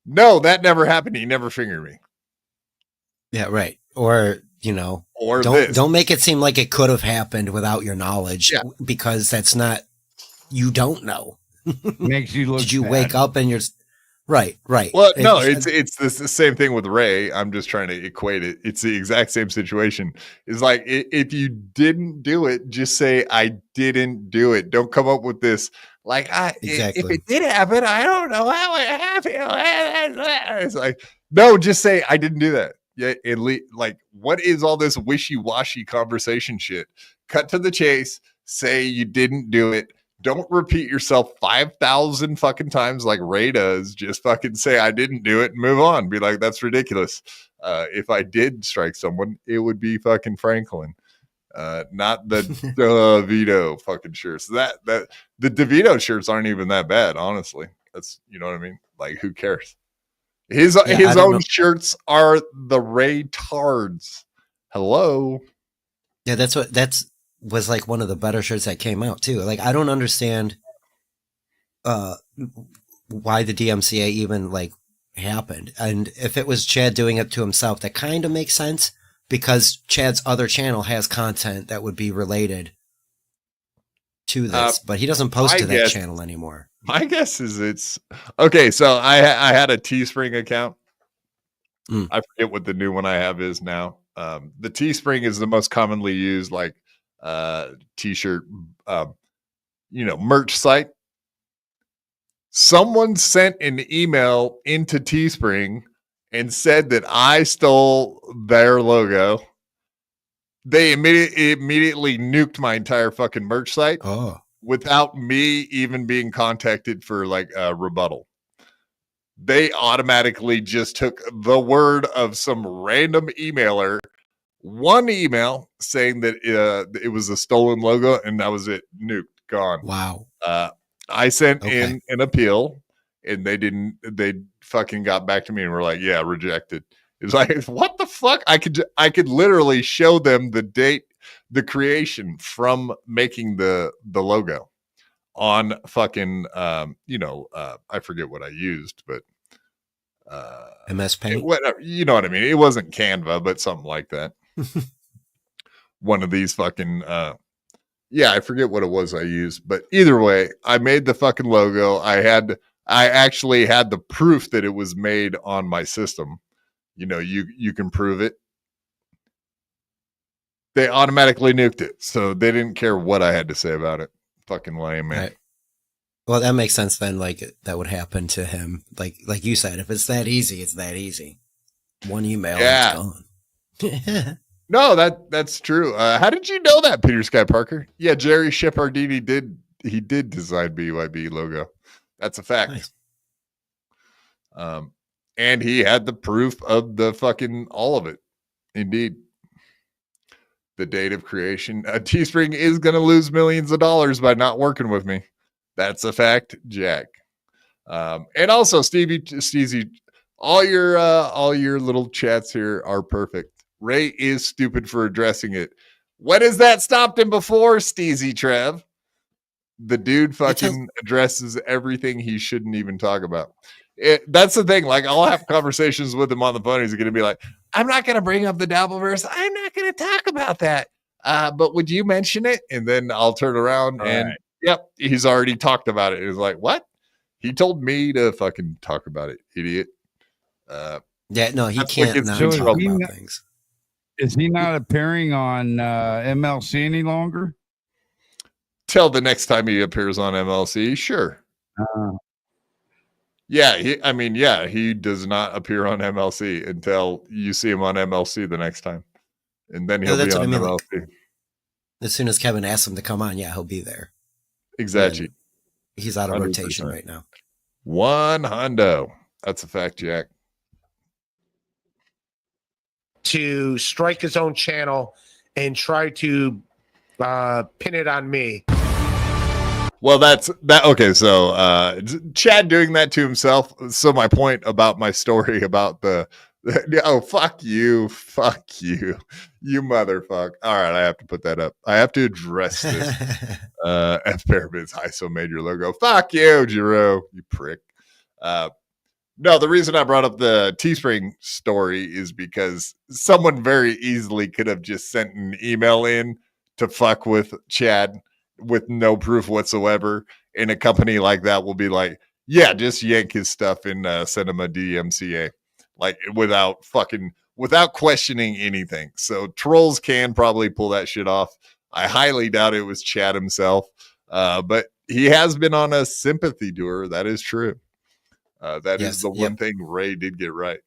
no, that never happened. He never fingered me. Yeah, right. Or, you know, or don't make it seem like it could have happened without your knowledge, because that's not, you don't know. Makes you look Did you bad. wake up and you're right? Well, no, it's the same thing with Ray. I'm just trying to equate it. It's the exact same situation. It's like, if you didn't do it, just say I didn't do it. Don't come up with this like, if it did happen, I don't know how it happened. It's like, no, just say I didn't do that. Yeah, like, what is all this wishy-washy conversation shit? Cut to the chase. Say you didn't do it. Don't repeat yourself 5,000 fucking times like Ray does. Just fucking say I didn't do it and move on. Be like, that's ridiculous. If I did strike someone, it would be fucking Franklin, not the DeVito fucking shirts. That the DeVito shirts aren't even that bad, honestly. That's, you know what I mean? Like, who cares? His own shirts are the Ray Tards. Hello. Yeah, that's was like one of the better shirts that came out too. Like, I don't understand why the DMCA even like happened. And if it was Chad doing it to himself, that kind of makes sense, because Chad's other channel has content that would be related to this, but he doesn't post to that channel anymore. My guess is it's okay. So I had a Teespring account. I forget what the new one I have is now. The Teespring is the most commonly used, like, t-shirt, merch site. Someone sent an email into Teespring and said that I stole their logo. They immediately nuked my entire fucking merch site. Oh. Without me even being contacted for like a rebuttal. They automatically just took the word of some random emailer, one email saying that it was a stolen logo, and that was it. Nuked, gone. Wow. I sent in an appeal, and they fucking got back to me and were like, yeah, rejected. It's like, what the fuck? I could literally show them the date, the creation from making the logo on fucking I forget what I used, but MS Paint, whatever, you know what I mean. It wasn't Canva, but something like that. One of these fucking I forget what it was I used, but either way, I made the fucking logo. I actually had the proof that it was made on my system. You know, you can prove it. They automatically nuked it, so they didn't care what I had to say about it. Fucking lame, man. Right. Well, that makes sense then. Like, that would happen to him. Like you said, if it's that easy, it's that easy. One email, and it's gone. No, that's true. How did you know that, Peter Sky Parker? Yeah, Jerry Shepardini did design BYB logo. That's a fact. Nice. And he had the proof of the fucking all of it. Indeed. The date of creation. Teespring is going to lose millions of dollars by not working with me. That's a fact, Jack. And also, Steezy, all your little chats here are perfect. Ray is stupid for addressing it. When has that stopped him before, Steezy Trev? The dude fucking addresses everything he shouldn't even talk about. That's the thing. Like, I'll have conversations with him on the phone. He's going to be like, I'm not going to bring up the Dabbleverse. I'm not going to talk about that. But would you mention it? And then I'll turn around yep, he's already talked about it. It was like, what? He told me to fucking talk about it, idiot. He can't not talk about things. Is he not appearing on MLC any longer? Till the next time he appears on MLC, sure. He does not appear on MLC until you see him on MLC the next time. and then he'll be that's what on I the mean, like, MLP. as soon as Kevin asks him to come on, yeah, he'll be there. Exactly. And he's out of 100%. rotation right now. 100. That's a fact, Jack. To strike his own channel and try to pin it on me. Well, that's that. Okay, so Chad doing that to himself. So my point about my story about oh, fuck you, you motherfucker. All right, I have to put that up. I have to address this. F Parabits ISO made your logo. Fuck you, Jiro, you prick. No, the reason I brought up the Teespring story is because someone very easily could have just sent an email in to fuck with Chad with no proof whatsoever. And a company like that will be like, yeah, just yank his stuff and send him a DMCA, like without questioning anything. So trolls can probably pull that shit off. I highly doubt it was Chad himself, but he has been on a sympathy tour. That is true. That is the one thing Ray did get right.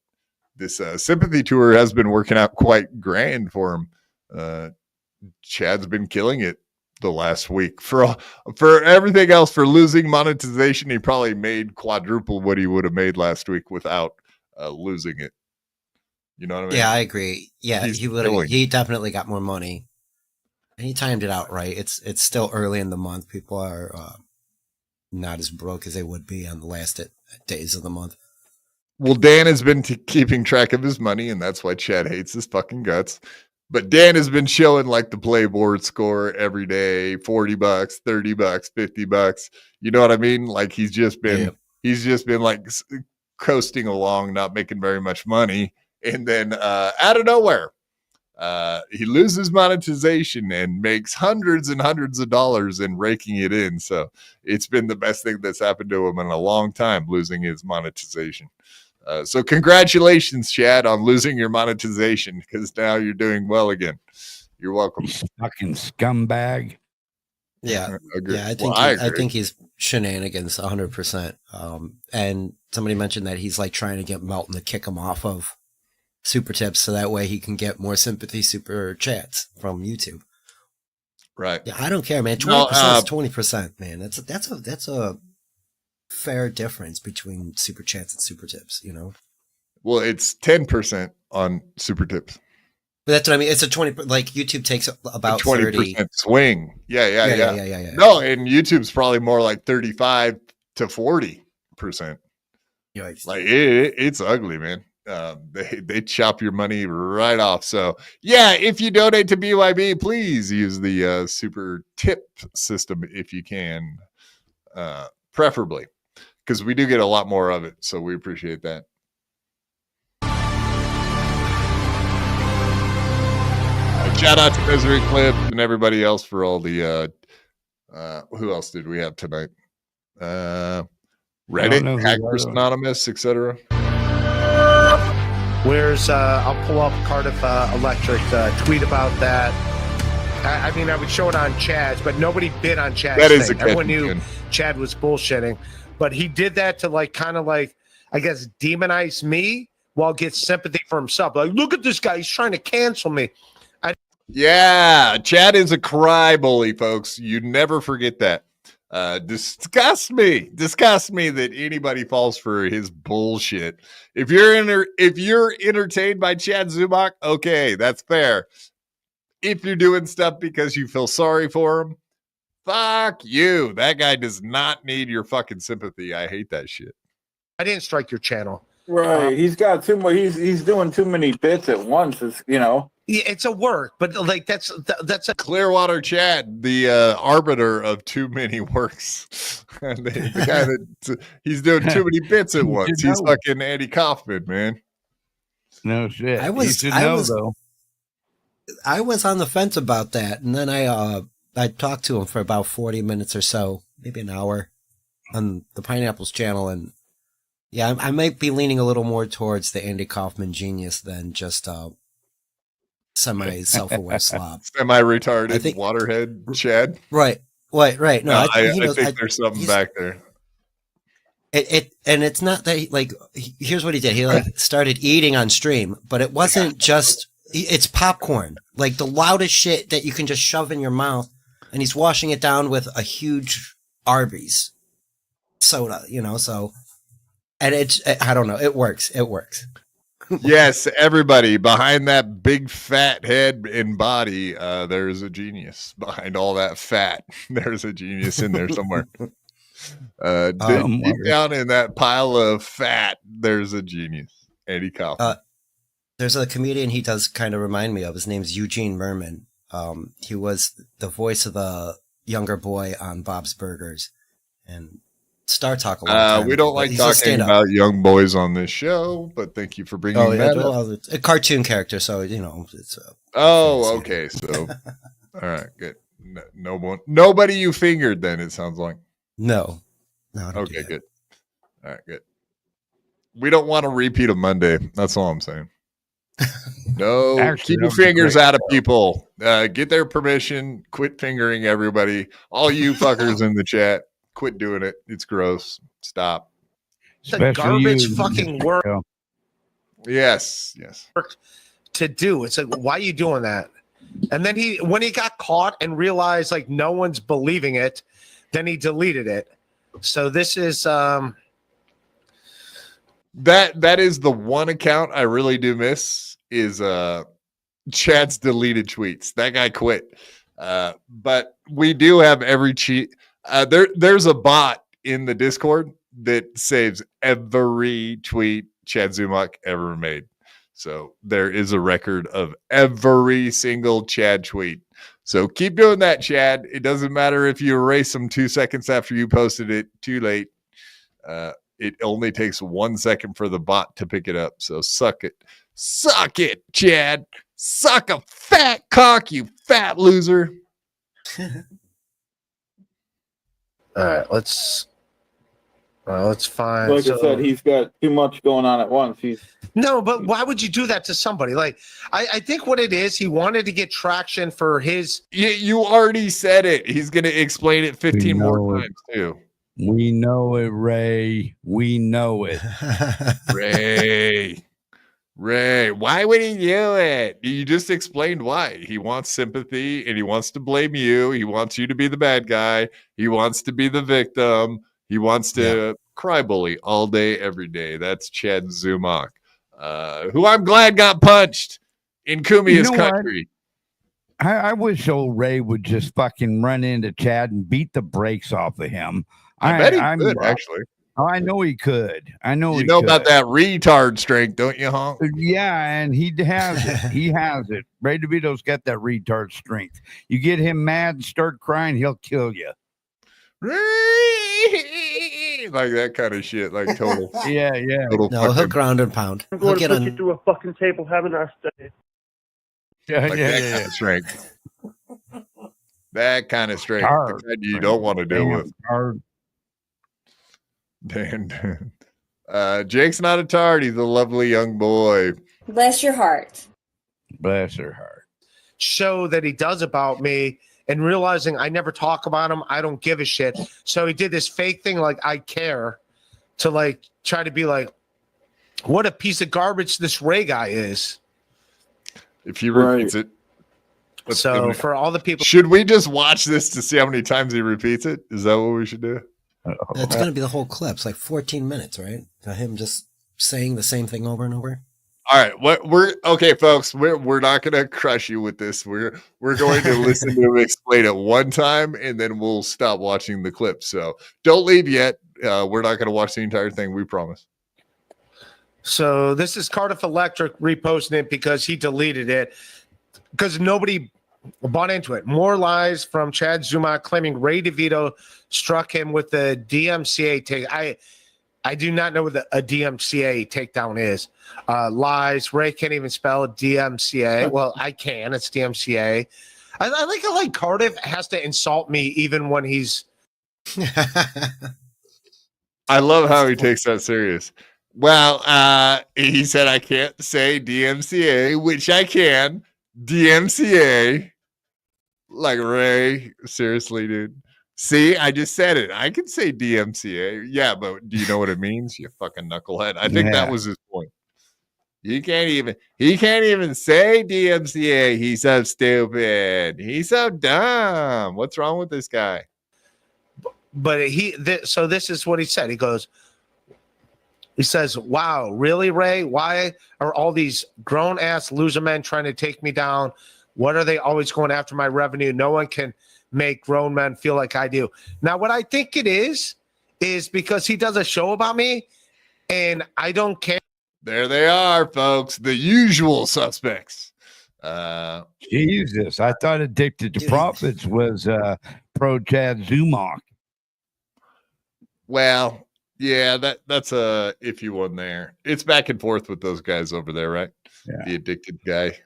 This sympathy tour has been working out quite grand for him. Chad's been killing it the last week. For everything else, for losing monetization, he probably made quadruple what he would have made last week without losing it. You know what I mean? Yeah, I agree. Yeah, he definitely got more money. And he timed it out right. It's still early in the month. People are not as broke as they would be on the last days of the month. Well, Dan has been keeping track of his money, and that's why Chad hates his fucking guts. But Dan has been showing like the playboard score every day, $40, $30, $50. You know what I mean? Like he's just been like coasting along, not making very much money. And then out of nowhere, he loses monetization and makes hundreds and hundreds of dollars and raking it in. So it's been the best thing that's happened to him in a long time, losing his monetization. So congratulations, Chad, on losing your monetization, because now you're doing well again. You're welcome. You fucking scumbag. Yeah, I think he's shenanigans 100%. And somebody mentioned that he's like trying to get Melton to kick him off of Super Tips so that way he can get more sympathy super chats from YouTube. Right. Yeah, I don't care, man. 20% is 20%, man. That's a fair difference between super chats and super tips, you know? Well, it's 10% on super tips. But that's what I mean. It's a 20, like YouTube takes about 20% 30 swing. Yeah. No, and YouTube's probably more like 35 to 40%. Like it's ugly, man. They chop your money right off. So yeah, if you donate to BYB, please use the super tip system if you can, preferably, because we do get a lot more of it. So we appreciate that. Shout out to Misery Clip and everybody else for all the who else did we have tonight? Reddit, Hackers Anonymous, etc. Where's I'll pull up Cardiff Electric tweet about that. I mean, I would show it on Chad's, but nobody bid on Chad's. That is thing. Everyone knew Chad was bullshitting, but he did that to like kind of like, I guess, demonize me while get sympathy for himself. Like, look at this guy, he's trying to cancel me. Yeah, Chad is a cry bully, folks. You never forget that. Disgust me that anybody falls for his bullshit. If you're entertained by Chad Zumach, okay, that's fair. If you're doing stuff because you feel sorry for him, fuck you. That guy does not need your fucking sympathy. I hate that shit. I didn't strike your channel. Right. He's got too much. He's doing too many bits at once. It's, you know. Yeah, it's a work, but like that's a Clearwater Chad, the arbiter of too many works. the guy that he's doing too many bits at once. He's fucking Andy Kaufman, man. No shit. I was on the fence about that, and then I talked to him for about 40 minutes or so, maybe an hour, on the Pineapples channel, and yeah, I might be leaning a little more towards the Andy Kaufman genius than just semi-self-aware slob. Semi-retarded waterhead Chad. Right. No, I think there's something back there. And it's not that here's what he did. He like started eating on stream, but it wasn't just It's popcorn, like the loudest shit that you can just shove in your mouth, and he's washing it down with a huge Arby's soda, so, and I don't know, it works. Yes, everybody behind that big fat head and body, there's a genius behind all that fat. There's a genius in there somewhere. Deep down in that pile of fat, there's a genius. Andy Kaufman. There's a comedian he does kind of remind me of. His name's Eugene Merman. He was the voice of the younger boy on Bob's Burgers and Star Talk a lot of time. We don't like talking about young boys on this show, but thank you for bringing that up. It's a cartoon character, so it's. Okay. So, all right, good. Nobody you fingered. Then it sounds like. No. Okay, good. All right, good. We don't want to repeat a Monday. That's all I'm saying. No, Actually, keep your fingers out of people. Get their permission. Quit fingering everybody. All you fuckers in the chat. Quit doing it. It's gross. Stop. It's a garbage fucking work. Yes. To do. It's like, why are you doing that? And then when he got caught and realized like no one's believing it, then he deleted it. So this is that is the one account I really do miss is Chad's deleted tweets. That guy quit. But we do have every cheat. There's a bot in the Discord that saves every tweet Chad Zumock ever made. So there is a record of every single Chad tweet. So keep doing that, Chad. It doesn't matter if you erase them 2 seconds after you posted it. Too late. It only takes 1 second for the bot to pick it up. So suck it. Suck it, Chad. Suck a fat cock, you fat loser. all right. Let's find. Like I said, he's got too much going on at once. No, but why would you do that to somebody? Like, I think what it is, he wanted to get traction for his. You already said it. He's going to explain it 15 more times, too. We know it, Ray. We know it. Ray, why would he do it? You just explained why. He wants sympathy and he wants to blame you. He wants you to be the bad guy. He wants to be the victim. He wants to cry bully all day, every day. That's Chad Zumock, who I'm glad got punched in Kumia's country. I wish old Ray would just fucking run into Chad and beat the brakes off of him. I bet he could, actually. I know he could. I know you know about that retard strength, don't you, Honk? Yeah, and he has it. He has it. Ray DeVito's got that retard strength. You get him mad and start crying, he'll kill you. Like that kind of shit, like total. Yeah. No, he'll ground and pound. I'm going to put you through a fucking table, have a nice day. That kind of strength. That kind of strength. The kind you don't want to deal with. Dan. Jake's not a tard. He's a lovely young boy. Bless your heart. Bless her heart. Show that he does about me and realizing I never talk about him. I don't give a shit. So he did this fake thing like I care to like try to be like, what a piece of garbage this Ray guy is. If he repeats it. So for all the people. Should we just watch this to see how many times he repeats it? Is that what we should do? It's going to be the whole clip. It's like 14 minutes, right? Him just saying the same thing over and over. All right, we're okay, folks. We're not going to crush you with this. We're going to listen to him explain it one time, and then we'll stop watching the clip. So don't leave yet. We're not going to watch the entire thing. We promise. So this is Cardiff Electric reposting it because he deleted it because nobody bought into it. More lies from Chad Zumock claiming Ray DeVito struck him with the DMCA take. I do not know what a DMCA takedown is. Lies. Ray can't even spell DMCA. Well, I can. It's DMCA. I like how like Cardiff has to insult me even when he's. I love how he takes that serious. Well, he said I can't say DMCA, which I can. DMCA. Like, Ray, seriously, dude. See, I just said it. I can say DMCA. Yeah, but do you know what it means? You fucking knucklehead. I think that was his point. He can't even say DMCA. He's so stupid. He's so dumb. What's wrong with this guy? But so this is what he said. He says, wow, really, Ray? Why are all these grown ass loser men trying to take me down? What are they always going after my revenue? No one can make grown men feel like I do. Now, what I think it is because he does a show about me and I don't care. There they are, folks. The usual suspects. Jesus, I thought Addicted to Profits was pro Chad Zumach. Well, yeah, that's a iffy one there. It's back and forth with those guys over there, right? Yeah. The addicted guy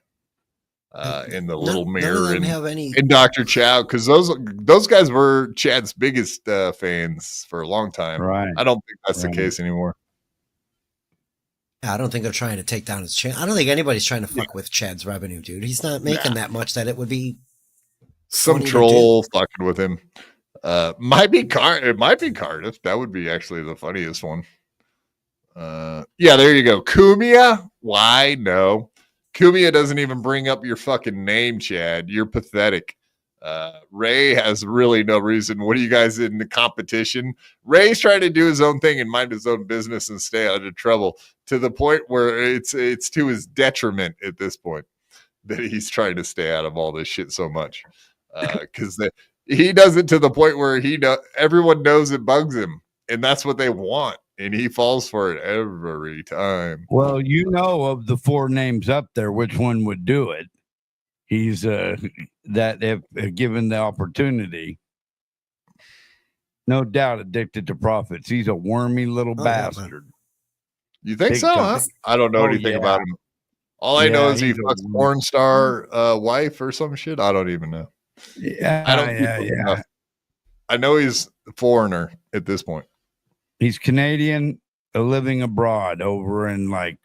in the little mirror none of them and, have any. and Dr. Chow, because those guys were Chad's biggest fans for a long time. Right. I don't think that's the case anymore. I don't think they're trying to take down his channel. I don't think anybody's trying to fuck with Chad's revenue, dude. He's not making that much that it would be some troll fucking with him. It might be Cardiff. That would be actually the funniest one. Yeah, there you go. Kumia? Why? No. Kumia doesn't even bring up your fucking name, Chad. You're pathetic. Ray has really no reason. What are you guys in the competition? Ray's trying to do his own thing and mind his own business and stay out of trouble to the point where it's to his detriment at this point that he's trying to stay out of all this shit so much. Because he does it to the point where everyone knows it bugs him, and that's what they want, and he falls for it every time. Well, you know, of the four names up there, which one would do it? He's that if given the opportunity, no doubt addicted to profits. He's a wormy little bastard. You think Big so? time. Huh? I don't know anything about him. All I know is he fucks porn star wife or some shit. I don't even know. Yeah, I don't. I know he's a foreigner at this point. He's Canadian, living abroad over in like.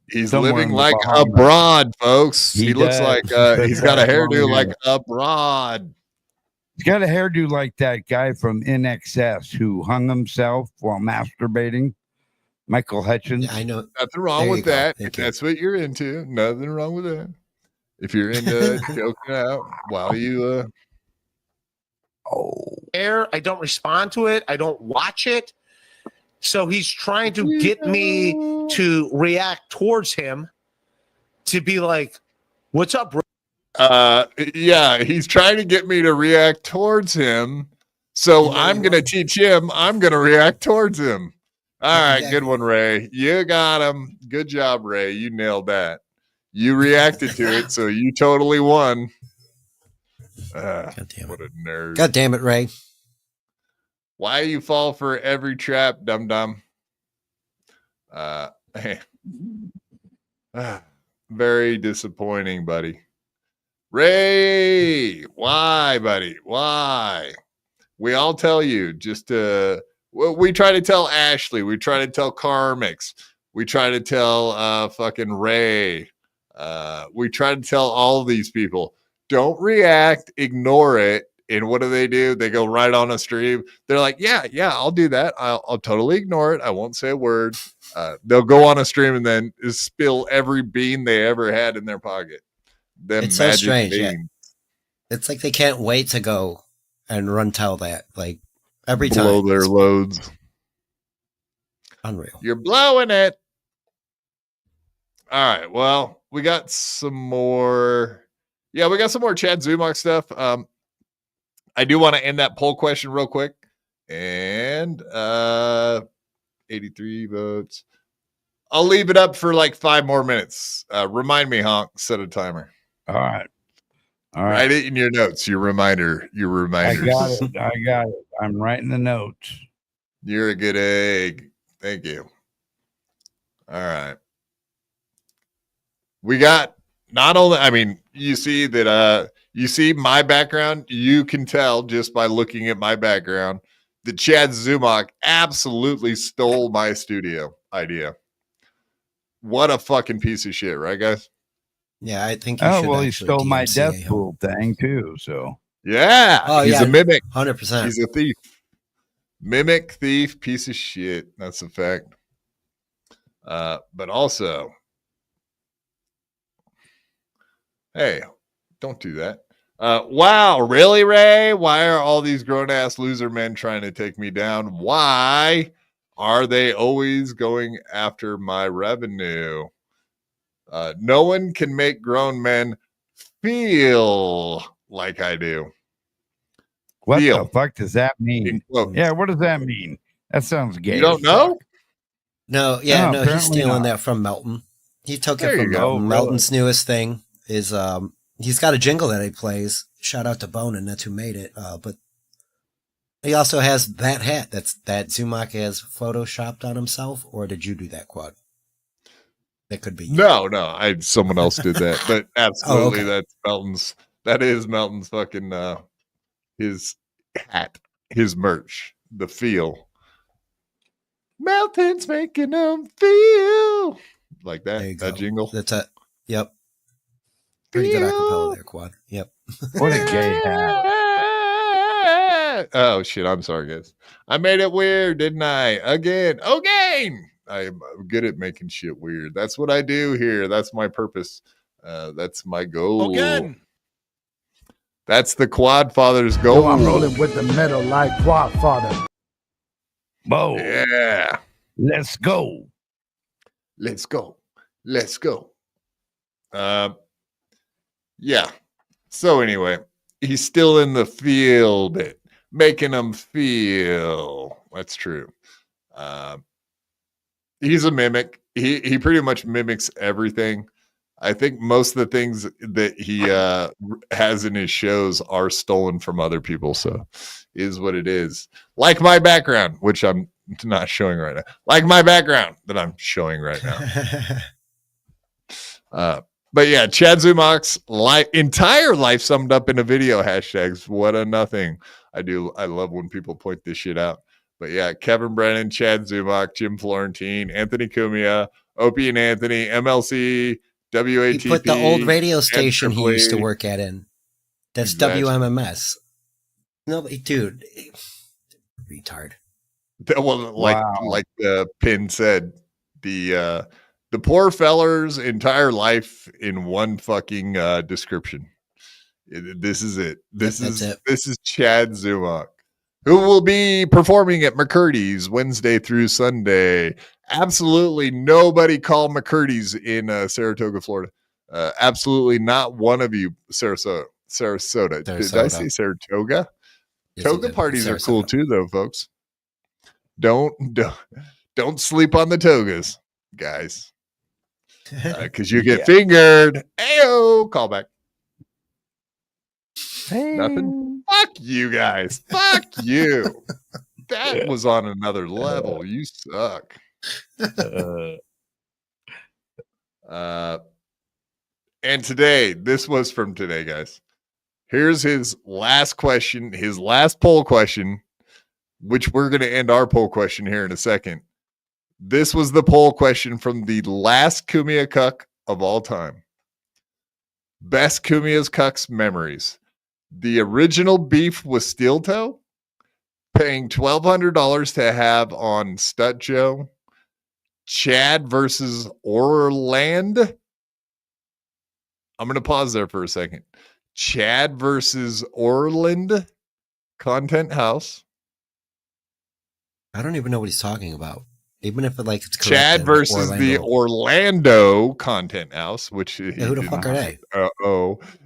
He's living like abroad, folks. He looks like he's got a hairdo like abroad. He's got a hairdo like that guy from NXS who hung himself while masturbating. Michael Hutchins. I know. Nothing wrong with that. If that's what you're into, nothing wrong with that. If you're into joking out while you I don't respond to it. I don't watch it. So he's trying to get me to react towards him to be like, what's up, bro? Yeah, he's trying to get me to react towards him. So I'm going to teach him. I'm going to react towards him. All right, good one, Ray. You got him. Good job, Ray. You nailed that. You reacted to it, so you totally won. God damn it. What a nerd. God damn it, Ray. Why you fall for every trap, dum-dum? Very disappointing, buddy. Ray, why, buddy? Why? We all tell you just we try to tell Ashley, we try to tell Carmix, we try to tell fucking Ray, we try to tell all these people, don't react, ignore it. And what do? They go right on a stream. They're like, yeah, I'll do that. I'll totally ignore it. I won't say a word. They'll go on a stream and then spill every bean they ever had in their pocket. It's so strange. Yeah. It's like they can't wait to go and run tell that. Like every time. Blow their loads. Unreal. You're blowing it. All right. Well, we got some more. Yeah, we got some more Chad Zumach stuff. I do want to end that poll question real quick. And 83 votes. I'll leave it up for like 5 more minutes. Remind me, Honk, set a timer. All right. Write it in your notes. Your reminders. I got it. I'm writing the notes. You're a good egg. Thank you. All right. We got not only, I mean, you see that, you see my background, you can tell just by looking at my background that Chad Zumach absolutely stole my studio idea. What a fucking piece of shit, right, guys? Yeah, I think. He stole my death pool thing too. So yeah, he's a mimic. 100%. He's a thief. Mimic, thief, piece of shit. That's a fact. But also, Hey, don't do that. Wow, really, Ray? Why are all these grown-ass loser men trying to take me down? Why are they always going after my revenue? No one can make grown men feel like I do. What Feel. the fuck does that mean? Yeah, what does that mean? That sounds gay. You don't know? No, he's apparently stealing not. that from Melton. He took There it you from go. Melton. Oh, really? Melton's newest thing is he's got a jingle that he plays. Shout out to Bonin, that's who made it. But he also has that hat that Zumak has photoshopped on himself, or did you do that, Quad? That could be. No, someone else did that, but absolutely, okay. that's Melton's. That is Melton's fucking his hat, his merch, the feel. Melton's making them feel like that. There you That go. jingle. That's it. Yep. Pretty good acapella there, Quad. Yep. What a gay hat. Oh shit! I'm sorry, guys. I made it weird, didn't I? Again. I'm good at making shit weird. That's what I do here. That's my purpose. That's my goal. Again. That's the Quad Father's goal. Yo, I'm rolling with the metal like Quad Father. Whoa. Yeah. Let's go. Let's go. Let's go. Yeah. So anyway, he's still in the field, making them feel. That's true. He's a mimic. He pretty much mimics everything. I think most of the things that he has in his shows are stolen from other people. So is what it is. Like my background, which I'm not showing right now. Like my background that I'm showing right now. But yeah, Chad Zumock's entire life summed up in a video. Hashtags. What a nothing. I love when people point this shit out. But yeah, Kevin Brennan, Chad Zumock, Jim Florentine, Anthony Cumia, Opie and Anthony, MLC, WATP. He put the old radio station he used to work at in. That's WMMS. No, but dude, retard. Well, like the pin said, the poor feller's entire life in one fucking description. This is it. This is Chad Zumock, who will be performing at McCurdy's Wednesday through Sunday. Absolutely nobody call McCurdy's in Saratoga, Florida. Absolutely not one of you, Sarasota. Did I say Saratoga? Yes, Toga parties are cool too, though, folks. Don't sleep on the togas, guys, because you get fingered. Ayo, call back. Hey. Nothing. Fuck you guys. Fuck you. That was on another level. You suck. And today, this was from today, guys. Here's his last question, his last poll question, which we're going to end our poll question here in a second. This was the poll question from the last Kumia Cuck of all time. Best Kumia's Cucks memories. The original beef with Steel Toe, paying $1,200 to have on Stut Joe, Chad versus Orland. I'm going to pause there for a second. Chad versus Orland Content House. I don't even know what he's talking about. Even if it's Chad versus the Orlando Content House, which who the fuck are they?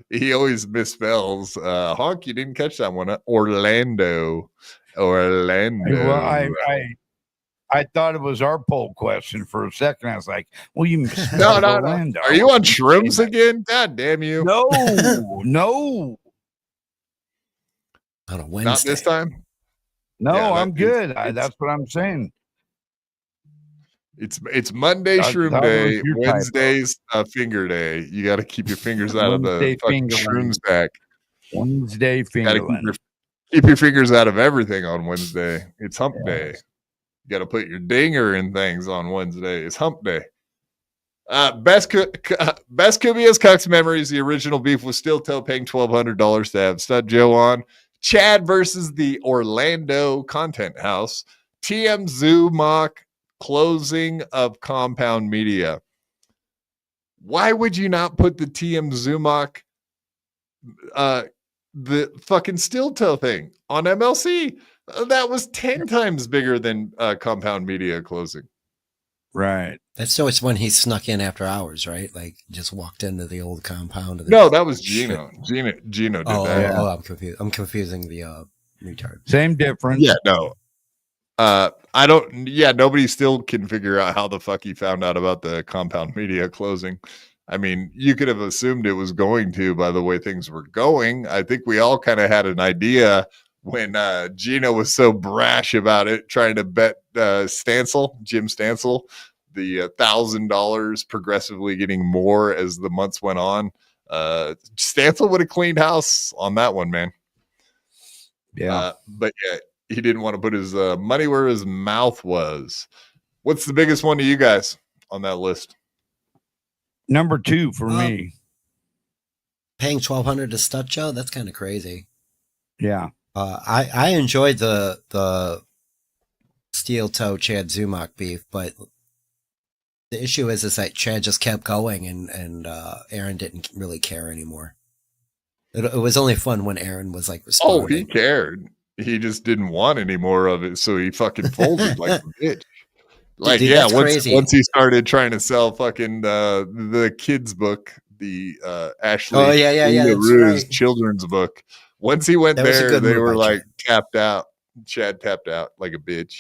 He always misspells. Honk, you didn't catch that one. Orlando. Well, I thought it was our poll question for a second. I was like, well, you no. Orlando. Are you on shrooms again? God damn you. No. On a Wednesday. Not this time? No, Yeah, I'm good. That's what I'm saying. It's Monday shroom day, Wednesday's finger day. You got to keep your fingers out of the fucking shroom stack. Wednesday finger. Keep your fingers out of everything on Wednesday. It's hump day. You got to put your dinger in things on Wednesday. It's hump day. Best Kubia's Cucks memories. The original beef was Steel Toe, paying $1,200 to have Stud Joe on. Chad versus the Orlando Content House. TM Zoo mock closing of Compound Media. Why would you not put the TM Zumach, the fucking steel toe thing on MLC? That was 10 times bigger than Compound Media closing. Right. That's so it's when he snuck in after hours, right? Like just walked into the old compound. And No, that was Gino. Gino did that. Oh, I'm confused. I'm confusing the retard. Same difference. Yeah, no. I don't. Yeah, nobody still can figure out how the fuck he found out about the Compound Media closing. I mean, you could have assumed it was going to by the way things were going. I think we all kind of had an idea when Gino was so brash about it, trying to bet Jim Stansel, the $1,000 progressively getting more as the months went on. Stansel would have cleaned house on that one, man. Yeah. But yeah, he didn't want to put his money where his mouth was. What's the biggest one to you guys on that list? Number 2 for me. Paying $1,200 to Stutcho? That's kind of crazy. Yeah. I enjoyed the steel toe Chad Zumach beef, but the issue is that Chad just kept going and Aaron didn't really care anymore. It was only fun when Aaron was like responding. Oh, he cared. He just didn't want any more of it, so he fucking folded like a bitch. Like, Dude, yeah, that's once he started trying to sell fucking the kids book, the Ashley that's right. children's book. Once he went That was a there, good they move were by like tapped out. Chad tapped out like a bitch,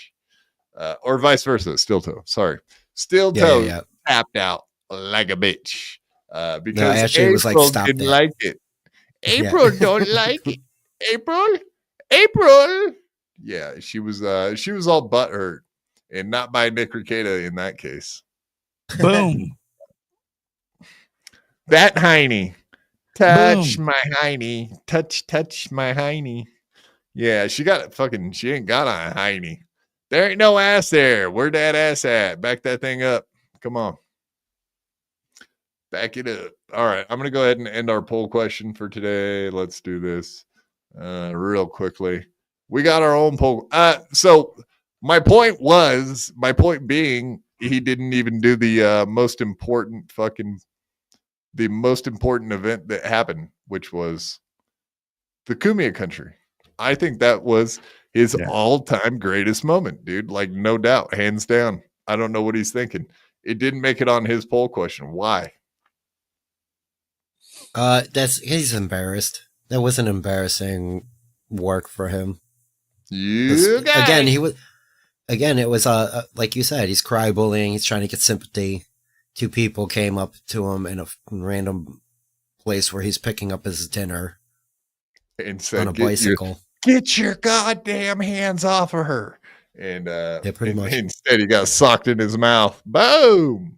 or vice versa. Steel toe, sorry, steel toe tapped out like a bitch because Ashley April was like, "Stop didn't that." like it. April don't like it. April. Yeah, she was all butthurt, and not by Nick Rekieta in that case. Boom. That hiney. Touch my hiney. Touch my hiney. Yeah, she ain't got a hiney. There ain't no ass there. Where that ass at? Back that thing up. Come on. Back it up. All right, I'm going to go ahead and end our poll question for today. Let's do this real quickly. We got our own poll. So my point being, he didn't even do the most important event that happened, which was the Cumia country. I think that was his all-time greatest moment, dude. Like, no doubt, hands down. I don't know what he's thinking. It didn't make it on his poll question. Why? He's embarrassed. That was an embarrassing work for him. Again, it was like you said, he's cry bullying. He's trying to get sympathy. 2 people came up to him in a random place where he's picking up his dinner and said, on a bicycle. Get your goddamn hands off of her. And pretty much. Instead, he got socked in his mouth. Boom.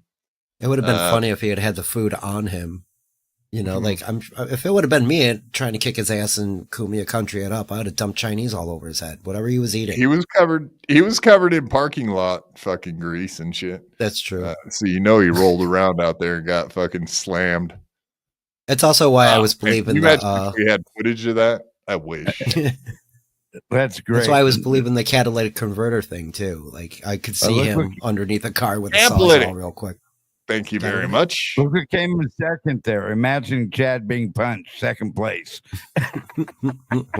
It would have been funny if he had the food on him. You know, like if it would have been me trying to kick his ass in Cumia country it up, I would have dumped Chinese all over his head. Whatever he was eating. He was covered in parking lot fucking grease and shit. That's true. So he rolled around out there and got fucking slammed. It's also why I was believing we had footage of that. I wish. That's great. That's why I was believing the catalytic converter thing too. Like I could see him underneath a car with a sawzall real quick. Thank you very much. Look who came in second there. Imagine Chad being punched, second place.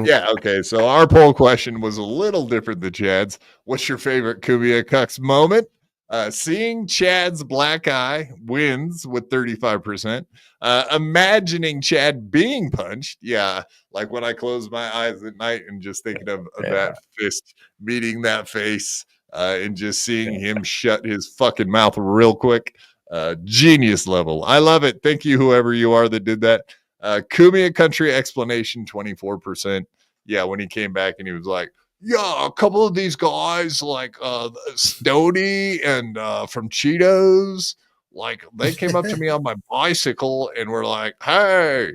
Yeah, okay. So our poll question was a little different than Chad's. What's your favorite Cumia Cucks moment? Seeing Chad's black eye wins with 35%. Imagining Chad being punched. Yeah, like when I close my eyes at night and just thinking of that fist meeting that face and just seeing him shut his fucking mouth real quick. Genius level. I love it. Thank you, whoever you are that did that. Cumia country explanation, 24%. Yeah, when he came back and he was like, yeah, a couple of these guys like Stoney and from Cheetos, like they came up to me on my bicycle and were like, hey.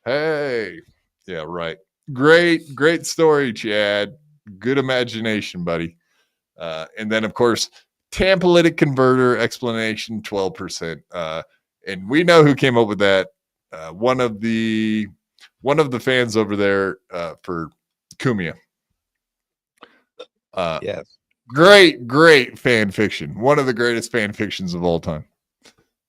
Yeah, right. Great story, Chad. Good imagination, buddy. And then, of course, Tamplytic converter explanation, 12%. And we know who came up with that. One of the fans over there for Cumia. Yes. Great fan fiction. One of the greatest fan fictions of all time.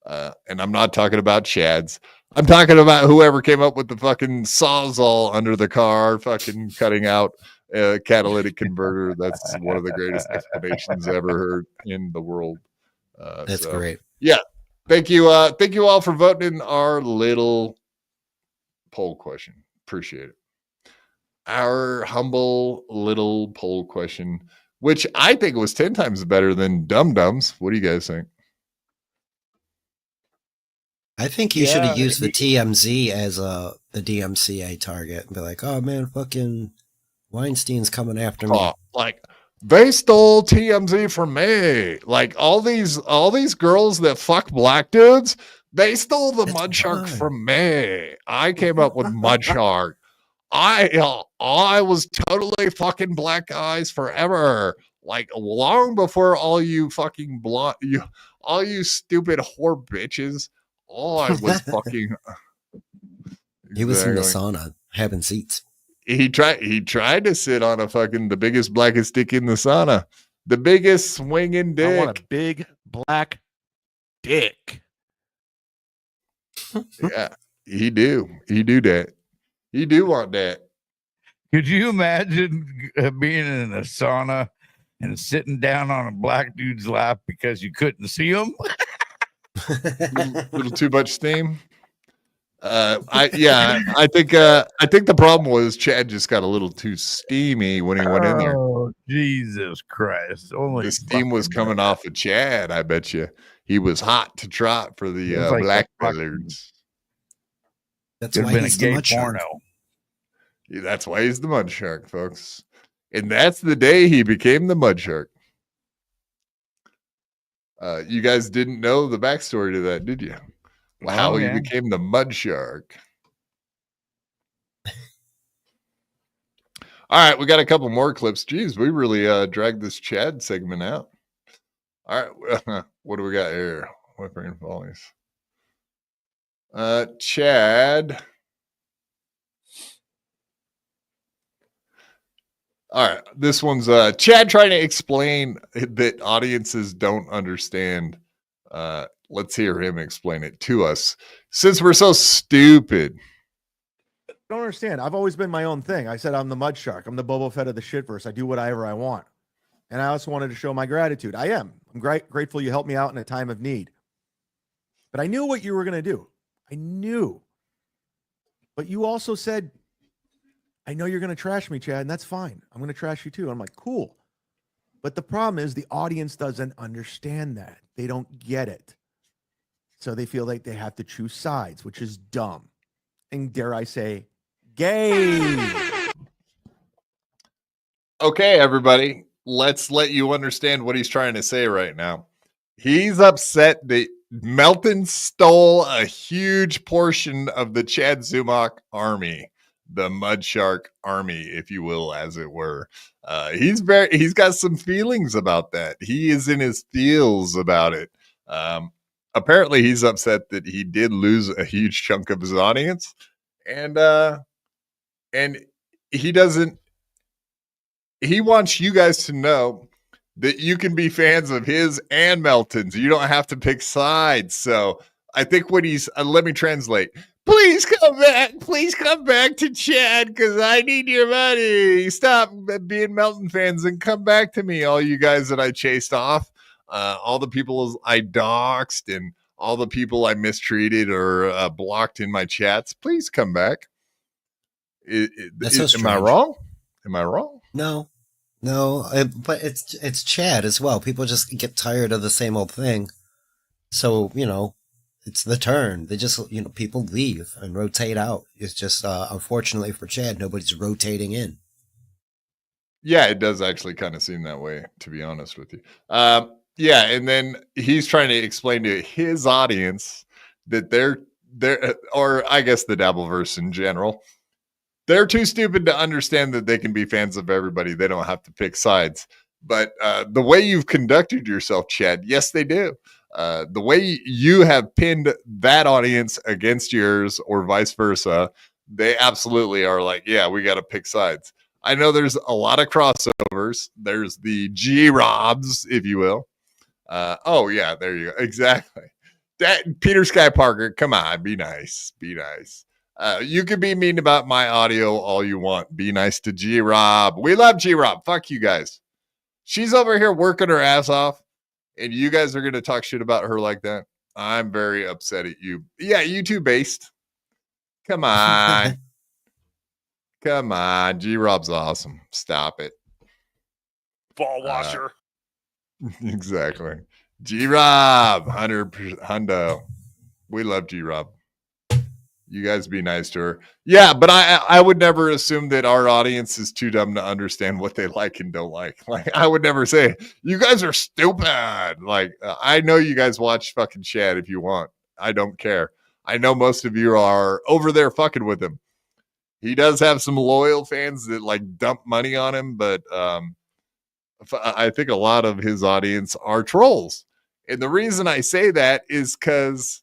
And I'm not talking about Chads. I'm talking about whoever came up with the fucking Sawzall under the car, fucking cutting out a catalytic converter. That's one of the greatest explanations ever heard in the world. That's great. Yeah. Thank you all for voting in our little poll question. Appreciate it. Our humble little poll question, which I think was 10 times better than Dum Dums. What do you guys think? I think you should have used the TMZ as the DMCA target and be like, oh man, fucking Weinstein's coming after me. Oh, like they stole TMZ from me. Like all these girls that fuck black dudes, they stole the Mud Shark from me. I came up with Mud Shark. I was totally fucking black guys forever. Like long before all you fucking all you stupid whore bitches. Oh, I was fucking. He was in the sauna having seats. He tried to sit on the biggest, blackest dick in the sauna. The biggest swinging dick. I want a big black dick. Yeah, he do that. He do want that. Could you imagine being in a sauna and sitting down on a black dude's lap because you couldn't see him? Little too much steam. I think the problem was Chad just got a little too steamy when he went in there. Oh, Jesus Christ. The steam was coming off of Chad, I bet you. He was hot to trot for the black brothers. That's why he's the Mud Shark. Yeah, that's why he's the Mud Shark, folks. And that's the day he became the Mud Shark. You guys didn't know the backstory to that, did you? How he became the Mud Shark. All right, we got a couple more clips. Jeez, we really dragged this Chad segment out. All right, what do we got here? Whippering Follies. Chad. All right, this one's Chad trying to explain that audiences don't understand. Let's hear him explain it to us since we're so stupid. I don't understand. I've always been my own thing. I said I'm the Mud Shark. I'm the Boba Fett of the shitverse. I do whatever I want. And I also wanted to show my gratitude. I'm grateful you helped me out in a time of need. But I knew what you were going to do. I knew. But you also said, I know you're going to trash me, Chad, and that's fine. I'm going to trash you too. And I'm like, cool. But the problem is the audience doesn't understand that. They don't get it. So they feel like they have to choose sides, which is dumb. And dare I say, gay. Okay, everybody, let's let you understand what he's trying to say right now. He's upset that Melton stole a huge portion of the Chad Zumach army, the Mud Shark army, if you will, as it were. He's got some feelings about that. He is in his feels about it. Apparently he's upset that he did lose a huge chunk of his audience, and he wants you guys to know that you can be fans of his and Melton's. You don't have to pick sides. So I think what he's let me translate. Please come back to Chad, because I need your money. Stop being Melton fans and come back to me, all you guys that I chased off. All the people I doxed and all the people I mistreated or blocked in my chats, please come back. Am I wrong? Am I wrong? No, but it's Chad as well. People just get tired of the same old thing. So, it's the turn. They just, people leave and rotate out. It's just, unfortunately for Chad, nobody's rotating in. Yeah, it does actually kind of seem that way, to be honest with you. Yeah, and then he's trying to explain to his audience that they're or I guess the Dabbleverse in general, they're too stupid to understand that they can be fans of everybody. They don't have to pick sides. But the way you've conducted yourself, Chad, yes, they do. The way you have pinned that audience against yours or vice versa, they absolutely are like, yeah, we got to pick sides. I know there's a lot of crossovers. There's the G-Robs, if you will. Oh, yeah, there you go. Exactly. That Peter Sky Parker, come on, be nice. Be nice. You can be mean about my audio all you want. Be nice to G-Rob. We love G-Rob. Fuck you guys. She's over here working her ass off, and you guys are going to talk shit about her like that. I'm very upset at you. Yeah, YouTube based. Come on. Come on. G-Rob's awesome. Stop it. Ball washer. Exactly. G-Rob, 100% hundo. We love G-Rob. You guys be nice to her. Yeah, but I would never assume that our audience is too dumb to understand what they like and don't like. Like, I would never say, you guys are stupid. Like, I know you guys watch fucking Chad if you want. I don't care. I know most of you are over there fucking with him. He does have some loyal fans that like dump money on him, but I think a lot of his audience are trolls. And the reason I say that is because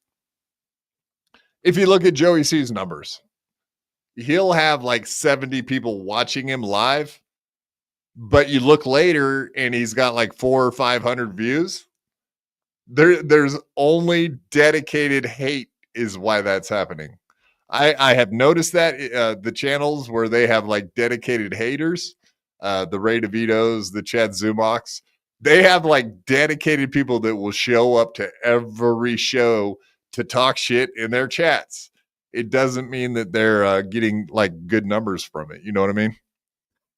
if you look at Joey C's numbers, he'll have like 70 people watching him live, but you look later and he's got like 400 or 500 views. There's only dedicated hate is why that's happening. I have noticed that the channels where they have like dedicated haters, the Ray DeVitos, the Chad Zumox, they have like dedicated people that will show up to every show to talk shit in their chats. It doesn't mean that they're getting like good numbers from it. You know what I mean?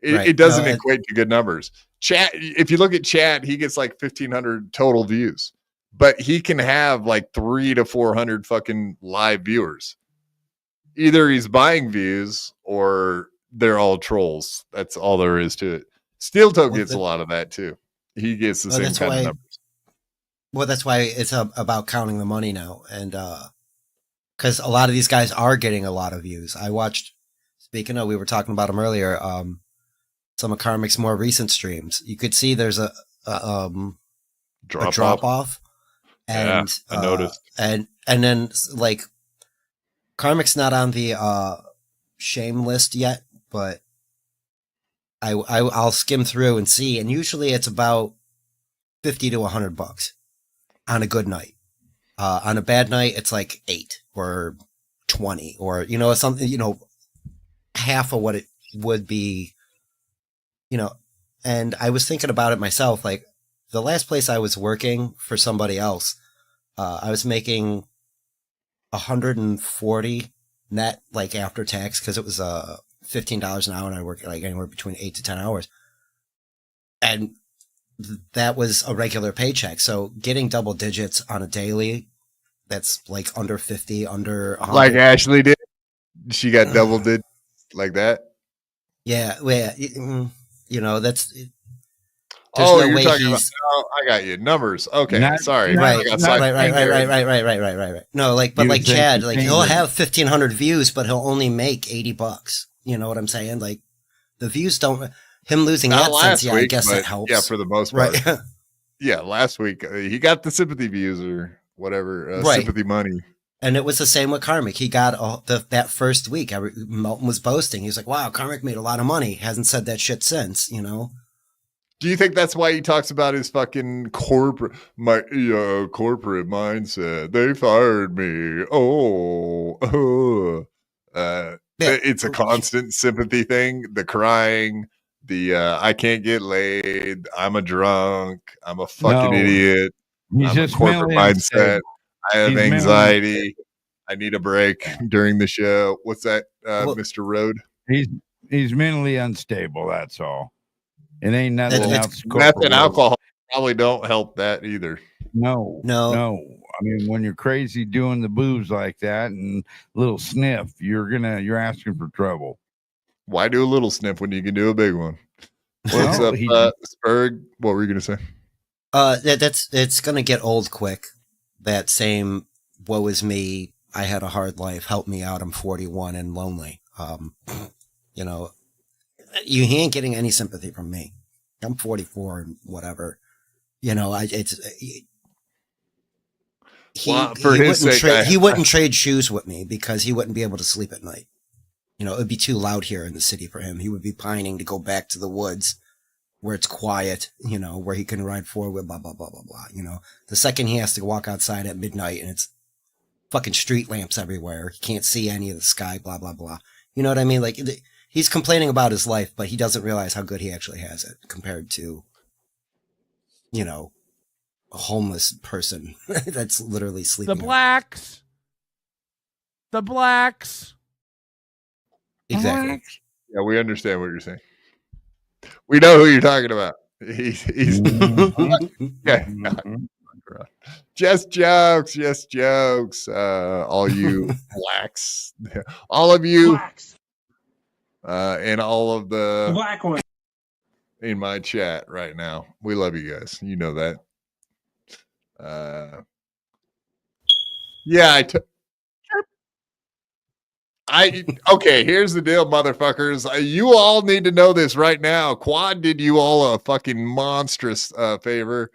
It doesn't equate to good numbers. Chat, if you look at Chad, he gets like 1,500 total views, but he can have like 300 to 400 fucking live viewers. Either he's buying views or they're all trolls. That's all there is to it. Steel Toe gets a lot of that too. He gets the same kind of numbers. Well, that's why it's about counting the money now. And because a lot of these guys are getting a lot of views. I watched, speaking of, we were talking about them earlier, some of Karmic's more recent streams. You could see there's a drop off. And I noticed. And then like Karmic's not on the shame list yet, but I'll skim through and see. And usually it's about $50 to $100 on a good night. On a bad night, it's like 8 or 20 or, you know, something, you know, half of what it would be, you know. And I was thinking about it myself. Like the last place I was working for somebody else, I was making $140 net, like after tax, because it was $15 an hour, and I worked like anywhere between 8 to 10 hours, and that was a regular paycheck. So getting double digits on a daily, that's like under 50, under 100. Like Ashley did. She got double digits like that. Yeah, well, you know, that's. You're talking about. Oh, I got you. Numbers. Okay, sorry. Right. No, like, but like Chad, like he'll have 1,500 views, but he'll only make $80. You know what I'm saying? Like the views don't. Him losing AdSense, yeah, I guess that helps. Yeah, for the most part. Right. Yeah, last week he got the sympathy views or whatever, sympathy money. And it was the same with Karmic. He got that first week. Melton was boasting. He was like, "Wow, Karmic made a lot of money." Hasn't said that shit since. You know. Do you think that's why he talks about his fucking corporate mindset? They fired me. It's a constant sympathy thing. The crying, the I can't get laid. I'm a drunk. I'm a fucking idiot. He's I'm a corporate mindset. I have anxiety. I need a break during the show. What's that, Mr. Road? He's mentally unstable. That's all. It ain't nothing else. Meth and alcohol probably don't help that either. No. I mean, when you're crazy doing the booze like that and a little sniff, you're asking for trouble. Why do a little sniff when you can do a big one? What's up, Sperg? What were you gonna say? It's gonna get old quick. That same woe is me. I had a hard life. Help me out. I'm 41 and lonely. You know. He ain't getting any sympathy from me. I'm 44 and whatever. You know, he wouldn't trade shoes with me because he wouldn't be able to sleep at night. You know, it would be too loud here in the city for him. He would be pining to go back to the woods where it's quiet, you know, where he can ride forward, blah, blah, blah, blah, blah. You know, the second he has to walk outside at midnight and it's fucking street lamps everywhere, he can't see any of the sky, blah, blah, blah. You know what I mean? Like, he's complaining about his life, but he doesn't realize how good he actually has it compared to, you know, a homeless person that's literally sleeping. The blacks. The blacks. Exactly. Yeah, we understand what you're saying. We know who you're talking about. He's yeah. Just jokes, just jokes. All you blacks, all of you blacks. And all of the black ones in my chat right now. We love you guys. You know that. Yeah, okay, here's the deal, motherfuckers. You all need to know this right now. Quad did you all a fucking monstrous favor.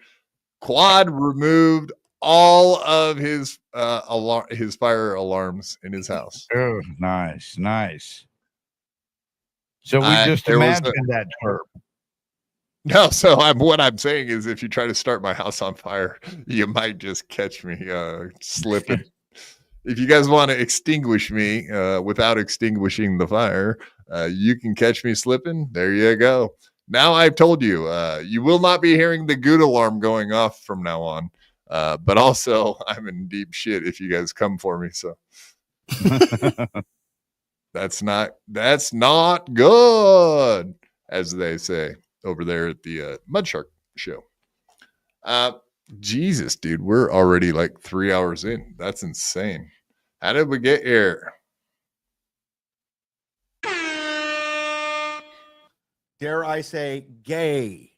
Quad removed all of his his fire alarms in his house. Oh, nice, nice. So we just imagined that chirp. No, so what I'm saying is, if you try to start my house on fire, you might just catch me slipping. If you guys want to extinguish me without extinguishing the fire, you can catch me slipping. There you go. Now I've told you, you will not be hearing the good alarm going off from now on. But also, I'm in deep shit if you guys come for me. So that's not good, as they say over there at the Mud Shark show. Jesus, dude, we're already like 3 hours in. That's insane. How did we get here? Dare I say gay?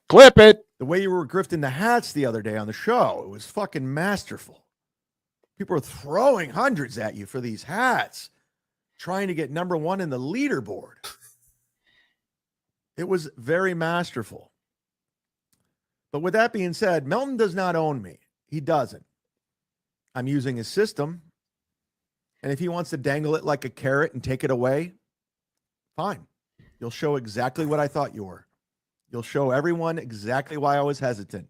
Clip it. The way you were grifting the hats the other day on the show, it was fucking masterful. People were throwing hundreds at you for these hats, trying to get number one in the leaderboard. It was very masterful. But with that being said, Melton does not own me. He doesn't. I'm using his system. And if he wants to dangle it like a carrot and take it away, fine. You'll show exactly what I thought you were. You'll show everyone exactly why I was hesitant.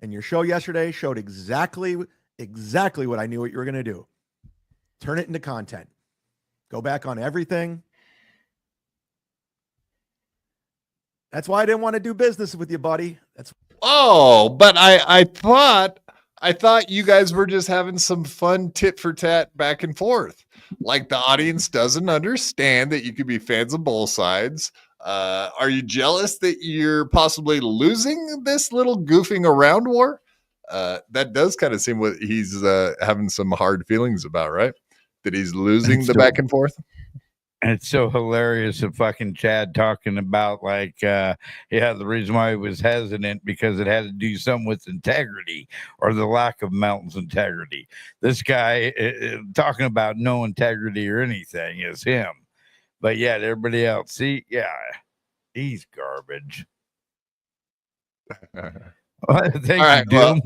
And your show yesterday showed exactly what I knew what you were going to do. Turn it into content. Go back on everything. That's why I didn't want to do business with you, buddy. But I thought you guys were just having some fun tit for tat back and forth. Like, the audience doesn't understand that you could be fans of both sides. Are you jealous that you're possibly losing this little goofing around war? That does kind of seem what he's having some hard feelings about, right? That he's losing the back and forth. And it's so hilarious of fucking Chad talking about the reason why he was hesitant because it had to do something with integrity or the lack of Melton's integrity. This guy talking about no integrity or anything is him. But yet everybody else, see, yeah, he's garbage. Thank you,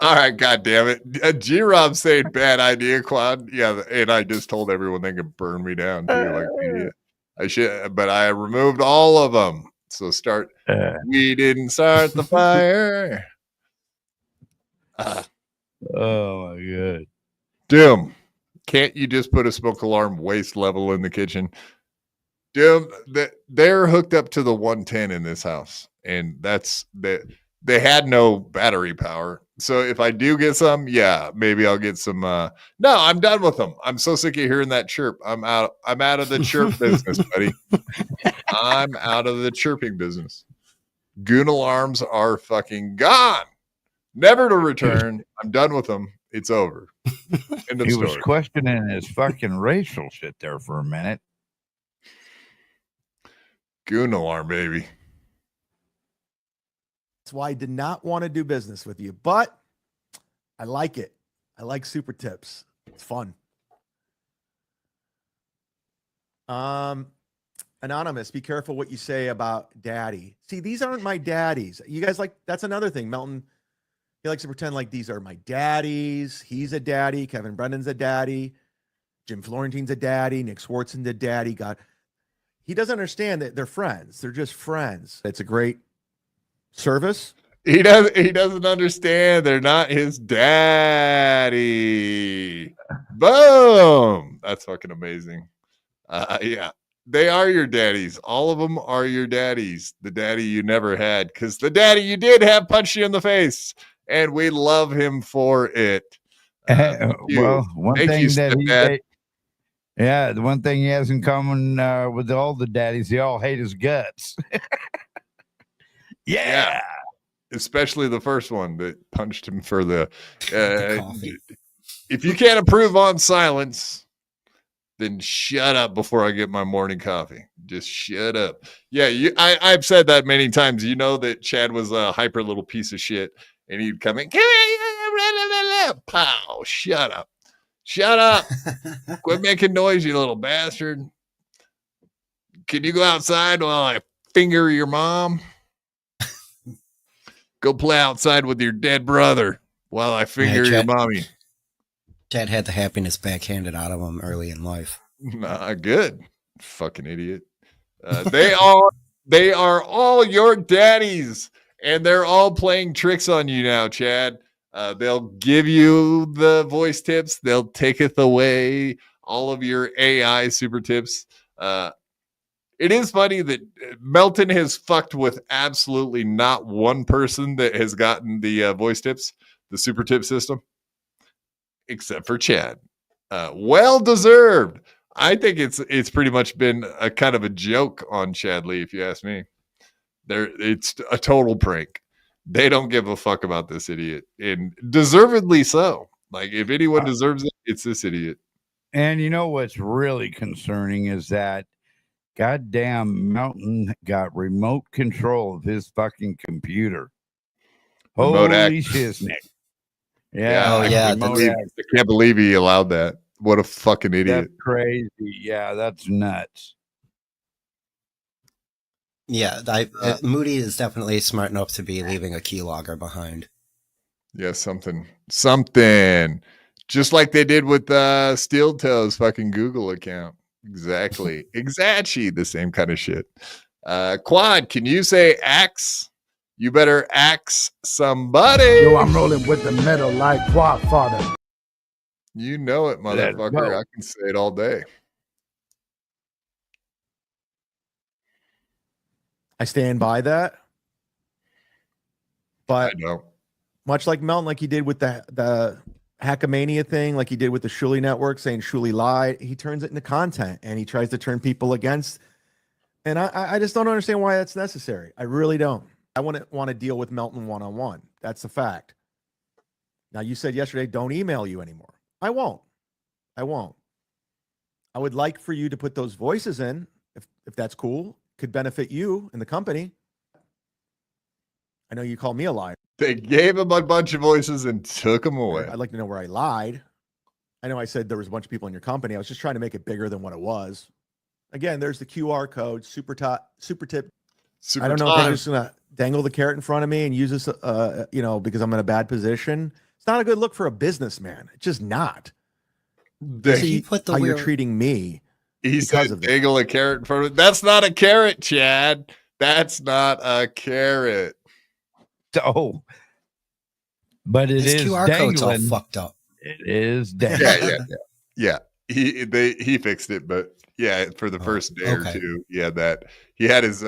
all right, God damn it. G-Rob saying bad idea, Quad. Yeah, and I just told everyone they could burn me down too. Like an idiot. I should, but I removed all of them. So we didn't start the fire. Oh my God. Doom. Can't you just put a smoke alarm waist level in the kitchen? Doom, they're hooked up to the 110 in this house. And that's that. They had no battery power. So if I do get some, yeah, maybe I'll get some. No, I'm done with them. I'm so sick of hearing that chirp. I'm out of the chirp business, buddy. I'm out of the chirping business. Goon alarms are fucking gone. Never to return. I'm done with them. It's over. End of he story. was questioning his fucking racial shit there for a minute. Goon alarm, baby. That's why I did not want to do business with you, but I like it. I like super tips. It's fun. Anonymous, be careful what you say about daddy. See, these aren't my daddies. You guys that's another thing. Melton, he likes to pretend like these are my daddies. He's a daddy. Kevin Brendan's a daddy. Jim Florentine's a daddy. Nick Swartzen's a daddy. God, He doesn't understand that they're friends. They're just friends. It's a great service. He doesn't understand. They're not his daddy. Boom. That's fucking amazing. Yeah. They are your daddies. All of them are your daddies. The daddy you never had, because the daddy you did have punched you in the face, and we love him for it. Well, one thing that the one thing he has in common with all the daddies, they all hate his guts. Yeah. Especially the first one that punched him for the if you can't improve on silence, then shut up before I get my morning coffee. Just shut up. Yeah, I've said that many times. You know that Chad was a hyper little piece of shit, and he'd come in, pow, shut up. Shut up. Quit making noise, you little bastard. Can you go outside while I finger your mom? Go play outside with your dead brother while I finger your mommy. Chad had the happiness backhanded out of him early in life. Nah, good. Fucking idiot. They are all your daddies, and they're all playing tricks on you now, Chad. They'll give you the voice tips. They'll taketh away all of your AI super tips. It is funny that Melton has fucked with absolutely not one person that has gotten the voice tips, the super tip system, except for Chad. Well deserved. I think it's pretty much been a kind of a joke on Chad Lee, if you ask me. It's a total prank. They don't give a fuck about this idiot, and deservedly so. Like, if anyone deserves it, it's this idiot. And you know what's really concerning is that goddamn Mountain got remote control of his fucking computer. Remote Holy shiznick. Yeah. I can't believe he allowed that. What a fucking idiot. That's crazy. Yeah, that's nuts. Yeah, Moody is definitely smart enough to be leaving a keylogger behind. Yeah, something. Just like they did with Steel Toe's fucking Google account. Exactly. Exactly the same kind of shit. Quad, can you say axe? You better axe somebody. Yo, I'm rolling with the metal like Quad Father. You know it, motherfucker. I can say it all day. I stand by that. But I know. Much like Melton, like he did with the Hackamania thing, like he did with the Shuley Network, saying Shuley lied, he turns it into content and he tries to turn people against. And I just don't understand why that's necessary. I really don't. I wouldn't want to deal with Melton one-on-one. That's the fact. Now, you said yesterday, don't email you anymore. I won't. I would like for you to put those voices in, if that's cool, could benefit you and the company. I know you call me a liar. They gave him a bunch of voices and took them away. I'd like to know where I lied. I know I said there was a bunch of people in your company. I was just trying to make it bigger than what it was. Again, there's the QR code, super tip. I don't know if they're just going to dangle the carrot in front of me and use this, because I'm in a bad position. It's not a good look for a businessman. It's just not. See how you're treating me. He said dangle a carrot in front of me. That's not a carrot, Chad. That's not a carrot. Oh, but it is QR code's all fucked up. It is dangling. Yeah. He fixed it, but yeah, for the first day or two, that he had his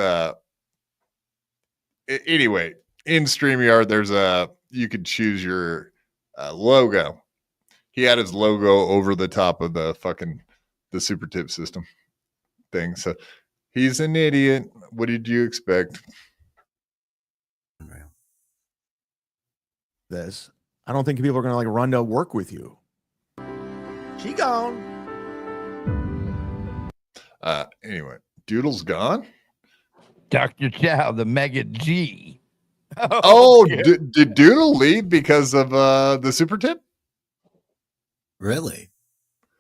anyway, in StreamYard there's you could choose your logo. He had his logo over the top of the super tip system thing. So he's an idiot. What did you expect? This. I don't think people are going to run to work with you. She gone. Anyway, Doodle's gone. Dr. Chow, the Mega G. Did Doodle leave because of the super tip? Really?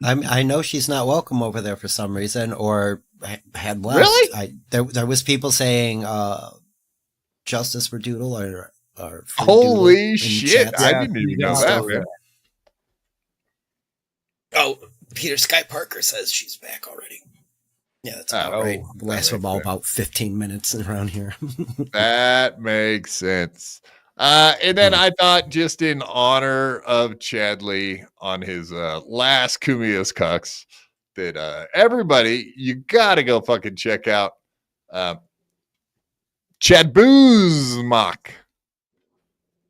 I know she's not welcome over there for some reason, or had left. Really? There was people saying justice for Doodle or holy shit! I didn't even know that, man. Oh, Peter Sky Parker says she's back already. Yeah, that's about right. Lasts for about 15 minutes around here. That makes sense. And then I thought, just in honor of Chadley on his last Kumios Cucks, that everybody, you gotta go fucking check out Chad Mock.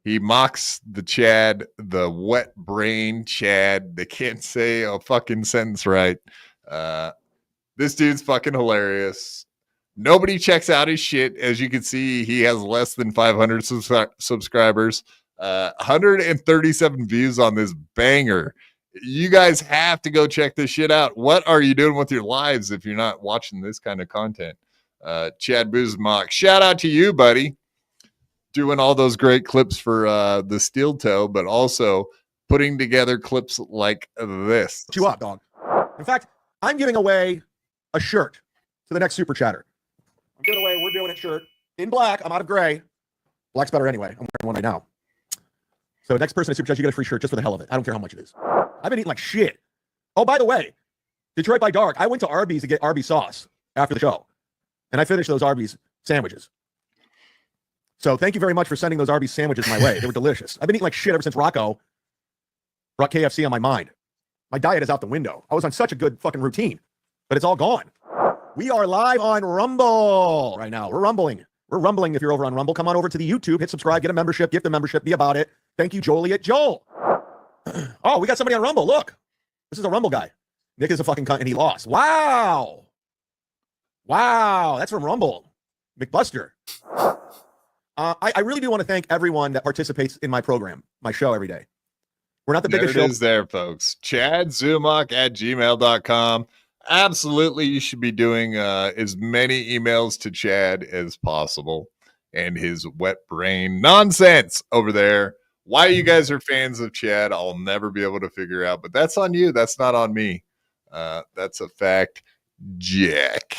He mocks the Chad, the wet brain Chad. They can't say a fucking sentence right. This dude's fucking hilarious. Nobody checks out his shit. As you can see, he has less than 500 subscribers, 137 views on this banger. You guys have to go check this shit out. What are you doing with your lives if you're not watching this kind of content? Chad Mock, shout out to you, buddy. Doing all those great clips for the Steel Toe, but also putting together clips like this. You up, dog. In fact, I'm giving away a shirt to the next super chatter. I'm giving away, we're doing a shirt in black. I'm out of gray. Black's better anyway. I'm wearing one right now. So next person to super chat, you get a free shirt just for the hell of it. I don't care how much it is. I've been eating like shit. Oh, by the way, Detroit by Dark, I went to Arby's to get Arby's sauce after the show. And I finished those Arby's sandwiches. So thank you very much for sending those Arby's sandwiches my way. They were delicious. I've been eating like shit ever since Rocco brought KFC on my mind. My diet is out the window. I was on such a good fucking routine, but it's all gone. We are live on Rumble right now. We're rumbling. We're rumbling. If you're over on Rumble, come on over to the YouTube, hit subscribe, get a membership, gift a membership, be about it. Thank you, Joliet Joel. Oh, we got somebody on Rumble. Look, this is a Rumble guy. Nick is a fucking cunt and he lost. Wow. Wow. That's from Rumble. McBuster. I really do want to thank everyone that participates in my program, my show every day. We're not the biggest show. There it is there, folks. ChadZumach@gmail.com. Absolutely, you should be doing as many emails to Chad as possible and his wet brain nonsense over there. Why you guys are fans of Chad, I'll never be able to figure out, but that's on you. That's not on me. That's a fact, Jack.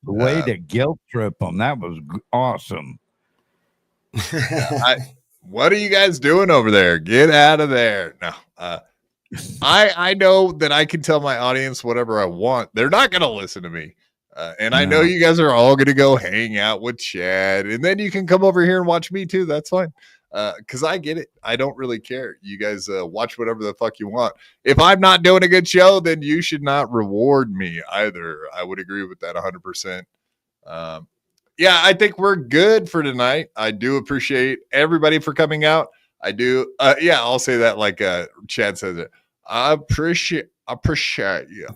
The way to guilt trip him, that was awesome. What are you guys doing over there? Get out of there. No, I know that I can tell my audience whatever I want. They're not going to listen to me. And I know you guys are all going to go hang out with Chad, and then you can come over here and watch me too. That's fine. Because I get it. I don't really care. You guys watch whatever the fuck you want. If I'm not doing a good show, then you should not reward me either. I would agree with that 100%. Yeah, I think we're good for tonight. I do appreciate everybody for coming out. I do. Yeah, I'll say that like Chad says it. I appreciate you. Appreciate you.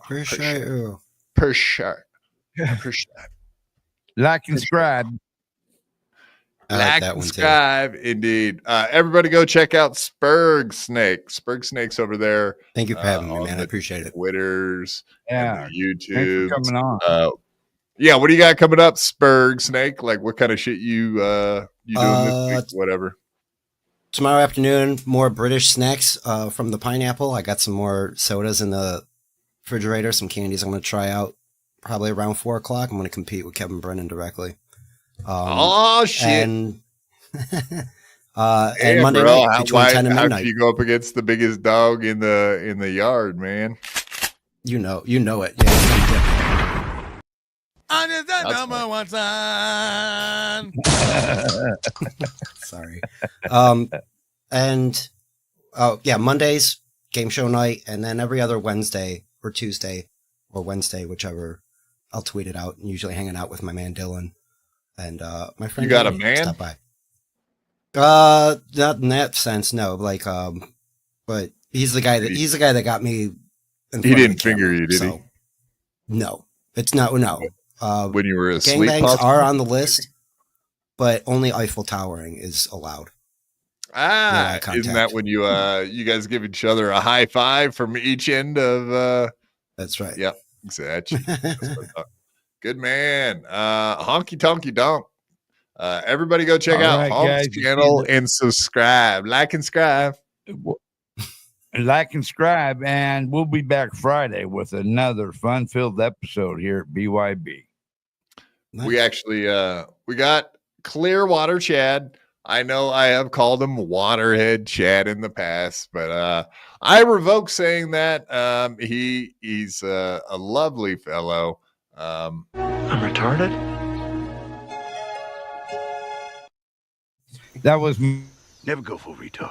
Like and subscribe. Like and subscribe, indeed. Everybody go check out Sperg Snake. Sperg Snake's over there. Thank you for having me, man. I appreciate it. Twitters, yeah, YouTube. Thanks for coming on. Yeah, what do you got coming up, Sperg Snake? Like, what kind of shit you doing this week? Whatever. Tomorrow afternoon, more British snacks from the Pineapple. I got some more sodas in the refrigerator, some candies I'm going to try out probably around 4 o'clock. I'm going to compete with Kevin Brennan directly. Oh, shit. And Monday night between 10 and midnight. How can you go up against the biggest dog in the yard, man? You know it. Yeah. I'm just the number one son. Sorry. And Mondays, game show night, and then every other Wednesday or Tuesday or Wednesday, whichever, I'll tweet it out. And usually hanging out with my man Dylan and my friend. You got a man? Stop by. Not in that sense, no. Like, but he's the guy that got me. He didn't finger you, did he? No, it's not. No. When you were asleep, gangbangs are on the list, but only Eiffel Towering is allowed. Isn't that when you guys give each other a high five from each end of? That's right. Yep, exactly. Good man. Honky tonky donk. Everybody go check out Honk's channel and subscribe. Like and subscribe. Like and subscribe, and we'll be back Friday with another fun-filled episode here at BYB. Nice. We actually we got Clearwater Chad. I know I have called him Waterhead Chad in the past, but I revoke saying that. He's a lovely fellow. I'm retarded. That was Never go for retard.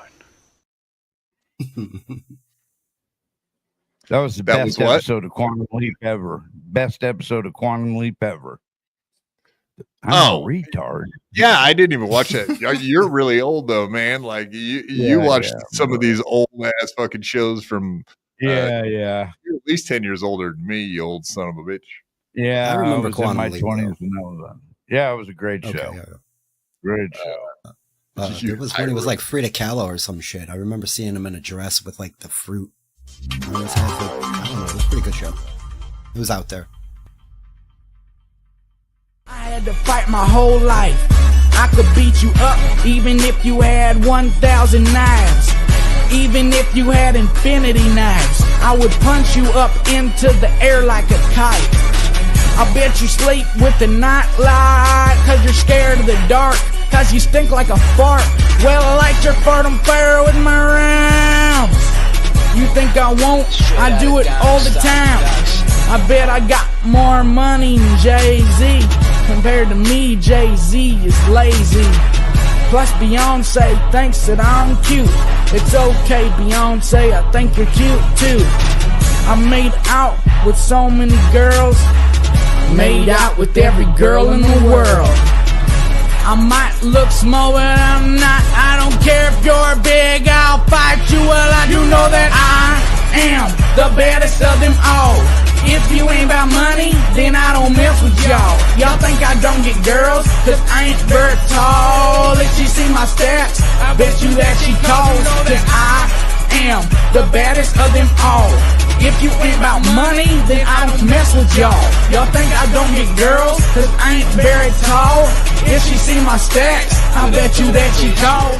That was the That best was what? episode of Quantum Leap ever. Best episode of Quantum Leap ever. I'm Oh. a retard. Yeah, I didn't even watch that. You're really old though, man. Like you Yeah, watched yeah, some of these old ass fucking shows from. Yeah, You're at least 10 years older than me, you old son of a bitch. yeah. I remember was in Quantum my Leap, 20s when that was on. Yeah, it was a great Okay, show. yeah. Great show. It was when he was like Frida Kahlo or some shit. I remember seeing him in a dress with like the fruit on his head. I don't know. It was a pretty good show. It was out there. I had to fight my whole life. I could beat you up even if you had 1,000 knives. Even if you had infinity knives, I would punch you up into the air like a kite. I bet you sleep with the night light, cause you're scared of the dark, cause you stink like a fart. Well, I light your fart on fire with my rounds. You think I won't? I do it all the time. I bet I got more money than Jay-Z. Compared to me, Jay-Z is lazy. Plus Beyonce thinks that I'm cute. It's okay, Beyonce, I think you're cute too. I made out with so many girls. Made out with every girl in the world. I might look small, but I'm not. I don't care if you're big, I'll fight you. Well, I do know that I am the baddest of them all. If you ain't about money, then I don't mess with y'all. Y'all think I don't get girls, cause I ain't very tall. If she see my stats, I bet you that she calls. Cause I am the baddest of them all. If you ain't about money, then I don't mess with y'all. Y'all think I don't get girls, cause I ain't very tall. If she see my stats, I bet you that she calls.